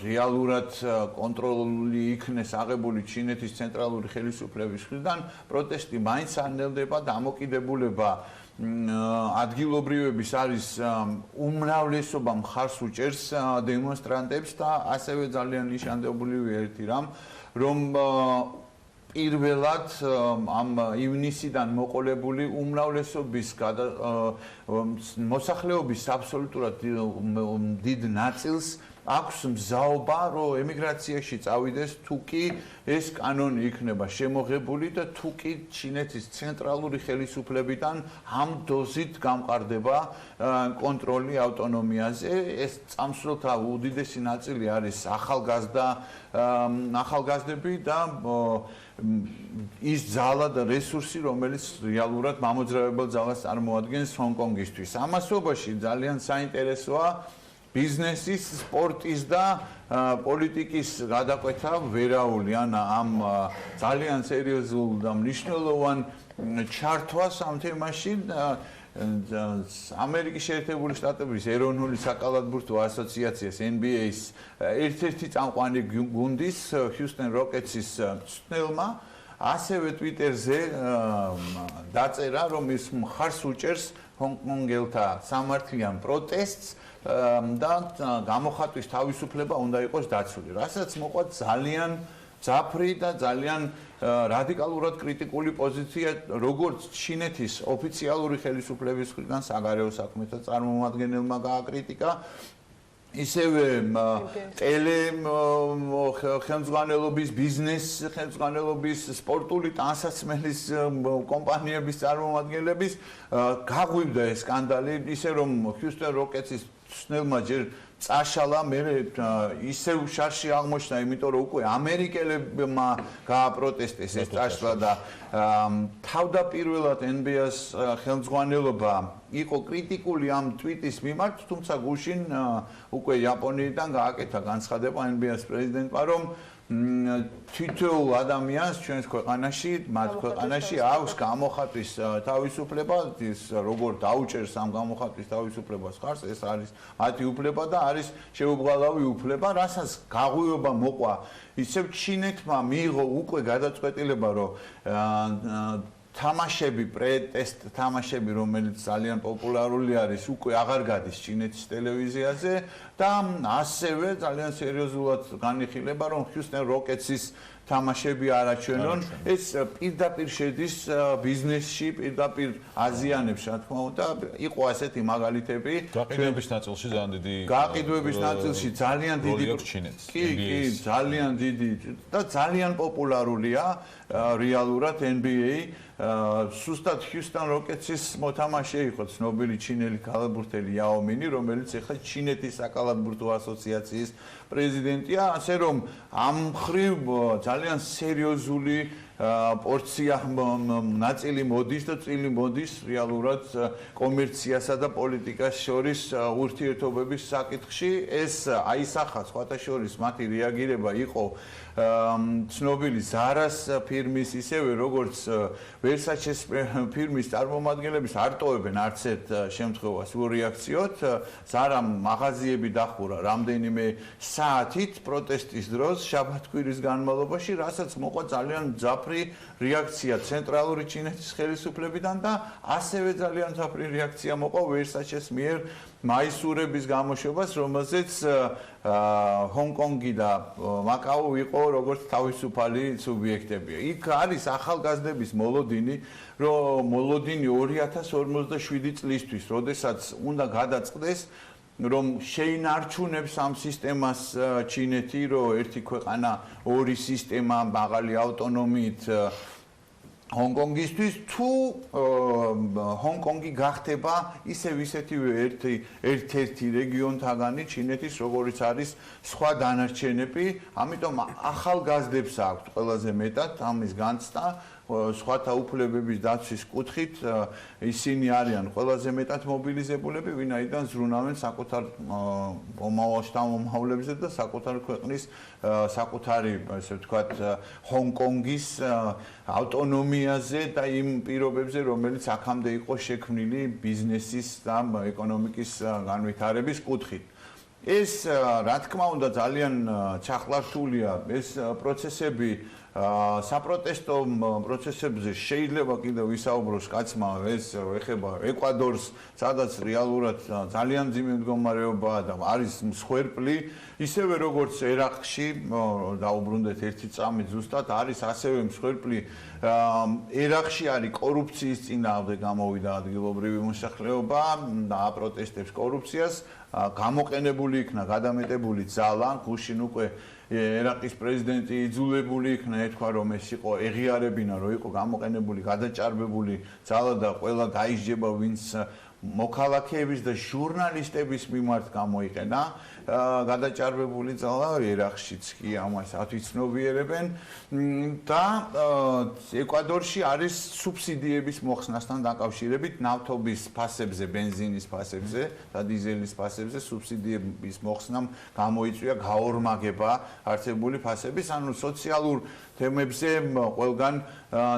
რეალურად კონტროლი იქნეს აღებული ჩინეთის ცენტრალური ხელისუფლების მხრიდან, პროტესტი მაინც არ ნელდება, დამოკიდებულება ადგილობრივების არის უმრავლესობა მხარს უჭერს დემონსტრანტებს და ასევე ძალიან ნიშანდობლივი ერთი რამ, რომ პირველად ამ ივნისიდან მოყოლებული უმრავლესობის მოსახლეობის აბსოლუტურად დიდ ნაწილს აქვს მზაობა, რომ ემიგრაციაში წავიდეს, თუ კი ეს კანონი იქნება შემოღებული და თუ კი ჩინეთის ცენტრალური ხელისუფლებიდან ამ დოზით გამყარდება კონტროლი ავტონომიაზე. ეს წამსვლელთა უდიდესი ნაწილი არის ახალგაზრდები და ის ძალა და რესურსი, რომელიც რეალურად მამოძრავებელ ძალას წარმოადგენს ჰონგ-კონგისთვის. ამასობაში ძალიან საინტერესოა ბიზნესის, სპორტის და პოლიტიკის გადაკვეთა ვერაული, ამ ძალიან სერიოზულ და მნიშვნელოვან ჩართვას ამ თემაში ამერიკის შეერთებული შტატების ეროვნული საკალათბურთო ასოციაციას NBA-ის ერთ-ერთი წამყვანი გუნდის Houston Rockets-ის მწვრთნელმა ასევე Twitter-ზე დაწერა, რომ ის მხარს უჭერს ჰონგ-კონგელთა სამართლიან პროტესტს და გამოხატვის თავისუფლება უნდა იყოს დაცული. რასაც მოყვა ძალიან ძაფრი და ძალიან რადიკალურად კრიტიკული პოზიცია, როგორც ჩინეთის ოფიციალური ხელისუფლების მხრიდან საგარეო საქმეთა წარმომადგენელმა გააკრიტიკა, ისევე ხელმძღვანელობის, ბიზნეს ხელმძღვანელობის, სპორტული ტანსაცმელის კომპანიების წარმომადგენლების გაღვივდა ეს სკანდალი, ისე რომ Houston Rockets-ის მწვრთნელმა ჯერ წაშალა, მე ისევ შარში აღმოჩნდა, იმიტომ რომ უკვე ამერიკელებმა გააპროტესტეს ეს წაშლა და თავდაპირველად NBA-ს ხელმძღვანელობა იყო კრიტიკული ამ ტვიტის მიმართ, თუმცა გუშინ უკვე იაპონიიდან გააკეთა განცხადება NBA-ს პრეზიდენტმა, რომ თითოეულ ადამიანს ჩვენს ქვეყანაში, მათ ქვეყანაში აქვს გამოხატვის თავისუფლება, ის როგორ დაუჭერს ამ გამოხატვის თავისუფლებას ხარს, ეს არის მათი უფლება და არის შეუბრალავი უფლება, რასაც გაღვივება მოყვა. ისევ ჩინეთმა მიიღო უკვე გადაწყვეტილება, რომ თამაშები, პრეტესტ თამაშები, რომელიც ძალიან პოპულარული არის, უკვე აღარ გადის ჩინეთის ტელევიზიაზე და ასევე ძალიან სერიოზულად განიხილება, რომ Houston Rockets-ის თამაშები არაჩვენონ. ეს პირდაპირ შედის ბიზნესში, პირდაპირ აზიანებს, რა თქმა უნდა, იყო ასეთი მაგალითები. გაყიდვების ნაწილში ძალიან დიდი გაყიდვების ნაწილში ძალიან დიდი კი, ძალიან დიდი და ძალიან პოპულარულია რეალურად NBA. Სუსტად Houston Rockets-ის მოთამაშე იყო ცნობილი ჩინელი კალათბურთელი იაო მინი, რომელიც ახლა ჩინეთის საკალათბურთო ასოციაციის პრეზიდენტია, ასე რომ ამ მხრივ ძალიან სერიოზული პორცია ნაწილი მოდის და წილი მოდის რეალურად კომერციასა და პოლიტიკას შორის ურთიერთობების საკითხში. ეს აისახა სხვათა შორის მათი რეაგირება იყო ცნობილი ზარას ფირმის ისევე როგორც ვერსაჩეს ფირმის წარმომადგენლების არ ტოვებენ არც ერთ შემთხვევას ურეაქციოთ. ზარამ მაღაზიები დახურა რამდენიმე საათით პროტესტის დროს შაბათ-კვირის განმავლობაში, რასაც მოყვა ძალიან მძაფრი რეაქცია ცენტრალური ჩინეთის ხელისუფლებიდან და ასევე ძალიან მძაფრი რეაქცია მოყვა ვერსაჩეს მიერ მაისურების გამოშვებას, რომელზეც ჰონკონგი და მაკაო იყო როგორც თავისუფალი სუბიექტები. იქ არის ახალგაზრდების მოლოდინი, რომ მოლოდინი 2057 წლისთვის, როდესაც უნდა გადაწყდეს, რომ შეინარჩუნებს ამ სისტემას ჩინეთი, რომ ერთი ქვეყანა, ორი სისტემა, მაღალი ავტონომიით ჰონკონგისთვის თუ ჰონკონგი გახდება ისევ ისეთივე ერთ-ერთი რეგიონთაგანი ჩინეთის, როგორიც არის სხვა დანარჩენები, ამიტომ ახალგაზრდებს აქვთ ყველაზე მეტად ამის განცდა სხვათა უფლებების დაცვის კუთხით ისინი არიან ყველაზე მეტად მობილიზებულები, ვინაიდან ზრუნავენ საკუთარ მომავლებზე და საკუთარ ქვეყნის საკუთარი, ესე ვთქვათ, ჰონკონგის ავტონომიაზე და იმ პირობებზე, რომელიც აქამდე იყო შექმნილი ბიზნესის და ეკონომიკის განვითარების კუთხით. ეს, რა თქმა უნდა, ძალიან ჩახლართულია ეს პროცესები საპროტესტო პროცესებზე შეიძლება კიდევ ვისაუბროს კაცმა ეს ეხება ეკვადორს, სადაც რეალურად ძალიან ძიმე მდგომარეობაა და არის მსხვერპლი, ისევე როგორც ერაყში, დაუბრუნდეთ ერთი წამი ზუსტად, არის ასევე მსხვერპლი. ერაყში არის კორუფციის წინააღმდეგ გამოვიდა ადგილობრივი მოსახლეობა და აპროტესტებს კორუფციას, გამოყენებული იქნა გადამეტებული ძალა, გუშინ უკვე ერაყის პრეზიდენტი იძულებული იქნა ეთქვა, რომ ეს იყო ეღიარებინა, რომ იყო გამოყენებული გადაჭარბებული ძალა და ყველა დაისჯება, ვინც მოქალაქეების და ჟურნალისტების მიმართ გამოიყენა გადაჭარბებული ძალა, ერაყშიც კი ამას ათვისნობიერებენ და ეკვადორში არის სუბსიდიების მოხსნასთან დაკავშირებით ნავთობის ფასებზე, ბენზინის ფასებზე და დიზელის ფასებზე სუბსიდიების მოხსნამ გამოიწვია გაორმაგება არსებული ფასების, ანუ სოციალურ თემებზე ყველგან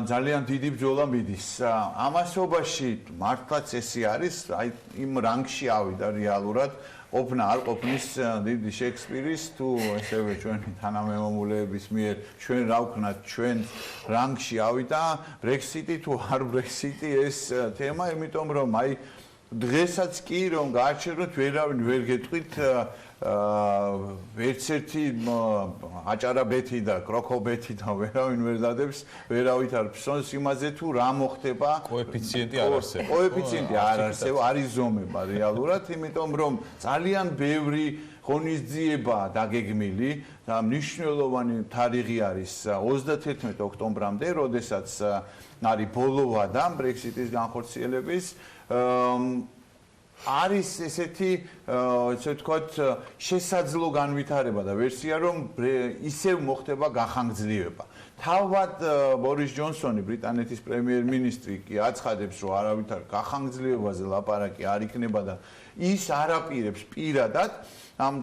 ძალიან დიდი ბრძოლა მიდის. ამასობაში მართლაც ესე არის, აი იმ რანგში ავიდა რეალურად ყოფნა არ ყოფნის დიდი შექსპირის თუ ესევე ჩვენი თანამემამულეების მიერ ჩვენ რა ვქნათ ჩვენ რანგში ავიდა ბრექსიტი თუ არ ბრექსიტი ეს თემა, იმიტომ რომ აი დღესაც კი რომ გააჩეროთ ვერავინ ვერ გეტყვით ერთ-ერთი აჭარაბეთი და კროკობეთი და ვერავინ ვერ დადებს ვერავით არ ფსონს იმაზე თუ რა მოხდება კოეფიციენტი არ არსებობს. კოეფიციენტი არ არსებობს, არის ზომება რეალურად, იმიტომ რომ ძალიან ბევრი ღონისძიება დაგეგმილი და მნიშვნელოვანი თარიღი არის 31 ოქტომბრამდე, როდესაც არის ბოლო ვადა ბრექსიტის განხორციელების არის ესეთი, ესე ვთქვათ, შესაძლო განვითარება და ვერსია, რომ ისევ მოხდება გახანგრძლივება. თავად ბორის ჯონსონი, ბრიტანეთის პრემიერ-მინისტრი კი აცხადებს, რომ არავითარ გახანგრძლივებაზე ლაპარაკი არ იქნება და ის არაპირებს პირადად ამ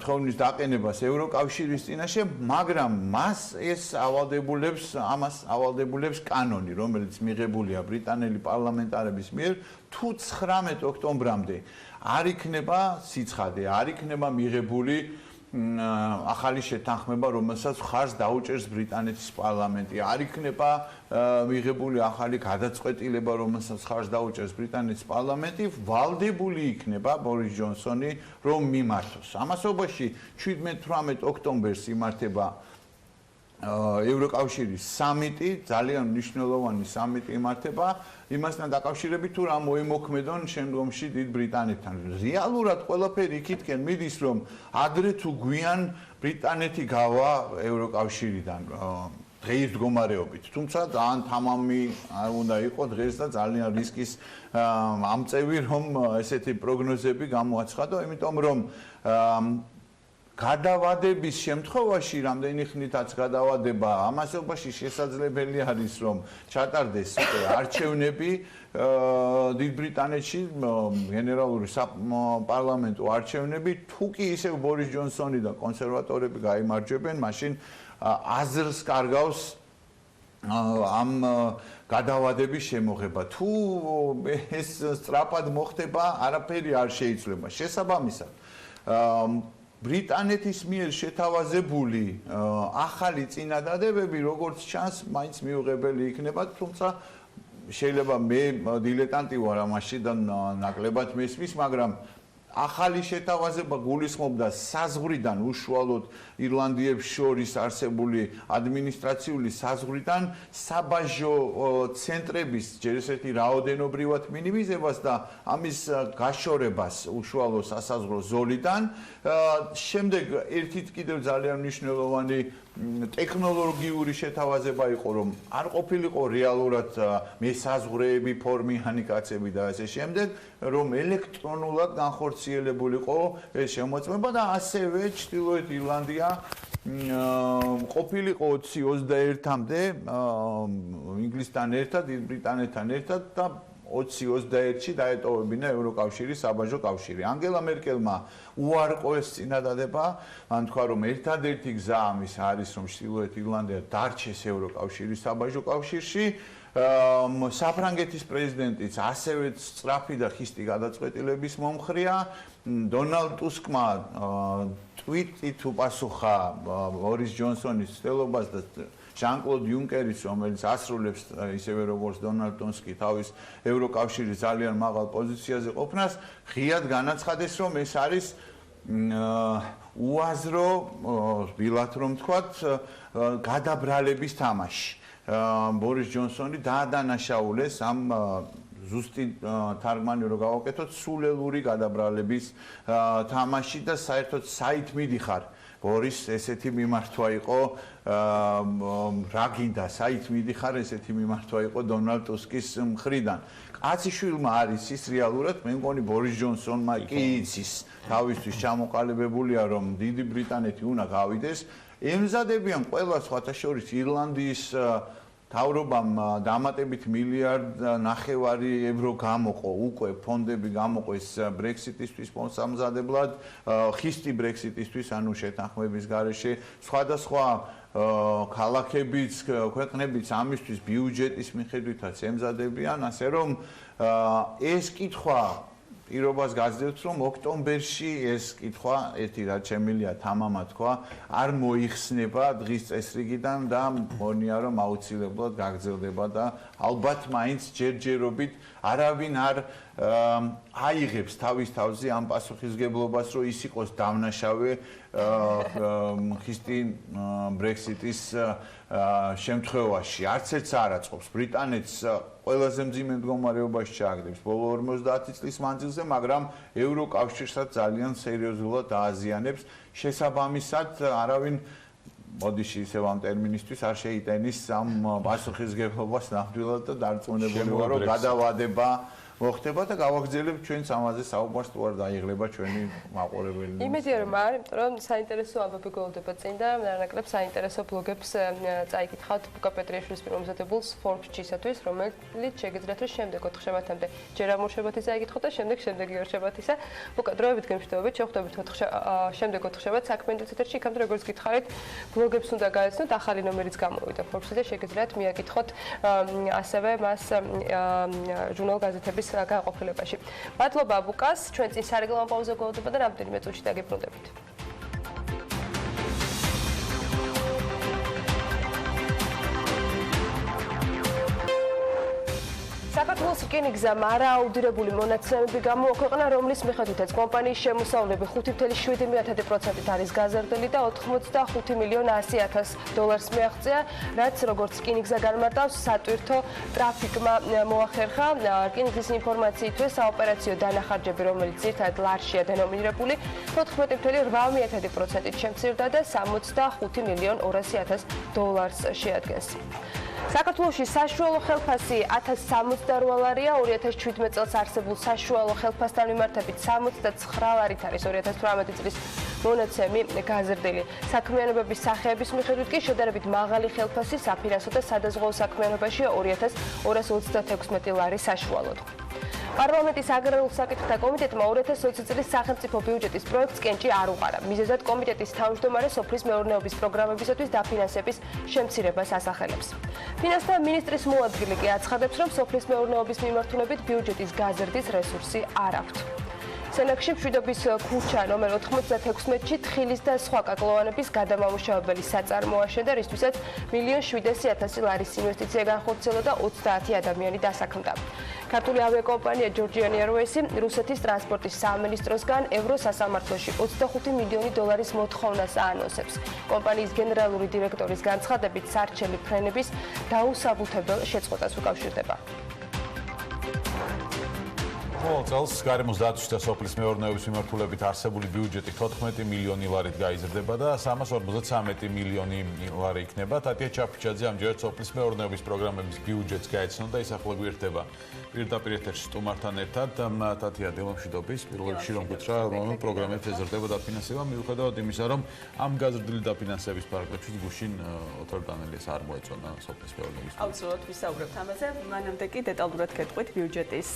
თხოვნის დაყენებას ევროკავშირის წინაშე, მაგრამ მას ეს ამას ავალდებულებს კანონი, რომელიც მიღებულია ბრიტანელი პარლამენტარების მიერ, თუ 19 ოქტომბრამდე არ იქნება სიცხადე, არ იქნება მიღებული ახალი შეთანხმება, რომელსაც ხარს დაუჭერს ბრიტანეთის პარლამენტი. არ იქნება მიღებული ახალი გადაწყვეტილება, რომელსაც ხარს დაუჭერს ბრიტანეთის პარლამენტი, ვალდებული იქნება ბორის ჯონსონი, რომ მიმართოს. ამასობაში 17-18 ოქტომბერს იმართება ევროკავშირის სამიტი, ძალიან მნიშვნელოვანი სამიტი იმართება, იმასთან დაკავშირებით თუ რა მოიმოქმედონ შემდგომში დიდ ბრიტანეთთან. რეალურად ყველაფერი იქითკენ მიდის, რომ ადრე თუ გვიან ბრიტანეთი გავა ევროკავშირიდან დღის მდგომარეობით. თუმცა ძალიან თამამი არ უნდა იყოს დღეს და ძალიან რისკის ამწევი, რომ ესეთი პროგნოზები გამოაცხადო, იმიტომ რომ გადავადების შემთხვევაში, რამდენი ხნითაც გადავადება, ამასობაში შესაძლებელი არის, რომ ჩატარდეს არჩევნები დიდ ბრიტანეთში, გენერალური პარლამენტო არჩევნები, თუ კი ისევ ბორის ჯონსონი და კონსერვატორები გაიმარჯვებენ, მაშინ აზრს კარგავს ამ გადავადების შემოღება. თუ ეს სწრაფად მოხდება, არაფერი არ შეიძლება. შესაბამისად, ბრიტანეთის მიერ შეთავაზებული ახალი წინადადებები, როგორც ჩანს, მაინც მიუღებელი იქნება, თუმცა შეიძლება მე დილეტანტი ვარ ამაში და ნაკლებად მესმის, მაგრამ ახალი შეთავაზება გულისხმობდა საზღვრიდან უშუალოდ ირლანდიებს შორის არსებული ადმინისტრაციული საზღვრიდან საბაჟო ცენტრების ჯერ ესეთი რაოდენობრივად მინიმიზებას და ამის გაშორებას უშუალო სასაზღვრო ზოლიდან. შემდეგ ერთით კიდევ ძალიან მნიშვნელოვანი ტექნოლოგიური შეთავაზება იყო, რომ არ ყოფილიყო რეალურად მესაზღვრეები, ფორმიანი კაცები და ასე შემდეგ, რომ ელექტრონულად განხორციელებულიყო ეს შემოწმება და ასევე ჩრდილოეთ ირლანდია ყოფილიყო 2021-მდე ინგლისთან ერთად, ბრიტანეთთან ერთად და 2021-ში დაეტოვებინა ევროკავშირის საბაჟო კავშირი. ანგელა მერკელმა უარყოს წინადადება, მან თქვა, რომ ერთადერთი გზა ამის არის, რომ ჩრდილოეთ ირლანდია დარჩეს ევროკავშირის საბაჟო კავშირში. საფრანგეთის პრეზიდენტიც ასევე სწრაფი და ხისტი გადაწყვეტილების მომხრეა. დონალდ ტუსკმა ტვიტით უპასუხა ბორის ჯონსონის ცდილობას და ჟან-კლოდ იუნკერის, რომელიც ასრულებს ისევე როგორც დონალდ ტუსკი თავის ევროკავშირის ძალიან მაღალ პოზიციაზე ყოფნას, ღიად განაცხადეს, რომ ეს არის უაზრო, ვილად რომ თქვათ, გადაბრალების თამაში. ბორის ჯონსონი დაადანაშაულეს ამ ზუსტი თარგმანი რო გავაკეთოთ, სულელური გადაბრალების თამაში და საერთოდ საით მიდიხარ ბორის ესეთი მიმართვა იყო რა გინდა საით მიდიხარ ესეთი მიმართვა იყო დონალდ ტუსკის მხრიდან. კაციშვილმა არის ის რეალურად, მე მგონი ბორის ჯონსონმა კი იცის თავისთვის ჩამოყალიბებულია, რომ დიდი ბრიტანეთი უნდა გავიდეს. ემზადებიან ყველა სხვათა შორის ირლანდიის თავრობამ დამატებით მილიარდ ნახევარი ევრო გამოყო, უკვე ფონდები გამოყვეს ბრექსიტისთვის მოსამზადებლად, ხისტი ბრექსიტისთვის, ანუ შეთანხმების გარეშე, სხვადასხვა ქალაქებიც, ქვეყნებიც ამისთვის ბიუჯეტის მიხედვითაც ემზადებიან, ასე რომ ეს კითხვა პირობას გაძლევთ, რომ ოქტომბერში ეს კითხვა, ერთი რაც შემიძლია თამამა თქვა, არ მოიხსნება დღის წესრიგიდან და მგონია, რომ აუცილებლად გაგრძელდება და ალბათ მაინც ჯერჯერობით არავინ არ აიღებს თავის თავზე ამ პასუხისგებლობას, რომ ის იყოს დამნაშავე ხისტი ბრექსიტის შემთხვევაში. არც ერთს არ აწყობს ბრიტანეთს ყველაზე მძიმე მდგომარეობაში ჩააგდებს ბოლო 50 წლის მანძილზე, მაგრამ ევროკავშირსაც ძალიან სერიოზულად დააზიანებს. შესაბამისად, არავინ მოდიში ისევ ამ ტერმინისთვის არ შეიტენის ამ პასუხისგებლობას ნამდვილად და დარწმუნებული ვარ, რომ გადავადება მოხდება და გავაგრძელებთ ჩვენს ამაზე საუბარს, თუ არ დაიღლება ჩვენი მაყურებელი. იმედია რომ არ, იმიტომ რომ საინტერესო ამბები გველდება წინ და ნაკლებ საინტერესო ბლოგებს წაიკითხავთ ბუკა პეტრიაშვილის მომზადებულს Forbes-ისათვის, რომელიც შეგიძლიათ რომ შემდეგ 4 შაბათამდე ჯერ ამორშებათი წაიკითხოთ და შემდეგი 2 შაბათისა. ბუკა დროებით გემშვიდობით, შევხვდებით შემდეგ 4 შაბათს საქმიანი ეთერში, იქამდე როგორც გითხარით, ბლოგებს უნდა გაეცნოთ, ახალი ნომერიც გამოვიდა Forbes-ზე, შეგიძლიათ მიაკითხოთ ასევე მას ჟურნალ გაზეთების განყოფილებაში. მადლობა ბუკას, ჩვენ წინ სარეკლამო პაუზა გვეუბნება და რამდენიმე წუთში დაგიბრუნდებით. საქართველოს რკინიგზა არააუდირებული მონაცემები გამოაქვეყნა, რომლის მიხედვითაც კომპანიის შემოსავლები 5.7%-ით არის გაზრდილი და 85 მილიონ 100.000 დოლარს მიაღწია, რაც როგორც რკინიგზა განმარტავს, სატვირთო ტრაფიკმა მოახერხა. რკინიგზის ინფორმაციითვე საოპერაციო დანახარჯები, რომელიც ერთად ლარშია დენომინირებული, 14.8%-ით შემცირდა და 65 მილიონ 200.000 დოლარს შეადგენს. საქართველოში საშუალო ხელფასი 1068 ლარია, 2017 წელს არსებულ საშუალო ხელფასთან მიმართებით 69 ლარით არის 2018 წლის მონაცემი გაზრდილი. საქმიანობების სახეების მიხედვით კი შედარებით მაღალი ხელფასი საფინანსო და სადაზღვეო საქმიანობაშია 2236 ლარი საშუალოდ. პარლამენტის აგრარულ საკითხთა კომიტეტმა 2020 წლის სახელმწიფო ბიუჯეტის პროექტს კენჭი არ უყარა. მიზეზად კომიტეტის თავმჯდომარე სოფლის მეურნეობის პროგრამებისათვის დაფინანსების შემცირებას ასახელებს. ფინანსთა მინისტრის მოადგილე კი აცხადებს, რომ სოფლის მეურნეობის მიმართულებით ბიუჯეტის გაზრდის რესურსი არ აქვთ. სენაკში მშვიდობის ქუჩა ნომერ 96-ში თხილის და სხვა კაკლოვანების გადამამუშავებელი საწარმოა შედა, რისთვისაც 1.7 მილიონი ლარის ინვესტიცია განხორციელა და 30 ადამიანი დასაქმდა. ქართული ავიაკომპანია ჯორჯიანი ერვეისი რუსეთის ტრანსპორტის სამინისტროსგან ევროსასამართლოში 25 მილიონი დოლარის მოთხოვნას აანონსებს. კომპანიის გენერალური დირექტორის განცხადებით, სარჩელი ფრენების დაუსაბუთებელ შეწყვეტას უკავშირდება. წელს გარემოს დაცვის და სოფლის მეურნეობის მიმართულებით არსებული ბიუჯეტი 14 მილიონი ლარით გაიზრდება და 353 მილიონი ლარი იქნება. თათია ჩაფიჩაძე ამჯერად სოფლის მეურნეობის პროგრამების ბიუჯეტს გაეცნო და ისახლა გვერდება პირდაპირ ეთერში სტუმართან ერთად. თათია, დილა მშვიდობის. პირველ რიგში რომ გითხრა, რომ პროგრამებს ეზრდება დაფინანსება, მიუხედავად იმისა, რომ ამ გაზრდილი დაფინანსების პარაგრაფში გუშინ ოთარ დანელიას არ მოეწონა სოფლის მეურნეობის. აუცილებლად ვისაუბრებთ ამაზე. მანამდე კი დეტალურად გეტყვით ბიუჯეტის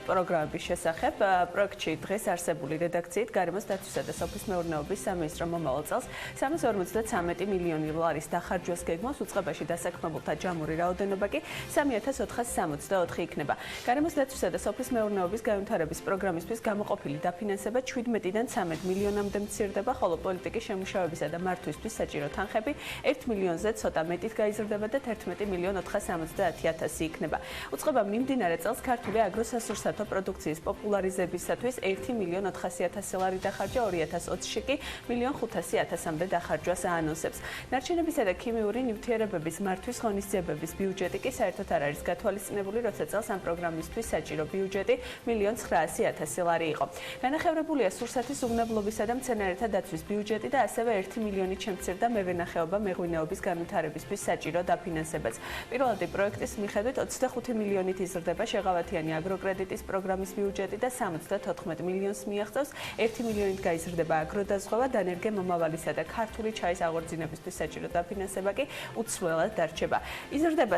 პროგრამების შესახებ. პროექტში დღეს არსებული რედაქციით გარემოს დაცვისა და სოფლის მეურნეობის სამინისტრო მომავალ წელს 353 მილიონი ლარის დახარჯვას გეგმავს, უწყებაში დასაქმებულთა ჯამური რაოდენობა კი 3464 იქნება. გარემოს დაცვისა და სოფლის მეურნეობის განვითარების პროგრამისთვის გამოყოფილი დაფინანსება 17-დან 13 მილიონამდე მცირდება, ხოლო პოლიტიკის შემუშავებისა და მართვისთვის საჭირო თანხები 1 მილიონზე ცოტა მეტით გაიზრდება და 11.470.000 იქნება. უწყება მიმდინარე წელს ქართული აგროსასურსათო პროდუქციის პოპულარიზებისათვის 1.400.000 ლარი დახარჯა, 2020-ში კი 1.500.000-მდე დახარჯვას აანონსებს. ნარჩენებისა და ქიმიური ნივთიერებების მართვის ღონისძიებების ბიუჯეტი კი საერთოდ არ არის გათვალისწინებული, როცა წელს ამ პროგრამისთვის საჭირო ბიუჯეტი 1.900.000 ლარი იყო. განახევრებულია სურსათის უვნებლობისა და მცენარეთა დაცვის ბიუჯეტი და ასევე 1 მილიონით შემცირდა მევენახეობა მეღვინეობის განვითარებისთვის საჭირო დაფინანსებაც. პირველადი პროექტის მიხედვით 25 მილიონით იზრდება შეღავათიანი აგროკრედიტის პროგრამის ბიუჯეტი და 74 მილიონს მიაღწევს. 1 მილიონით გაიზრდება აგროდაზღვევა, დანერგე მომავალისა და ქართული ჩაის აღორძინებისთვის საჭირო დაფინანსება კი უცვლელად დარჩება. იზრდება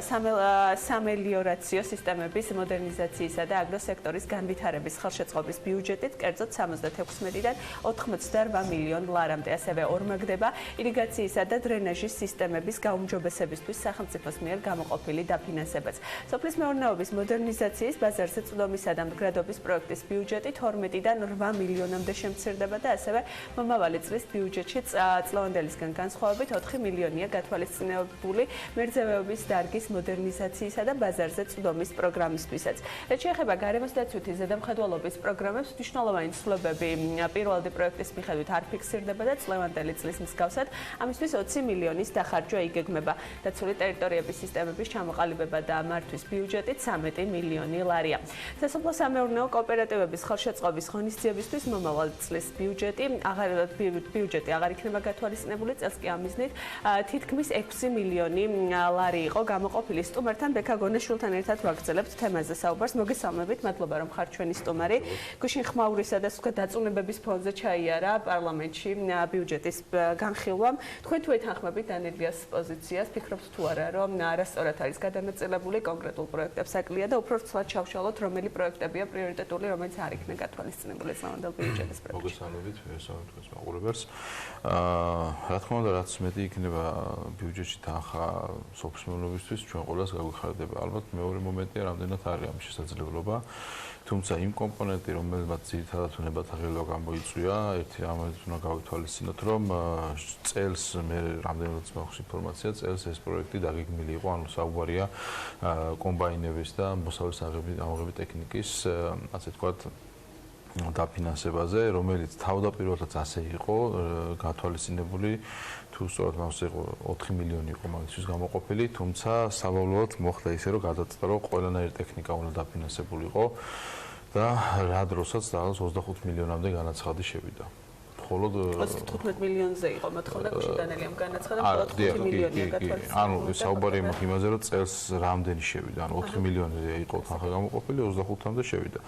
სამელიორაციო სისტემების მოდერნიზაციისა და აგროსექტორის განვითარების ხელშეწყობის ბიუჯეტით, კერძოდ 76-დან 88 მილიონ ლარამდე. ასევე ორმაგდება ირიგაციისა და დრენაჟის სისტემების გაუმჯობესებისთვის სახელმწიფოს მიერ გამოყოფილი დაფინანსებაც. სოფლის მეურნეობის მოდერნიზაციის ბაზარზე წვდომისა და მდგრადობის პროექტის ბიუჯეტი 12-დან 8 მილიონამდე შემცირდება და ასევე მომავალი წლის ბიუჯეტში წლევანდელისგან განსხვავებით 4 მილიონია გათვალისწინებული მერძევეობის დარგის მოდერნიზაციისა და ბაზარზე წვდომის პროგრამისთვისაც. რაც შეეხება გარემოს დაცვითი ზედამხედველობის პროგრამებს, მნიშვნელოვანი ცვლილებები პირველადი პროექტის მიხედვით არ ფიქსირდება და წლევანდელი წლის მსგავსად ამისთვის 20 მილიონის დახარჯვა იგეგმება. დაცული ტერიტორიების სისტემების ჩამოყალიბება და მართვის ბიუჯეტით 13 მილიონი ლარია. სასოფლო სამეურნეო კოოპერატივების ხელშეწყობის ღონისძიებისთვის მომავალ წლის ბიუჯეტი აღარ იქნება გათვალისწინებული, წელს კი ამ მიზნით თითქმის 6 მილიონი ლარი იყო გამოყოფილი. სტუმართან ბექა გონაშვილთან ერთად ვაგრძელებთ თემაზე საუბარს. მოგესალმებით, მადლობა რომ ხართ ჩვენი სტუმარი. გუშინ ხმაურისა და სხვა დაწუნებების ფონზე ჩაიარა პარლამენტში ბიუჯეტის განხილვამ. თქვენ თუ ეთანხმებით დანელიას პოზიციას, ფიქრობთ თუ არა, რომ არასწორად არის გადანაწილებული კონკრეტულ პროექტებს აკლია და უფრო ცვლად ჩავშალოთ, რომელი პროექტებია პრიორიტეტული, რომელიც არ იქნება გათვალისწინებული წლევანდელ ბიუჯეტის პროექტში. მოგესალმებით, მოგესალმებით თქვენს მაყურებელს. რა თქმა უნდა, რაც მეტი იქნება ბიუჯეტში თანხა სოფლის მეურნეობისთვის, ჩვენ ყველას გაგვიხარდება. ალბათ მეორე მომენტია, რამდენად არის ამ შესაძლებლობა. თუმცა იმ კომპონენტი, რომელმაც ძირითადად უნებათაღელვა გამოიწვია, ერთი ამას უნდა გავითვალისწინოთ, რომ წელს მე რამდენადაც მაქვს ინფორმაცია, წელს ეს პროექტი დაგეგმილი იყო, ანუ საუბარია კომბაინების და მოსავლის ამოღების ტექნიკის, ასე ვთქვათ, დაფინანსებაზე, რომელიც თავდაპირველად ასე იყო გათვალისწინებული, თუ სწორად მას იყო 4 მილიონი იყო მაგისთვის გამოყოფილი, თუმცა საბოლოოდ მოხდა ისე, რომ გადაწყდა, რომ ყველანაირი ტექნიკა უნდა დაფინანსებულიყო და რა დროსაც დაღალს 25 მილიონამდე განაცხადი შევიდა. მხოლოდ 15 მილიონზე იყო მოთხოვნა გუშინდანელიამ განაცხადა, მხოლოდ 5 მილიონია გათვალისწინებული. ანუ საუბარია იმაზე, რომ წელს რამდენი შევიდა, ანუ 4 მილიონი იყო თანხა გამოყოფილი, 25-მდე შევიდა.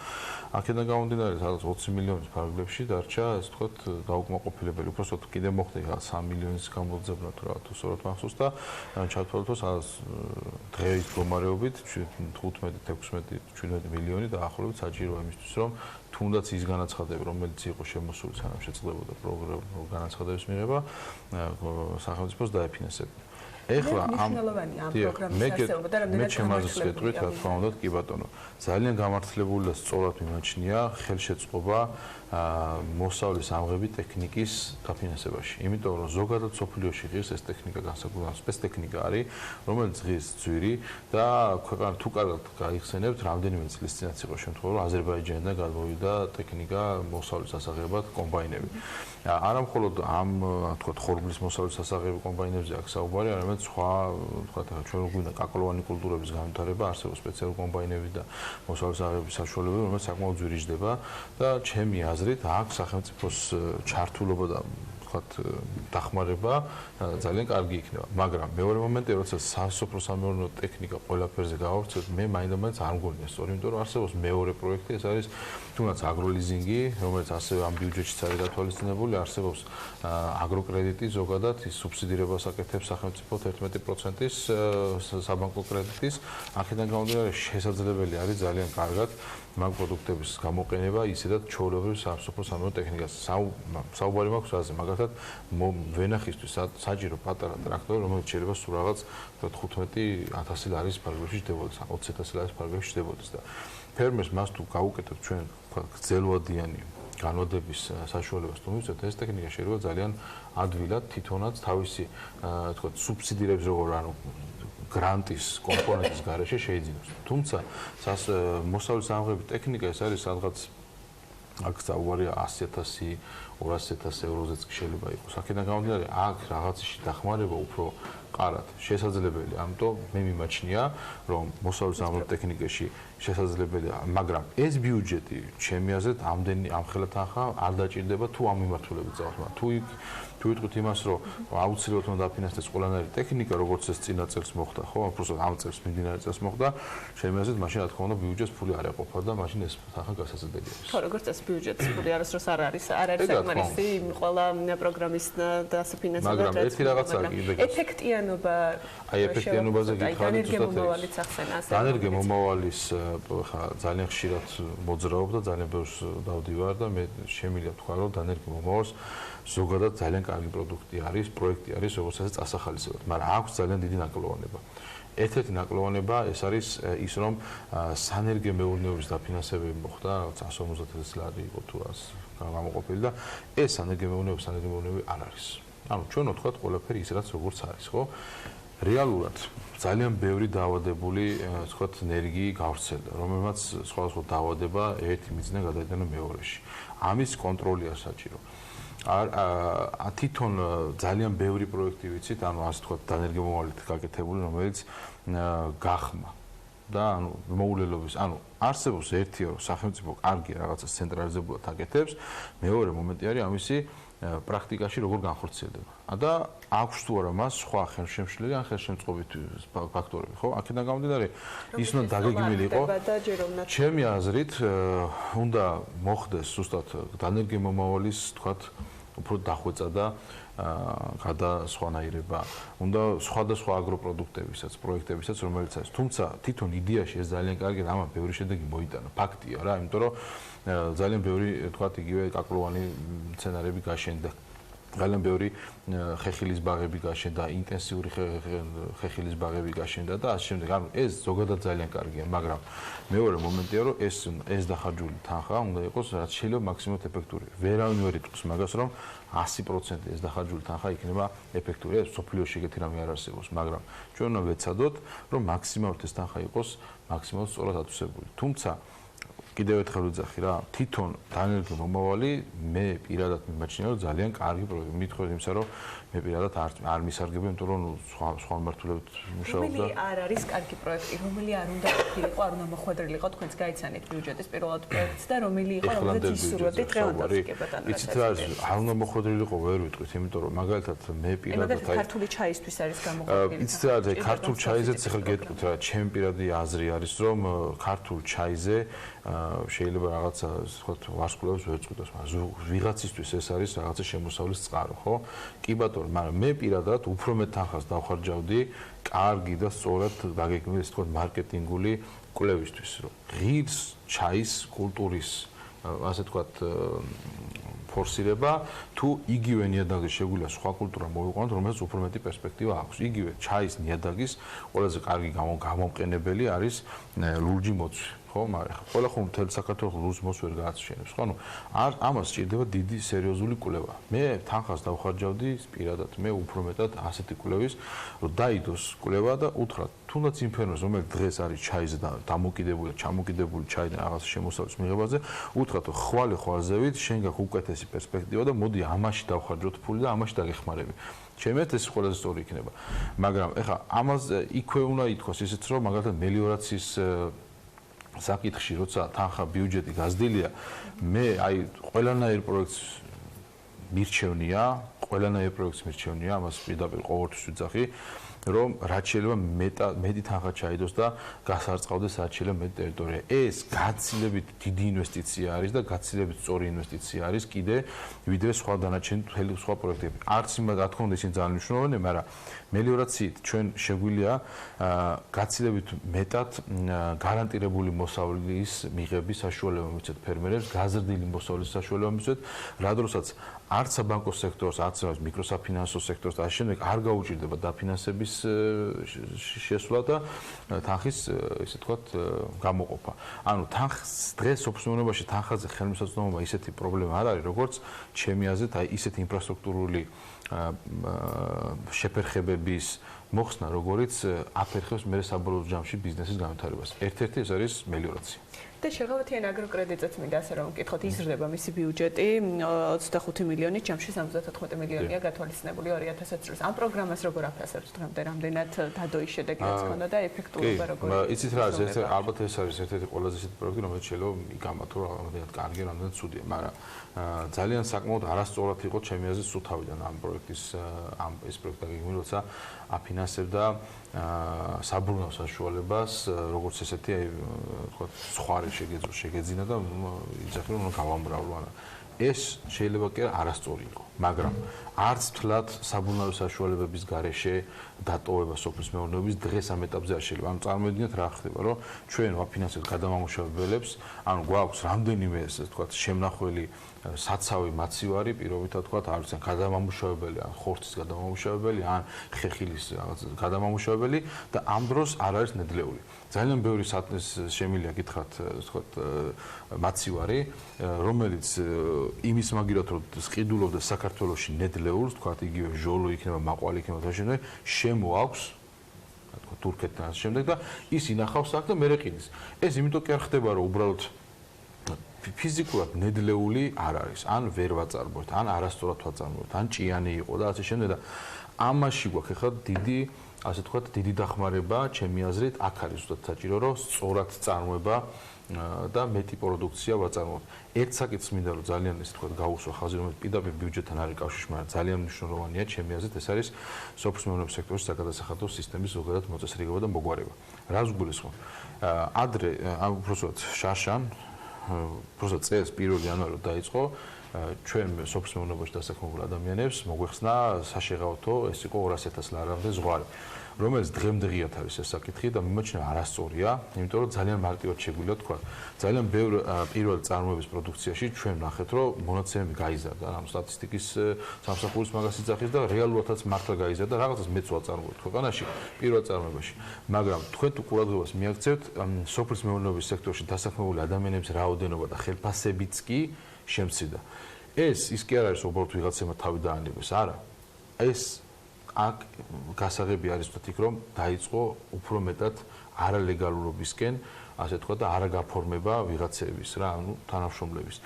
აქედან გამომდინარე, სადაც 20 მილიონის ფარგლებში დარჩა, ასე ვთქვათ, დაუკმაყოფილებელი. უბრალოდ კიდე მოხდა 3 მილიონის გამოძებნა თუ რა, თუ სწორად მახსოვს და ჩათვალოთ, რომ სადაც დღეის მდგომარეობით 15-16-17 მილიონი დაახლოებით საჭიროა იმისთვის, რომ თუნდაც ის განაცხადები, რომელიც იყო შემოსული, სანამ შეწყდებოდა პროგრამული განაცხადების მიღება, სახელმწიფოს დაეფინანსებინა. ეხლა ამ პროგრამის და რამდენად ჩემს გეტყვით, რა თქმა უნდა, კი ბატონო, ძალიან გამართლებული და სწორად მიმაჩნია ხელშეწყობა მოსავლის ამღები ტექნიკის დაფინანსებაში. იმიტომ რომ ზოგადად სოფლიოში ღირს ეს ტექნიკა განსაკუთრებით სპეცტექნიკა არის, რომელიც ღირს ძვირი და ქვეყანა თუ კარგად გაიხსენებთ, რამდენიმე წლის წინაც იყო შემთხვევა, რომ აზერბაიჯანიდან გადმოვიდა ტექნიკა მოსავლის ასაღებად კომბაინები. არა მხოლოდ ამ თქვათ ხორბლის მოსავლის ასაღები კომბაინებზე აქ საუბარი, არამედ სხვა თქვათ ჩვენ გვინდა კაკალოვანი კულტურების განვითარება, არსებობს სპეციალური კომბაინები და მოსავლის ასაღების საშუალებები, რომელიც საკმაოდ ძვირი ჯდება და ჩემი აზრით აქ სახელმწიფოს ჩართულობა და თქვათ დახმარება ძალიან კარგი იქნება. მაგრამ მეორე მომენტი, როცა სასოფლო სამეურნეო ტექნიკა ყველაფერზე გავავრცელოთ, მე მაინდამაინც არ მგონია სწორი, იმიტომ რომ არსებობს მეორე პროექტი, ეს არის თუნდაც აგროლიზინგი, რომელიც ასევე ამ ბიუჯეტშიც არის გათვალისწინებული, არსებობს აგროკრედიტი, ზოგადად ის სუბსიდირებას აკეთებს სახელმწიფო 11%-ის საბანკო კრედიტის. აქედან გამომდინარე, შესაძლებელი არის ძალიან კარგად მაგ პროდუქტების გამოყენება ისედაც ჩვეულებრივ სასოფლო სამეურნეო ტექნიკას. საუბარი მაქვს რაზე, მაგალითად ვენახისთვის საჭირო პატარა ტრაქტორი, რომელიც შეიძლება სულ რაღაც 15,000 ლარის ფარგლებში ჯდებოდეს, 20,000 ლარის ფარგლებში ჯდებოდეს და ფერმერს მას თუ გაუკეთებთ ჩვენ გრძელვადიანი განვადების საშუალებას თუ მივცეთ, ეს ტექნიკა შეიძლება ძალიან ადვილად თვითონაც თავისი თქვა სუბსიდირებს როგორ ანუ გრანტის კომპონენტის გარეშე შეიძინოს. თუმცა მოსავლის ამღები ტექნიკა ეს არის სადღაც აქ საუბარია 100,000 200,000 ევროზეც შეიძლება იყოს. აქედან გამომდინარე, აქ რაღაცაში დახმარება უფრო კარად შესაძლებელია. ამიტომ მე მიმაჩნია, რომ მოსავლის ამღებ ტექნიკაში შესაძლებელია, მაგრამ ეს ბიუჯეტი ჩემი აზრით ამდენი ამხელა თანხა არ დაჭირდება თუ ამ მიმართულებით წავთ. თუ ვიტყვით იმას, რომ აუცილებლად უნდა დაფინანსდეს ყველანაირი ტექნიკა, როგორც ეს წინა წელს მოხდა, ხო? უბრალოდ ამ წელს მიმდინარე წელს მოხდა, ჩემი აზრით, მაშინ რა თქმა უნდა ბიუჯეტს ფული არ ეყოფა და მაშინ ეს თანხა გასაცდელი არის. ხო, როგორც ეს ბიუჯეტს ფული არასდროს არ არის საკმარისი ყველა პროგრამის დასაფინანსებლად. მაგრამ ერთი რაღაცა კიდე ეფექტიანობა აი ეფექტიანობაზე გითხარით ზუსტად დანერგე მომავალის ხა ძალიან ხშირად მოძრაობ და ძალიან ბევრს დავდივარ და მე შემიძლია თქვა რომ დანერგე მომავალს ზოგადად ძალიან კარგი პროდუქტი არის, პროექტი არის, როგორც ასე წასახალისებად, მაგრამ აქვს ძალიან დიდი ნაკლოვანება. ერთ-ერთი ნაკლოვანება ეს არის ის, რომ სანერგე მეურნეობის დაფინანსებები მოხდა, 150,000 ლარი იყო თუ რას გამოყოფილი და ეს სანერგე მეურნეობები არ არის. ანუ ჩვენ ვთქვათ ყველაფერი ის რაც როგორც არის, ხო? რეალურად ძალიან ბევრი დაავადებული, ვთქვათ, ენერგი გავრცელდა, რომელმაც სხვადასხვა დაავადება ერთი მიზნე გადაიტანა მეორეში. ამის კონტროლია საჭირო. თვითონ ძალიან ბევრი პროექტი ვიცით, ანუ ასე ვთქვათ, დანერგემომავალით გაკეთებული, რომელიც გახმა და ანუ მოულელობის, ანუ არსებობს ერთია, რომ სახელმწიფო კარგი რაღაცას ცენტრალიზებულად აკეთებს, მეორე მომენტი არის ამისი პრაქტიკაში როგორ განხორციელდება. და აქვს თუ არა მას სხვა ხელშემშლელი ან ხელშემწყობი ფაქტორები, ხო? აქედან გამომდინარე, ის უნდა დაგეგმილი იყო. ჩემი აზრით, უნდა მოხდეს ზუსტად დანერგემომავალის, თქვათ, უფრო დახვეწა და გადასხვანაირება. უნდა სხვადასხვა აგროპროდუქტებისაც, პროექტებისაც, რომელიც არის. თუმცა თვითონ იდეაში ეს ძალიან კარგი და ამან ბევრი შედეგი მოიტანა. ფაქტია რა, იმიტომ რომ ძალიან ბევრი, თქვათ, იგივე კაკლოვანი სცენარები გაშენდა. ძალიან ბევრი ხეხილის ბაღები გაშენდა, ინტენსიური ხეხილის ბაღები გაშენდა და ასე შემდეგ. ანუ ეს ზოგადად ძალიან კარგია, მაგრამ მეორე მომენტია, რომ ეს დახარჯული თანხა უნდა იყოს რაც შეიძლება მაქსიმუმად ეფექტური. ვერავინ ვერ იტყვის მაგას, რომ 100% ეს დახარჯული თანხა იქნება ეფექტური. ეს მსოფლიოში ეგეთი რამე არ არსებობს, მაგრამ ჩვენ უნდა ვეცადოთ, რომ მაქსიმალურად ეს თანხა იყოს მაქსიმალურად სწორად ათვისებული. თუმცა კიდევ ერთხელ ვიძახი რა, თვითონ დანერგო მომავალი მე პირადად მიმაჩნია, რომ ძალიან კარგი პროექტი. მithქვენ იმისა, რომ მე პირადად არ მისარგებლე, იმიტომ რომ სხვა მმართველობთ მუშაობდა. რომელი არ არის კარგი პროექტი, რომელი არ უნდა ყოფილიყო, არ უნდა მოხვედრილიყო, თქვენც გაიცანით ბიუჯეტის პირველად პროექტს და რომელი იყო, რომელზეც ისურვებდით დღევანდელსკებად ან იცით რა არის, არ უნდა მოხვედრილიყო, ვერ ვიტყვით, იმიტომ რომ მაგალითად მე პირადად აი ქართული ჩაისთვის არის გამოყოფილი. იცით რა არის, ქართულ ჩაიზეც ახლა გეტყვით რა, ჩემი პირადი აზრი არის, რომ ქართულ ჩაიზე შეიძლება რაღაცა ვთქვათ ვარსკვლავებს ვერ წყვიტოს, მაგრამ ვიღაცისთვის ეს არის რაღაცა შემოსავლის წყარო, ხო? კი ბატონო, მაგრამ მე პირადად უფრო მეტ თანხას დავხარჯავდი კარგი და სწორად დაგეგმილი ესე ვთქვათ მარკეტინგული კვლევისთვის, რომ ღირს ჩაის კულტურის ასე ვთქვათ ფორსირება თუ იგივე ნიადაგის შეგვიძლია სხვა კულტურა მოვიყვანოთ, რომელსაც უფრო მეტი პერსპექტივა აქვს. იგივე ჩაის ნიადაგის ყველაზე კარგი გამომყენებელი არის ლურჯი მოცვი. ხო, მაგრამ ყველა ხომ მთელ საქართველოს ლურჯ მოცვს ვერ გააცნობს, ხო? ანუ ამას სჭირდება დიდი სერიოზული კვლევა. მე თანხას დავხარჯავდი პირადად, მე უფრო მეტად ასეთი კვლევის, რომ დაიდოს კვლევა და უთხრათ, თუნდაც იმ ფერმერს, რომელიც დღეს არის ჩაიზე და დამოკიდებული, ჩამოკიდებული ჩაიდან რაღაც შემოსავლის მიღებაზე, უთხრათ, რომ ხვალე-ხვალზევით შენ გაქვს უკეთესი პერსპექტივა და მოდი ამაში დავხარჯოთ ფული და ამაში დაგეხმარები. ჩემეთ ეს ყველაზე სწორი იქნება. მაგრამ ეხლა ამას იქვე უნდა ითქვას ისიც, რომ მაგალითად მელიორაციის საკითხში, როცა თანხა ბიუჯეტი გაზრდილია, მე აი ყველანაირ პროექტს მირჩევნია, ამას პირდაპირ ყოველთვის ვიძახი, რომ რაც შეიძლება მეტი თანხა ჩაიდოს და გასარწყავდეს რაც შეიძლება მეტი ტერიტორია. ეს გაცილებით დიდი ინვესტიცია არის და გაცილებით სწორი ინვესტიცია არის კიდე ვიდრე სხვა დანარჩენი მთელი სხვა პროექტები. არც იმ რა თქმა უნდა ისინი ძალიან მნიშვნელოვანია, მაგრამ მელიორაციით ჩვენ შეგვიძლია გაცილებით მეტად გარანტირებული მოსავლის მიღების საშუალება მივცეთ ფერმერებს, გაზრდილი მოსავლის საშუალება მივცეთ, რა დროსაც არც საბანკო სექტორს, არც მიკროსაფინანსო სექტორს და ამ შემდეგ არ გაუჭირდება დაფინანსების შესვლა და თანხის ესე ვთქვათ გამოყოფა. ანუ თანხის დღეს ოფისმეურნეობაში თანხაზე ხელმისაწვდომობა ისეთი პრობლემა არ არის, როგორც ჩემი აზრით, აი ისეთი ინფრასტრუქტურული შეფერხებების მოხსნა, როგორიც აფერხებს მე საბოლოო ჯამში ბიზნესის განვითარებას. ერთ-ერთი ეს არის მელიორაცია. და შეღავათიან აგროკრედიტებს მინდა ასე რომ ვკითხოთ, იზრდება მისი ბიუჯეტი 25 მილიონი, ჯამში 74 მილიონია გათვალისწინებული 2020 წელს. ამ პროგრამას როგორ აფასებთ დღემდე, რამდენად დადოის შედეგი რაც ჰქონდა და ეფექტურობა როგორ? იცით რა არის, ალბათ ეს არის ერთ-ერთი ყველაზე ისეთი პროექტი, რომელიც შეიძლება იგამათო რამდენად კარგი, რამდენად ცუდია, მაგრამ ძალიან საკმაოდ არასწორად იყო ჩემი აზრით სულ თავიდან ამ პროექტის ეს პროექტი დაგეგმილი, როცა აფინანსებდა საბრუნავ საშუალებას, როგორც ესეთი აი თქვა სხვარი შეგეძინა და იძახი რომ გავამბრავლო. ეს შეიძლება კი არასწორი იყო, მაგრამ არც თლად საბრუნავი საშუალებების გარეშე დატოვება სოფლის მეურნეობის დღეს ამ ეტაპზე არ შეიძლება. ანუ წარმოიდგინეთ რა ხდება, რომ ჩვენ ვაფინანსებთ გადამამუშავებელებს, ანუ გვაქვს რამდენიმე ესე ვთქვათ შემნახველი საცავი მაცივარი, პირობითად ვთქვათ, არ ვიცი, გადამამუშავებელი, ან ხორცის გადამამუშავებელი, ან ხეხილის რაღაც გადამამუშავებელი და ამ დროს არ არის ნედლეული. ძალიან ბევრი შემილია გითხრათ, ვთქვათ, მაცივარი, რომელიც იმის მაგივრად რომ სყიდულობდა საქართველოში ნედლეულს, ვთქვათ, იგივე ჟოლო იქნება, მაყვალი იქნება და შემდეგ შემოაქვს ვთქვათ თურქეთთან ამ შემდეგ და ის ინახავს აქ და მერე ყიდის. ეს იმიტომ კი არ ხდება, რომ უბრალოდ ფიზიკურად ნედლეული არ არის, ან ვერ ვაწარმოებთ, ან არასწორად ვაწარმოებთ, ან ჭიანი იყო და ასე შემდეგ და ამაში გვაქვს ახლა დიდი, ასე ვთქვათ, დიდი დახმარება, ჩემი აზრით, აქ არის ზუსტად საჭირო, რომ სწორად წარმოება და მეტი პროდუქცია ვაწარმოებთ. ერთ საკითხს მინდა რომ ძალიან ესე ვთქვათ გაუსვა ხაზი, რომელიც პირდაპირ ბიუჯეტთან არის კავშირში, მაგრამ ძალიან მნიშვნელოვანია, ჩემი აზრით, ეს არის სოფლის მეურნეობის სექტორის საგადასახადო სისტემის ზოგადად მოწესრიგება და მოგვარება. რას გულისხმობ? ადრე, უბრალოდ შაშან უბრალოდ წელს 1 იანვარიდან დაიწყო ჩვენ სოფლის მეურნეობაში დასაქმებულ ადამიანებს მოგვეხსნა საშეღავთო ეს იყო 200,000 ლარამდე ზღვარი. რომელიც დღემდღიათ არის ეს საკითხი და მიმაჩნია არასწორია, იმიტომ რომ ძალიან მარტივად შეგვიძლია თქვა. ძალიან ბევრ პირველ წარმოების პროდუქციაში ჩვენ ნახეთ, რომ მონაცემები გაიზარდა, ანუ სტატისტიკის სამსახურის მაგას იძახის და რეალურადაც მართლა გაიზარდა, რაღაცას მეც ვაწარმოებთ ქვეყანაში პირველ წარმოებაში. მაგრამ თქვენ თუ ყურადღებას მიაქცევთ, სოფლის მეურნეობის სექტორში დასაქმებული ადამიანების რაოდენობა და ხელფასებიც კი შემცირდა. ის კი არ არის უბრალოდ ვიღაცებმა თავი დაანებეს, არა. ეს აქ გასაღები არის ვთქვით, რომ დაიწყო უფრო მეტად არალეგალურობისკენ, ასე თქვა და არაგაფორმება ვიღაცების რა, ანუ თანამშრომლების.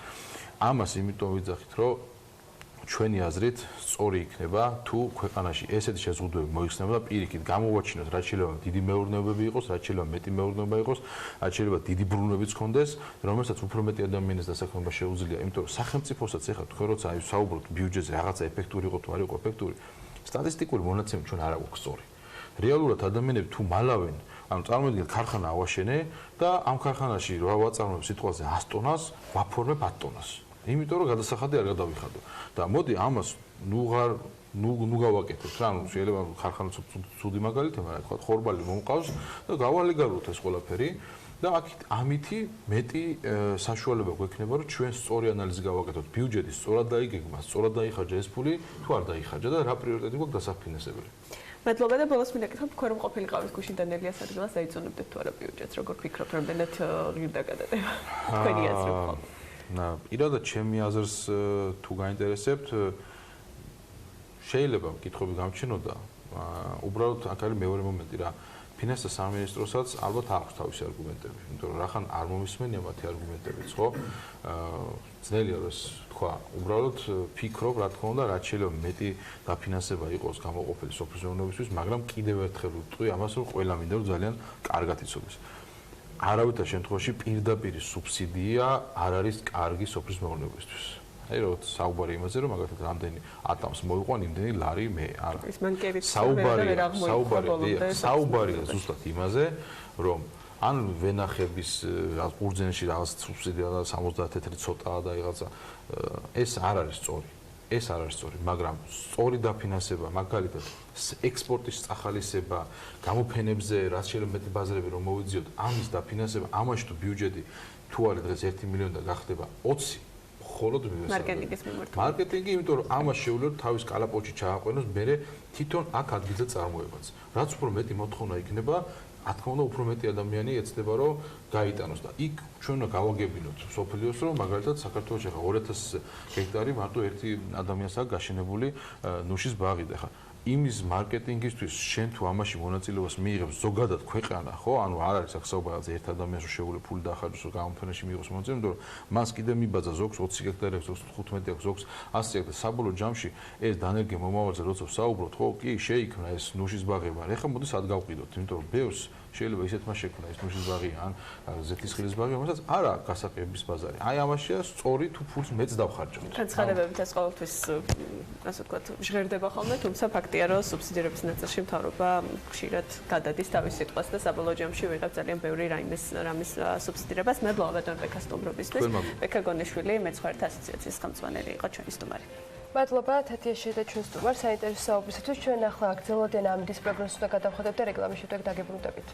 ამას იმიტომ ვიძახით, რომ ჩვენი აზრით სწორი იქნება თუ ქვეყანაში ესეთი შეზღუდვები მოიხსნება და პირიქით გამოვაჩინოთ, რაც შეიძლება დიდი მეურნეობები იყოს, რაც შეიძლება მეტი მეურნეობა იყოს, რაც შეიძლება დიდი ბრუნვებიც ჰქონდეს, რომელსაც უფრო მეტი ადამიანის დასაქმება შეუძლია, იმიტომ რომ სახელმწიფოსაც ეხლა თქვენ როცა აი საუბრობთ ბიუჯეტზე რაღაცა ეფექტური იყო თუ არ იყო ეფექტური სტატისტიკური მონაცემები ჩვენ არ აქვს სწორი. რეალურად ადამიანები თუ მალავენ, ანუ წარმოიდგინეთ ქარხანა ავაშენე და ამ ქარხანაში რა ვაწარმოებ სიტყვაზე 100 ტონას, ვაფორმებ 10 ტონას. იმიტომ რომ გადასახადი არ გადავიხადო. და მოდი ამას ნუ გავაკეთოთ რა, ანუ შეიძლება ქარხანა ცუდი მაგალითია, მაგრამ თქვა ხორბალი მომყავს და გავალეგალოთ ეს ყველაფერი. და ამითი მეტი საშუალება გვექნება, რომ ჩვენ სწორი ანალიზი გავაკეთოთ. ბიუჯეტი სწორად დაიგეგმა, სწორად დაიხარჯა ეს ფული, თუ არ დაიხარჯა და რა პრიორიტეტი გვაქვს დასაფინანსებელი. მადლობა და ბოლოს მინდა გითხრათ, თქვენ რომ ყოფილიყავით გუშინ და ნელიას ადგილას დაიწონებდეთ თუ არა ბიუჯეტს, როგორ ფიქრობთ, რამდენად ღირდა გადადება თქვენი აზრით ხოლმე? პირადად ჩემი აზრს თუ გაინტერესებთ, შეიძლება კითხვები გამჩნიოდა, უბრალოდ აქ არის მეორე მომენტი რა. ფინანსთა სამინისტროსაც ალბათ აქვს თავისი არგუმენტები, იმიტომ რომ რახან არ მომისმენია მათი არგუმენტებიც, ხო? ძნელია რომ ეს თქვა, უბრალოდ ფიქრობ, რა თქმა უნდა, რაც შეიძლება მეტი დაფინანსება იყოს გამოყოფილი სოფლის მეურნეობისთვის, მაგრამ კიდევ ერთხელ ვიტყვი ამას, რომ ყველა მინდა რომ ძალიან კარგად იცოდეს. არავითარ შემთხვევაში პირდაპირ სუბსიდია არ არის კარგი სოფლის მეურნეობისთვის. აი რო საუბარი იმაზე რომ მაგალითად რამდენი ატამს მოიყვან იმდენი ლარი მე არა. ის მანკერიც საუბარია ზუსტად იმაზე რომ ან ვენახების ყურძენში რაღაც სუბსიდია და 70 თეთრი ცოტაა და რაღაცა ეს არ არის სწორი. ეს არ არის სწორი, მაგრამ სწორი დაფინანსება, მაგალითად ექსპორტის წახალისება, გამოფენებზე, რაც შეიძლება მეტი ბაზრები რომ მოვიძიოთ, ამის დაფინანსება, ამაში თუ ბიუჯეტი თუ არის დღეს 1 მილიონი და გახდება 20 ხოლოდ მარკეტინგის მიმართულებით. მარკეტინგი, იმიტომ რომ ამას შეუძლია თავის კალაპოტში ჩააყვენოს მერე თვითონ აქ ადგილზე წარმოებაც. რაც უფრო მეტი მოთხოვნა იქნება, რა თქმა უნდა, უფრო მეტი ადამიანი ეცდება რომ გაიტანოს და იქ ჩვენ უნდა გავაგებინოთ სოფლიოს, რომ მაგალითად საქართველოში ხა 2000 ჰექტარი მარტო ერთი ადამიანს აქვს გაშენებული ნუშის ბაღი და ხა იმის მარკეტინგისთვის შენ თუ ამაში მონაწილეობას მიიღებს ზოგადად ქვეყანა, ხო? ანუ არ არის აქ საუბარი ერთ ადამიანს რომ შეუძლია ფული დაახარჯოს რომ გამოფენაში მიიღოს მონაწილეობა, იმიტომ რომ მას კიდე მიბაძა ზოგს 20 ჰექტარი აქვს, ზოგს 15 აქვს, ზოგს 100 და საბოლოო ჯამში ეს დანერგე მომავალზე როცა საუბრობთ, ხო, კი, შეიქმნა ეს ნუშის ბაღი, მაგრამ ეხლა მოდი სად გავყიდოთ, იმიტომ რომ ბევრს შეიძლება ისეთმა შექმნა ეს ნუშის ბაღი ან ზეთისხილის ბაღი, რომელსაც არ აქვს გასაყიდების ბაზარი. აი ამაშია სწორი თუ ფულს მეც დავხარჯოთ. განცხადებებით ეს ყოველთვის ასე ვთქვათ, ჟღერდება ხოლმე, თუმცა ფაქტია, რომ სუბსიდირების ნაწილში მთავრობა ხშირად გადადის თავის სიტყვას და საბოლოო ჯამში ვიღებ ძალიან ბევრი რამის სუბსიდირებას. მადლობა ბატონ ბექას სტუმრობისთვის. ბექა გონიშვილი, მეცხვარეთა ასოციაციის ხელმძღვანელი იყო ჩვენი სტუმარი. მადლობა თეთიაშვილ და ჩვენ სტუმარ საინტერესო საუბრისათვის. ჩვენ ახლა აქცელოდენ ამ დის პროგნოზს უნდა გადავხედოთ და რეკლამის შემდეგ დაგებრუნდებით.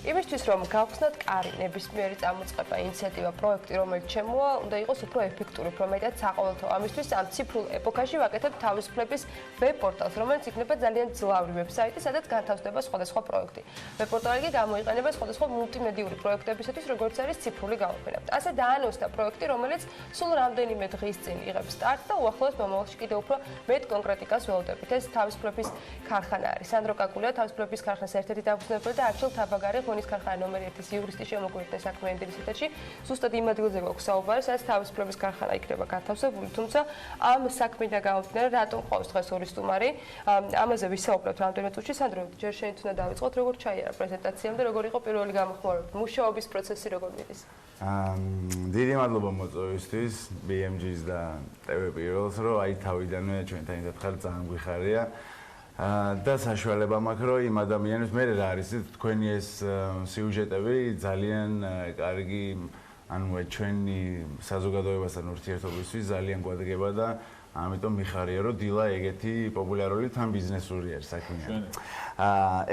იმისთვის რომ გავხსნათ კარი ნებისმიერი წამოწყება ინიციატივა პროექტი რომელიც შემოვა უნდა იყოს უფრო ეფექტური უფრო მეტად საყოველთაო ამისთვის ამ ციფრულ ეპოქაში ვაკეთებ თავისუფლების ვებ-პორტალს რომელიც იქნება ძალიან ძლავრი ვებსაიტი სადაც განთავსდება სხვადასხვა პროექტი ვებ-პორტალი კი გამოიყენება სხვადასხვა მულტიმედიური პროექტებისათვის როგორც არის ციფრული გამოფენა ასე დაანონსდა პროექტი რომელიც სულ რამდენიმე დღის წინ იღებს სტარტს და უახლოეს მომავალში კიდევ უფრო მეტ კონკრეტიკას ველოდებით ეს თავისუფლების ქარხანა არის სანდრო კაკულია თავისუფლების ქარხანას ერთ-ერთი დამფუძნებელი და არჩილ თაბაგარი ღვინის ქარხანა ნომერი 1-ის იურისტი შემოგვიერთდა საქმიანი დილისეთში ზუსტად იმ ადგილზე გვაქვს საუბარი სადაც თავისუფლების ქარხანა იქნება განთავსებული თუმცა ამ საქმიდან გამომდინარე რატომ ყავს დღეს ორი სტუმარი ამაზე ვისაუბრებთ რამდენიმე წუთში სანდრო ჯერ შენით უნდა დავიწყოთ როგორ ჩაიარა პრეზენტაციამ და როგორ იყო პირველი გამოხმაურება მუშაობის პროცესი როგორ მიდის დიდი მადლობა მოწვევისთვის BMG-ს და TV Pirveli-ს რომ აი თავიდანვე ჩვენთან ერთად ხარ ძალიან გვიხარია და საშუალება მაქვს რომ იმ ადამიანებს მე რა არის თქვენი ეს სიუჟეტები ძალიან კარგი ანუ ჩვენი საზოგადოებასთან ურთიერთობისთვის ძალიან გვადგება და ამიტომ მიხარია რომ დილა ეგეთი პოპულარული თან ბიზნესური არის საქმიანი.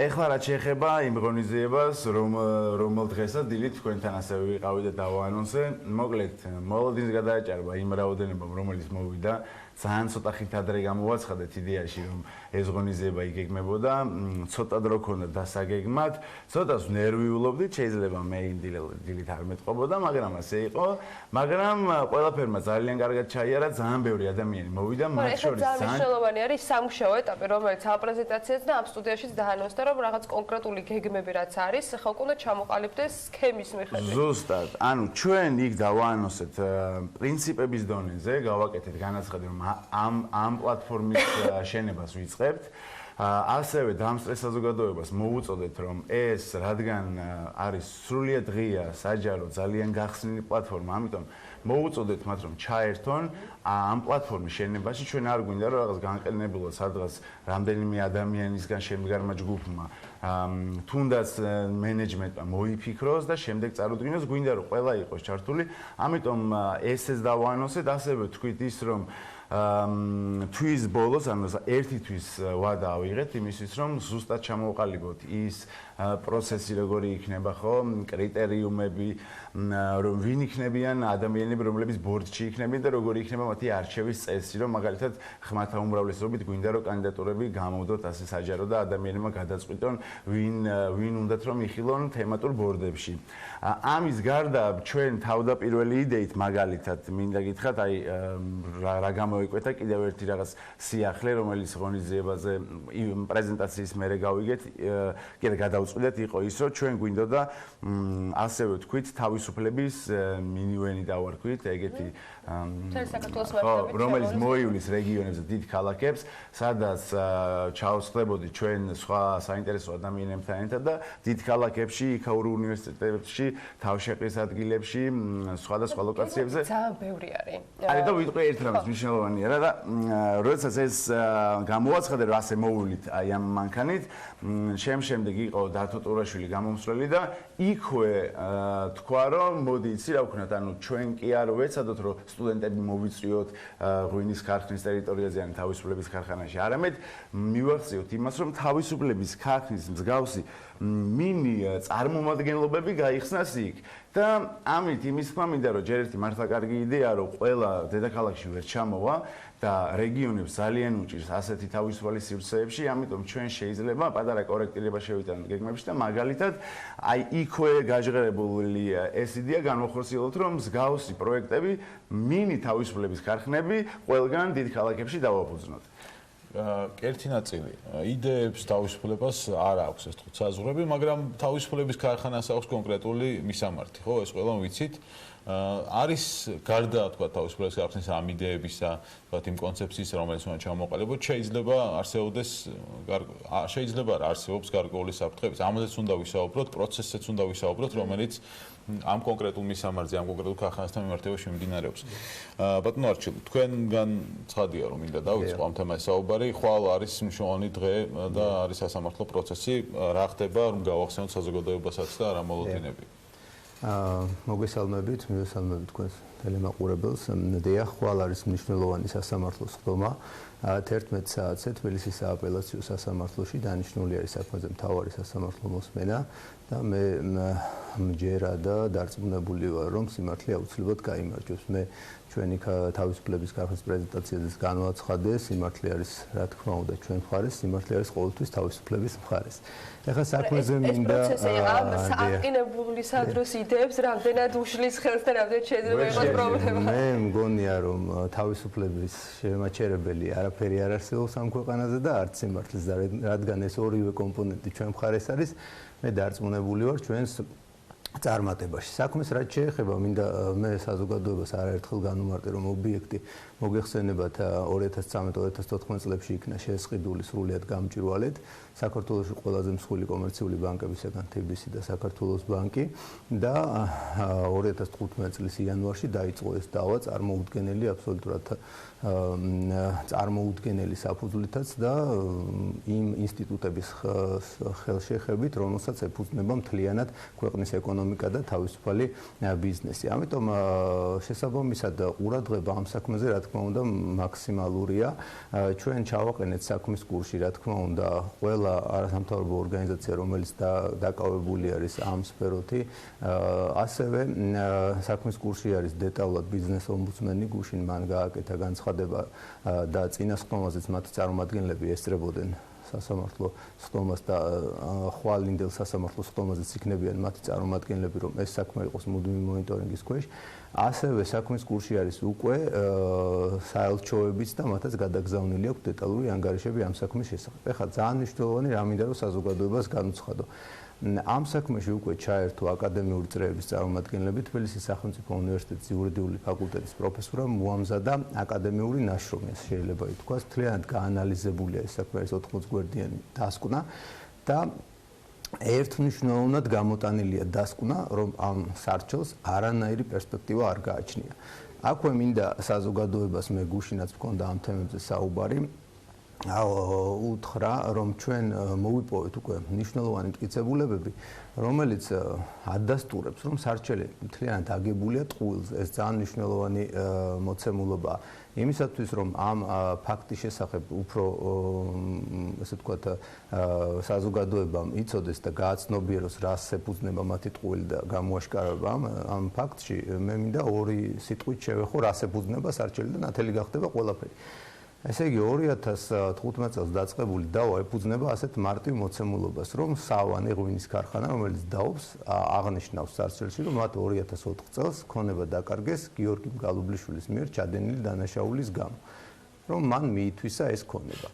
ეხლა რაც შეეხება იმ ღონისძიებას რომელ დღესაც დილით თქვენთან ასევე ვიყავი და დავაანონსე მოკლედ მოლოდინს გადააჭარბა იმ რაოდენობამ რომელიც მოვიდა ძალიან ცოტა ხით ადრე გამოვაცხადეთ იდეაში რომ ეს ღონისძიება იგეგმებოდა ცოტა დრო ქონდა დასაგეგმად ცოტას ნერვიულობდით შეიძლება მე იმ დილით არ მეტყობოდა მაგრამ ასე იყო მაგრამ ყველაფერმა ძალიან კარგად ჩაიარა ძალიან ბევრი ადამიანი მოვიდა მათ შორის ძალიან მნიშვნელოვანი არის სამუშაო ეტაპი რომელიც ამ პრეზენტაციაზე და ამ სტუდიაშიც დაანონსდა რომ რაღაც კონკრეტული გეგმები რაც არის ხა უკვე უნდა ჩამოყალიბდეს სქემის მიხედვით ზუსტად ანუ ჩვენ იქ დავაანონსეთ პრინციპების დონეზე გავაკეთეთ განაცხადი რომ ამ პლატფორმის შენებას ვიწყებთ. ასევე დამსწრე საზოგადოებას მოუწოდეთ რომ ეს რადგან არის სრულიად ღია, საჯარო, ძალიან გახსნილი პლატფორმა, ამიტომ მოუწოდეთ მათ რომ ჩაერთონ ამ პლატფორმის შენებაში. ჩვენ არ გვინდა რომ რაღაც განყენებულად სადღაც რამდენიმე ადამიანისგან შემდგარმა ჯგუფმა თუნდაც მენეჯმენტმა მოიფიქროს და შემდეგ წარუდგინოს, გვინდა რომ ყველა იყოს ჩართული. ამიტომ ესეც დავაანონსეთ, ასევე თქვით ის რომ თვის ბოლოს, ანუ ერთი თვის ვადა ავიღეთ იმისთვის, რომ ზუსტად ჩამოვყალიბოთ ის პროცესი, როგორი იქნება, ხო, კრიტერიუმები, რომ ვინ იქნებიან ადამიანები, რომლებიც ბორდში იქნებიან და როგორი იქნება მათი არჩევის წესი, რომ მაგალითად ხმათა უმრავლესობით გვინდა რომ კანდიდატურები გამოვდოთ ასე საჯარო და ადამიანებმა გადაწყვიტონ ვინ უნდათ რომ იხილონ თემატურ ბორდებში. ამის გარდა ჩვენ თავდაპირველი იდეით მაგალითად მინდა გითხრათ, აი რა გამოიკვეთა კიდევ ერთი რაღაც სიახლე, რომელიც ღონისძიებაზე პრეზენტაციის მერე გავიგეთ, კიდე გადავწყვიტეთ იყო ის, რომ ჩვენ გვინდოდა ასევე თქვით თავისუფლების მინივენი დავარქვით, ეგეთი რომელიც მოივლის რეგიონებზე დიდ ქალაქებს, სადაც ჩავსხლებოდით ჩვენ სხვა საინტერესო ადამიანებთან ერთად და დიდ ქალაქებში, იქაურ უნივერსიტეტებში, თავშეყრის ადგილებში, სხვადასხვა ლოკაციებზე. ძალიან ბევრი არის. აი და ვიტყვი ერთ რამის მნიშვნელოვანია რა და როდესაც ეს გამოვაცხადე რომ ასე მოვლით აი ამ მანქანით, შემდეგ იყო დათო ტურაშვილი გამომსვლელი და იქვე თქვა რომ მოდი იცი რა ვქნათ, ანუ ჩვენ კი არ ვეცადოთ რომ სტუდენტები მოვიწვიოთ ღვინის ქარხნის ტერიტორიაზე ან თავისუფლების ქარხანაში, არამედ მივახციოთ იმას, რომ თავისუფლების ქარხნის მსგავსი მინი წარმომადგენლობები გაიხსნას იქ. და ამით იმის თქმა მინდა რომ ჯერ ერთი მართლა კარგი იდეაა რომ ყველა დედაქალაქში ვერ ჩამოვა და რეგიონებს ძალიან უჭირს ასეთი თავისუფალი სივრცეებში, ამიტომ ჩვენ შეიძლება პატარა კორექტირება შევიტანოთ გეგმებში და მაგალითად აი იქვე გაჟღერებული ეს იდეა განვახორციელოთ, რომ მსგავსი პროექტები მინი თავისუფლების ქარხნები ყველგან დიდ ქალაქებში დავაფუძნოთ. ერთი ნაწილი იდეებს თავისუფლებას არ აქვს ეს თქო საზღვრები, მაგრამ თავისუფლების ქარხანას აქვს კონკრეტული მისამართი, ხო, ეს ყველამ ვიცით. არის გარდა თქვა თავისუფლების ქარხნის ამ იდეებისა, თქვა იმ კონცეფციის, რომელიც უნდა ჩამოყალიბოთ, შეიძლება არ არსებობს გარკვეული საფრთხეების. ამაზეც უნდა ვისაუბროთ, პროცესზეც უნდა ვისაუბროთ, რომელიც ამ კონკრეტულ მისამართზე, ამ კონკრეტულ ქარხანასთან მიმართებაში მიმდინარეობს. ბატონო არჩილი, თქვენგან ცხადია რომ მინდა დავიწყო ამ თემაზე საუბარი, ხვალ არის მნიშვნელოვანი დღე და არის სასამართლო პროცესი, რა ხდება, რომ გავახსენოთ საზოგადოებასაც და რა მოლოდინები. მოგესალმებით, მივესალმებით თქვენს ტელემაყურებელს. დიახ, ხვალ არის მნიშვნელოვანი სასამართლოს ხდომა. 11 საათზე თბილისის სააპელაციო სასამართლოში დანიშნული არის საქმეზე მთავარი სასამართლო მოსმენა და მე მჯერა და დარწმუნებული ვარ, რომ სიმართლე აუცილებლად გაიმარჯვებს. მე ჩვენი თავისუფლების ქარხნის პრეზენტაციაზე განვაცხადე, სიმართლე არის, რა თქმა უნდა, ჩვენ მხარეს, სიმართლე არის ყოველთვის თავისუფლების მხარეს. ეხლა საქმეზე მინდა საყინებული სადროს იდეებს რამდენად უშლის ხელს და რამდენად შეიძლება იყოს პრობლემა. მე მგონია, რომ თავისუფლების შემაჩერებელი არაფერი არ არსებობს ამ ქვეყანაზე და არც სიმართლის და რადგან ეს ორივე კომპონენტი ჩვენ მხარეს არის, მე დარწმუნებული ვარ ჩვენს წარმატებაში. საქმეს რაც შეეხება, მინდა მე საზოგადოებას არაერთხელ განვმარტე, რომ ობიექტი მოგეხსენებათ 2013-2014 წლებში იქნა შესყიდული სრულიად გამჭვირვალედ. საქართველოში ყველაზე მსხვილი კომერციული ბანკებისგან Forbes-ი და საქართველოს ბანკი და 2015 წლის იანვარში დაიწყო ეს დავა წარმოუდგენელი აბსოლუტურად წარმოუდგენელი საფუძვლითაც და იმ ინსტიტუტების ხელშეხედებით, რომელსაც ეფუძნება მთლიანად ქვეყნის ეკონომიკა და თავისუფალი ბიზნესი. ამიტომ შესაბამისად ყურადღება ამ საქმეზე რა თქმა უნდა მაქსიმალურია. ჩვენ ჩავაყენეთ საქმის კურსში რა თქმა უნდა ყველა არასამთავრობო ორგანიზაცია, რომელიც დაკავებული არის ამ სფეროთი, ასევე საქმის კურსში არის დეტალურად ბიზნეს ომბუდსმენი გუშინ მან გააკეთა განცხადება და წინასწარმაზეც მათი წარმომადგენლები ესწრებოდნენ სასამართლო სხდომას და ხვალინდელ სასამართლო სხდომაზეც იქნებიან მათი წარმომადგენლები, რომ ეს საქმე იყოს მუდმივი მონიტორინგის ქვეშ. ასევე საქმის კურსში არის უკვე საელჩოებიც და მათაც გადაგზავნილი აქვს დეტალური ანგარიშები ამ საქმის შესახებ. ეხლა ძალიან მნიშვნელოვანი რა მინდა რომ საზოგადოებას განუცხადო. ამ საქმეში უკვე ჩაერთო აკადემიური წრეების წარმომადგენლები, თბილისის სახელმწიფო უნივერსიტეტის იურიდიული ფაკულტეტის პროფესორა მოამზადა აკადემიური ნაშრომი, შეიძლება ითქვას, მთლიანად გაანალიზებულია ეს საქმე, ეს 80 გვერდიანი დასკვნა და ერთმნიშვნელოვნად გამოტანილია დასკვნა, რომ ამ სარჩელს არანაირი პერსპექტივა არ გააჩნია. აქვე მინდა საზოგადოებას მე გუშინაც მქონდა ამ თემებზე საუბარი უთხრა, რომ ჩვენ მოვიპოვეთ უკვე მნიშვნელოვანი მტკიცებულებები, რომელიც ადასტურებს, რომ სარჩელი მთლიანად აგებულია ტყუილზე. ეს ძალიან მნიშვნელოვანი მოცემულობაა. იმისათვის, რომ ამ ფაქტის შესახებ უფრო ესე ვთქვათ საზოგადოებამ იცოდეს და გააცნობიეროს, რას ეფუძნება მათი ტყუილი და გამოაშკარავება ამ ფაქტში, მე მინდა ორი სიტყვით შევეხო, რას ეფუძნება სარჩელი და ნათელი გახდება ყველაფერი. ესე იგი 2015 წელს დაწყებული დავა ეფუძნება ასეთ მარტივ მოცემულობას, რომ სავანე ღვინის ქარხანა, რომელიც დაობს, აღნიშნავს სარჩელში, რომ მათ 2004 წელს ქონება დაკარგეს გიორგი მგალუბლიშვილის მიერ ჩადენილი დანაშაულის გამო, რომ მან მიითვისა ეს ქონება.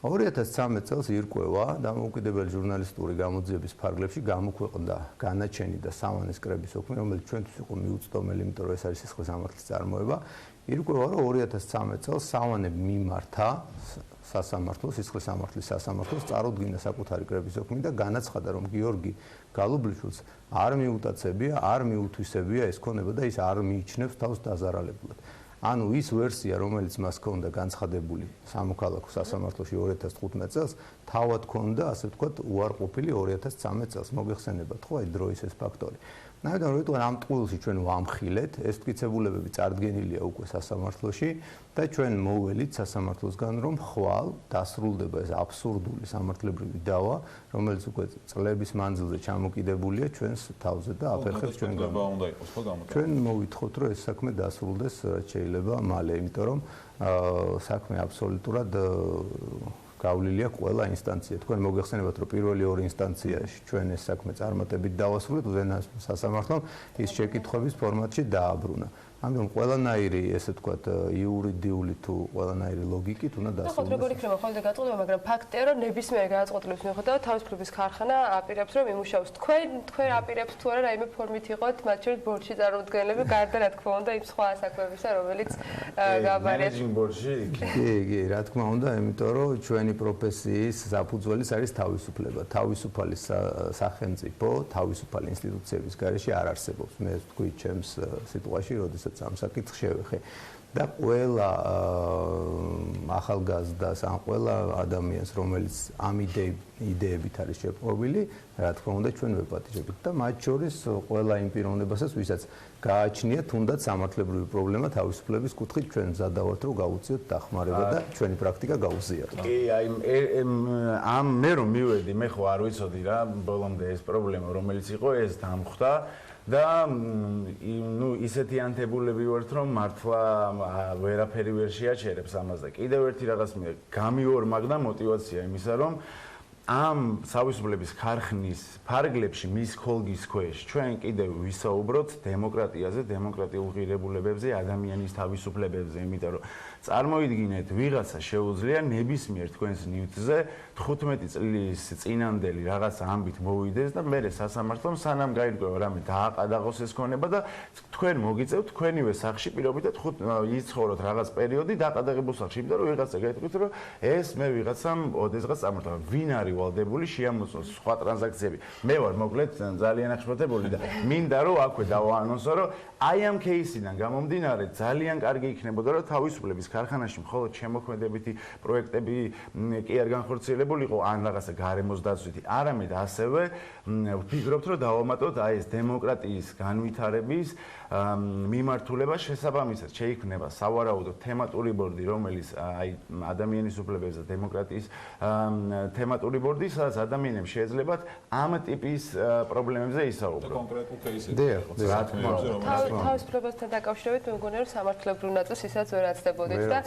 2013 წელს ირკვევა დამოუკიდებელი ჟურნალისტური გამოძიების ფარგლებში გამოქვეყნდა განაჩენი და სავანეს კრების ოქმი, რომელიც ჩვენთვის იყო მიუწვდომელი, იმიტომ რომ ეს არის სისხლის სამართლის წარმოება. ირკვევა, რომ 2013 წელს სავანემ მიმართა სასამართლოს, სისხლის სამართლის სასამართლოს წარუდგინა საკუთარი კრების ოქმი და განაცხადა, რომ გიორგი გალუბლიშვილს არ მიუტაცებია, არ მიუთვისებია ეს ქონება და ის არ მიიჩნევს თავს დაზარალებულად. ანუ ის ვერსია, რომელიც მას ჰქონდა განცხადებული სამოქალაქო სასამართლოში 2015 წელს, თავად ჰქონდა, ასე ვთქვათ, უარყოფილი 2013 წელს. მოგეხსენებათ ხო აი დროის ეს ფაქტორი. ნაიდან როიტყვი ამ ტყუილში ჩვენ ვამხილეთ, ეს მტკიცებულებები წარდგენილია უკვე სასამართლოში და ჩვენ მოველით სასამართლოსგან, რომ ხვალ დასრულდება ეს აბსურდული სამართლებრივი დავა, რომელიც უკვე წლების მანძილზე ჩამოკიდებულია ჩვენს თავზე და აფერხებს ჩვენ ჩვენ მოვითხოვთ, რომ ეს საქმე დასრულდეს რაც შეიძლება მალე, იმიტომ რომ საქმე აბსოლუტურად გავლილია ყველა ინსტანცია. თქვენ მოგეხსენებათ, რომ პირველი ორი ინსტანციაში ჩვენ ეს საქმე წარმატებით დავასრულეთ, უდენას სასამართლომ ის შეკითხვების ფორმატში დააბრუნა. ამიტომ ყველანაირი, ესე ვთქვათ, იურიდიული თუ ყველანაირი ლოგიკით უნდა დასრულდეს. ხო, როგორ იქნება ხოლმე გაწყვეტილება, მაგრამ ფაქტია, რომ ნებისმიერ გადაწყვეტილების მიუხედავად თავისუფლების ქარხანა აპირებს, რომ იმუშაოს. თქვენ აპირებთ თუ არა რაიმე ფორმით იყოთ, მათ შორის ბორჩი წარმოუდგენლები, გარდა რა თქმა უნდა იმ სხვა საქმეებისა, რომელიც გაბარეთ. კი, რა თქმა უნდა, იმიტომ რომ ჩვენი პროფესიის საფუძველის არის თავისუფლება. თავისუფალი სახელმწიფო, თავისუფალი ინსტიტუციების გარეშე არ არსებობს. მე ვთქვი ჩემს სიტყვაში, როდესაც ამ საკითხს შევეხე და ყველა ახალგაზრდას ან ყველა ადამიანს, რომელიც ამ იდეებით არის შეპყრობილი, რა თქმა უნდა ჩვენ ვეპატიჟებთ და მათ შორის ყველა იმ პიროვნებასაც, ვისაც გააჩნია თუნდაც სამართლებრივი პრობლემა თავისუფლების კუთხით, ჩვენ მზად ვართ, რომ გავუწიოთ დახმარება და ჩვენი პრაქტიკა გაუზიაროთ. კი, აი ამ მე რომ მივედი, მე ხო არ ვიცოდი რა ბოლომდე ეს პრობლემა რომელიც იყო, ეს დამხვდა. და ნუ ისეთი ანთებულები ვართ, რომ მართლა ვერაფერი ვერ შეაჩერებს ამას და კიდევ ერთი რაღაც მე გამიორმაგდა мотиваცია იმისა, რომ ამ თავისუფლების ქარხნის ფარგლებში მის ხოლგის ქვეშ ჩვენ კიდევ ვისაუბროთ დემოკრატიაზე, დემოკრატიულ ღირებულებებზე, ადამიანის თავისუფლებებზე, იმიტომ რომ წარმოიდგინეთ, ვიღაცა შეუძლია ნებისმიერ თქვენს ნივთზე 15 წლის წინანდელი რაღაც ამბით მოვიდეს და მერე სასამართლომ სანამ გაირკვევა რამე დააყადაღოს ეს ქონება და თქვენ მოგიწევთ თქვენივე სახში პირობითად იცხოვროთ რაღაც პერიოდი დაყადაღებულ სახში, იმიტომ რომ ვიღაცა გაიტყვით რომ ეს მე ვიღაცამ ოდესღაც წამორთვა. ვინ არის ვალდებული შეამოწმოს სხვა ტრანზაქციები. მე ვარ მოკლედ ძალიან აღშფოთებული და მინდა რომ აქვე დავაანონსო რომ აი ამ кейსიდან გამომდინარე ძალიან კარგი იქნებოდა რომ თავისუფლების ქარხანაში მხოლოდ შემოქმედებითი პროექტები კი არ განხორციელებულიყო ან რაღაცა გარემოს დაცვითი, არამედ ასევე ვფიქრობთ რომ დავამატოთ აი ეს დემოკრატიის განვითარების მიმართულება შესაბამისად შეიქმნება სავარაუდო თემატური ბორდი, რომელიც აი ადამიანის უფლებებზე და დემოკრატიის თემატური ბორდი, სადაც ადამიანებს შეეძლებათ ამ ტიპის პრობლემებზე ისაუბრონ. კონკრეტულ кейსებში. რა თქმა უნდა. თავისუფლებასთან დაკავშირებით მე მგონია რომ სამართლებრივ ნაწილს ისაც ვერ აცდებოდით და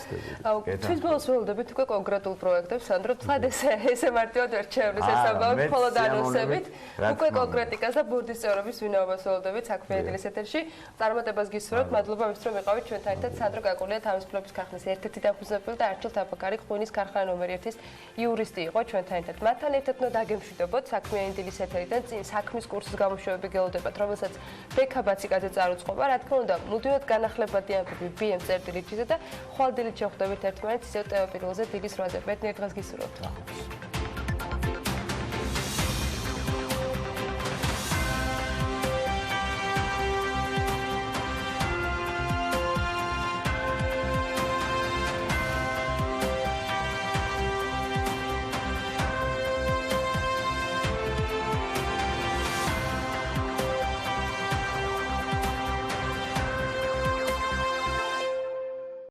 თვის ბოლოს ველოდებით უკვე კონკრეტულ პროექტებს, სანდრო თქვა ესე მარტივად ვერ შეევლეს ეს ამბავი, მხოლოდ ანონსებით, უკვე კონკრეტიკას და ბორდის წევრების ვინაობას ველოდებით საქმიანი დილის ეთერში. წარმატებას გისურვებთ, მადლობა იმისთვის რომ იყავით ჩვენთან ერთად. სანდრო გაკულია თავისუფლების ქარხნის ერთ-ერთი დამფუძნებელი და არჩილ თაბაკარი ღვინის ქარხანა ნომერი 1-ის იურისტი იყო ჩვენთან ერთად. მათთან ერთად უნდა დაგემშვიდობოთ საქმიანი დილის ეთერიდან წინ საქმის კურსის გამოშვებები გელოდებათ, რომელსაც ბექა ბაციკაძე წარუწყობა. რა თქმა უნდა, მუდმივად განახლებადი ამბები BM-წერტილით და ხვალ დილით შევხვდებით ერთმანეთს ისევ ტელეპირველზე დილის 8-ზე. მეტ დღეს გისურვებთ.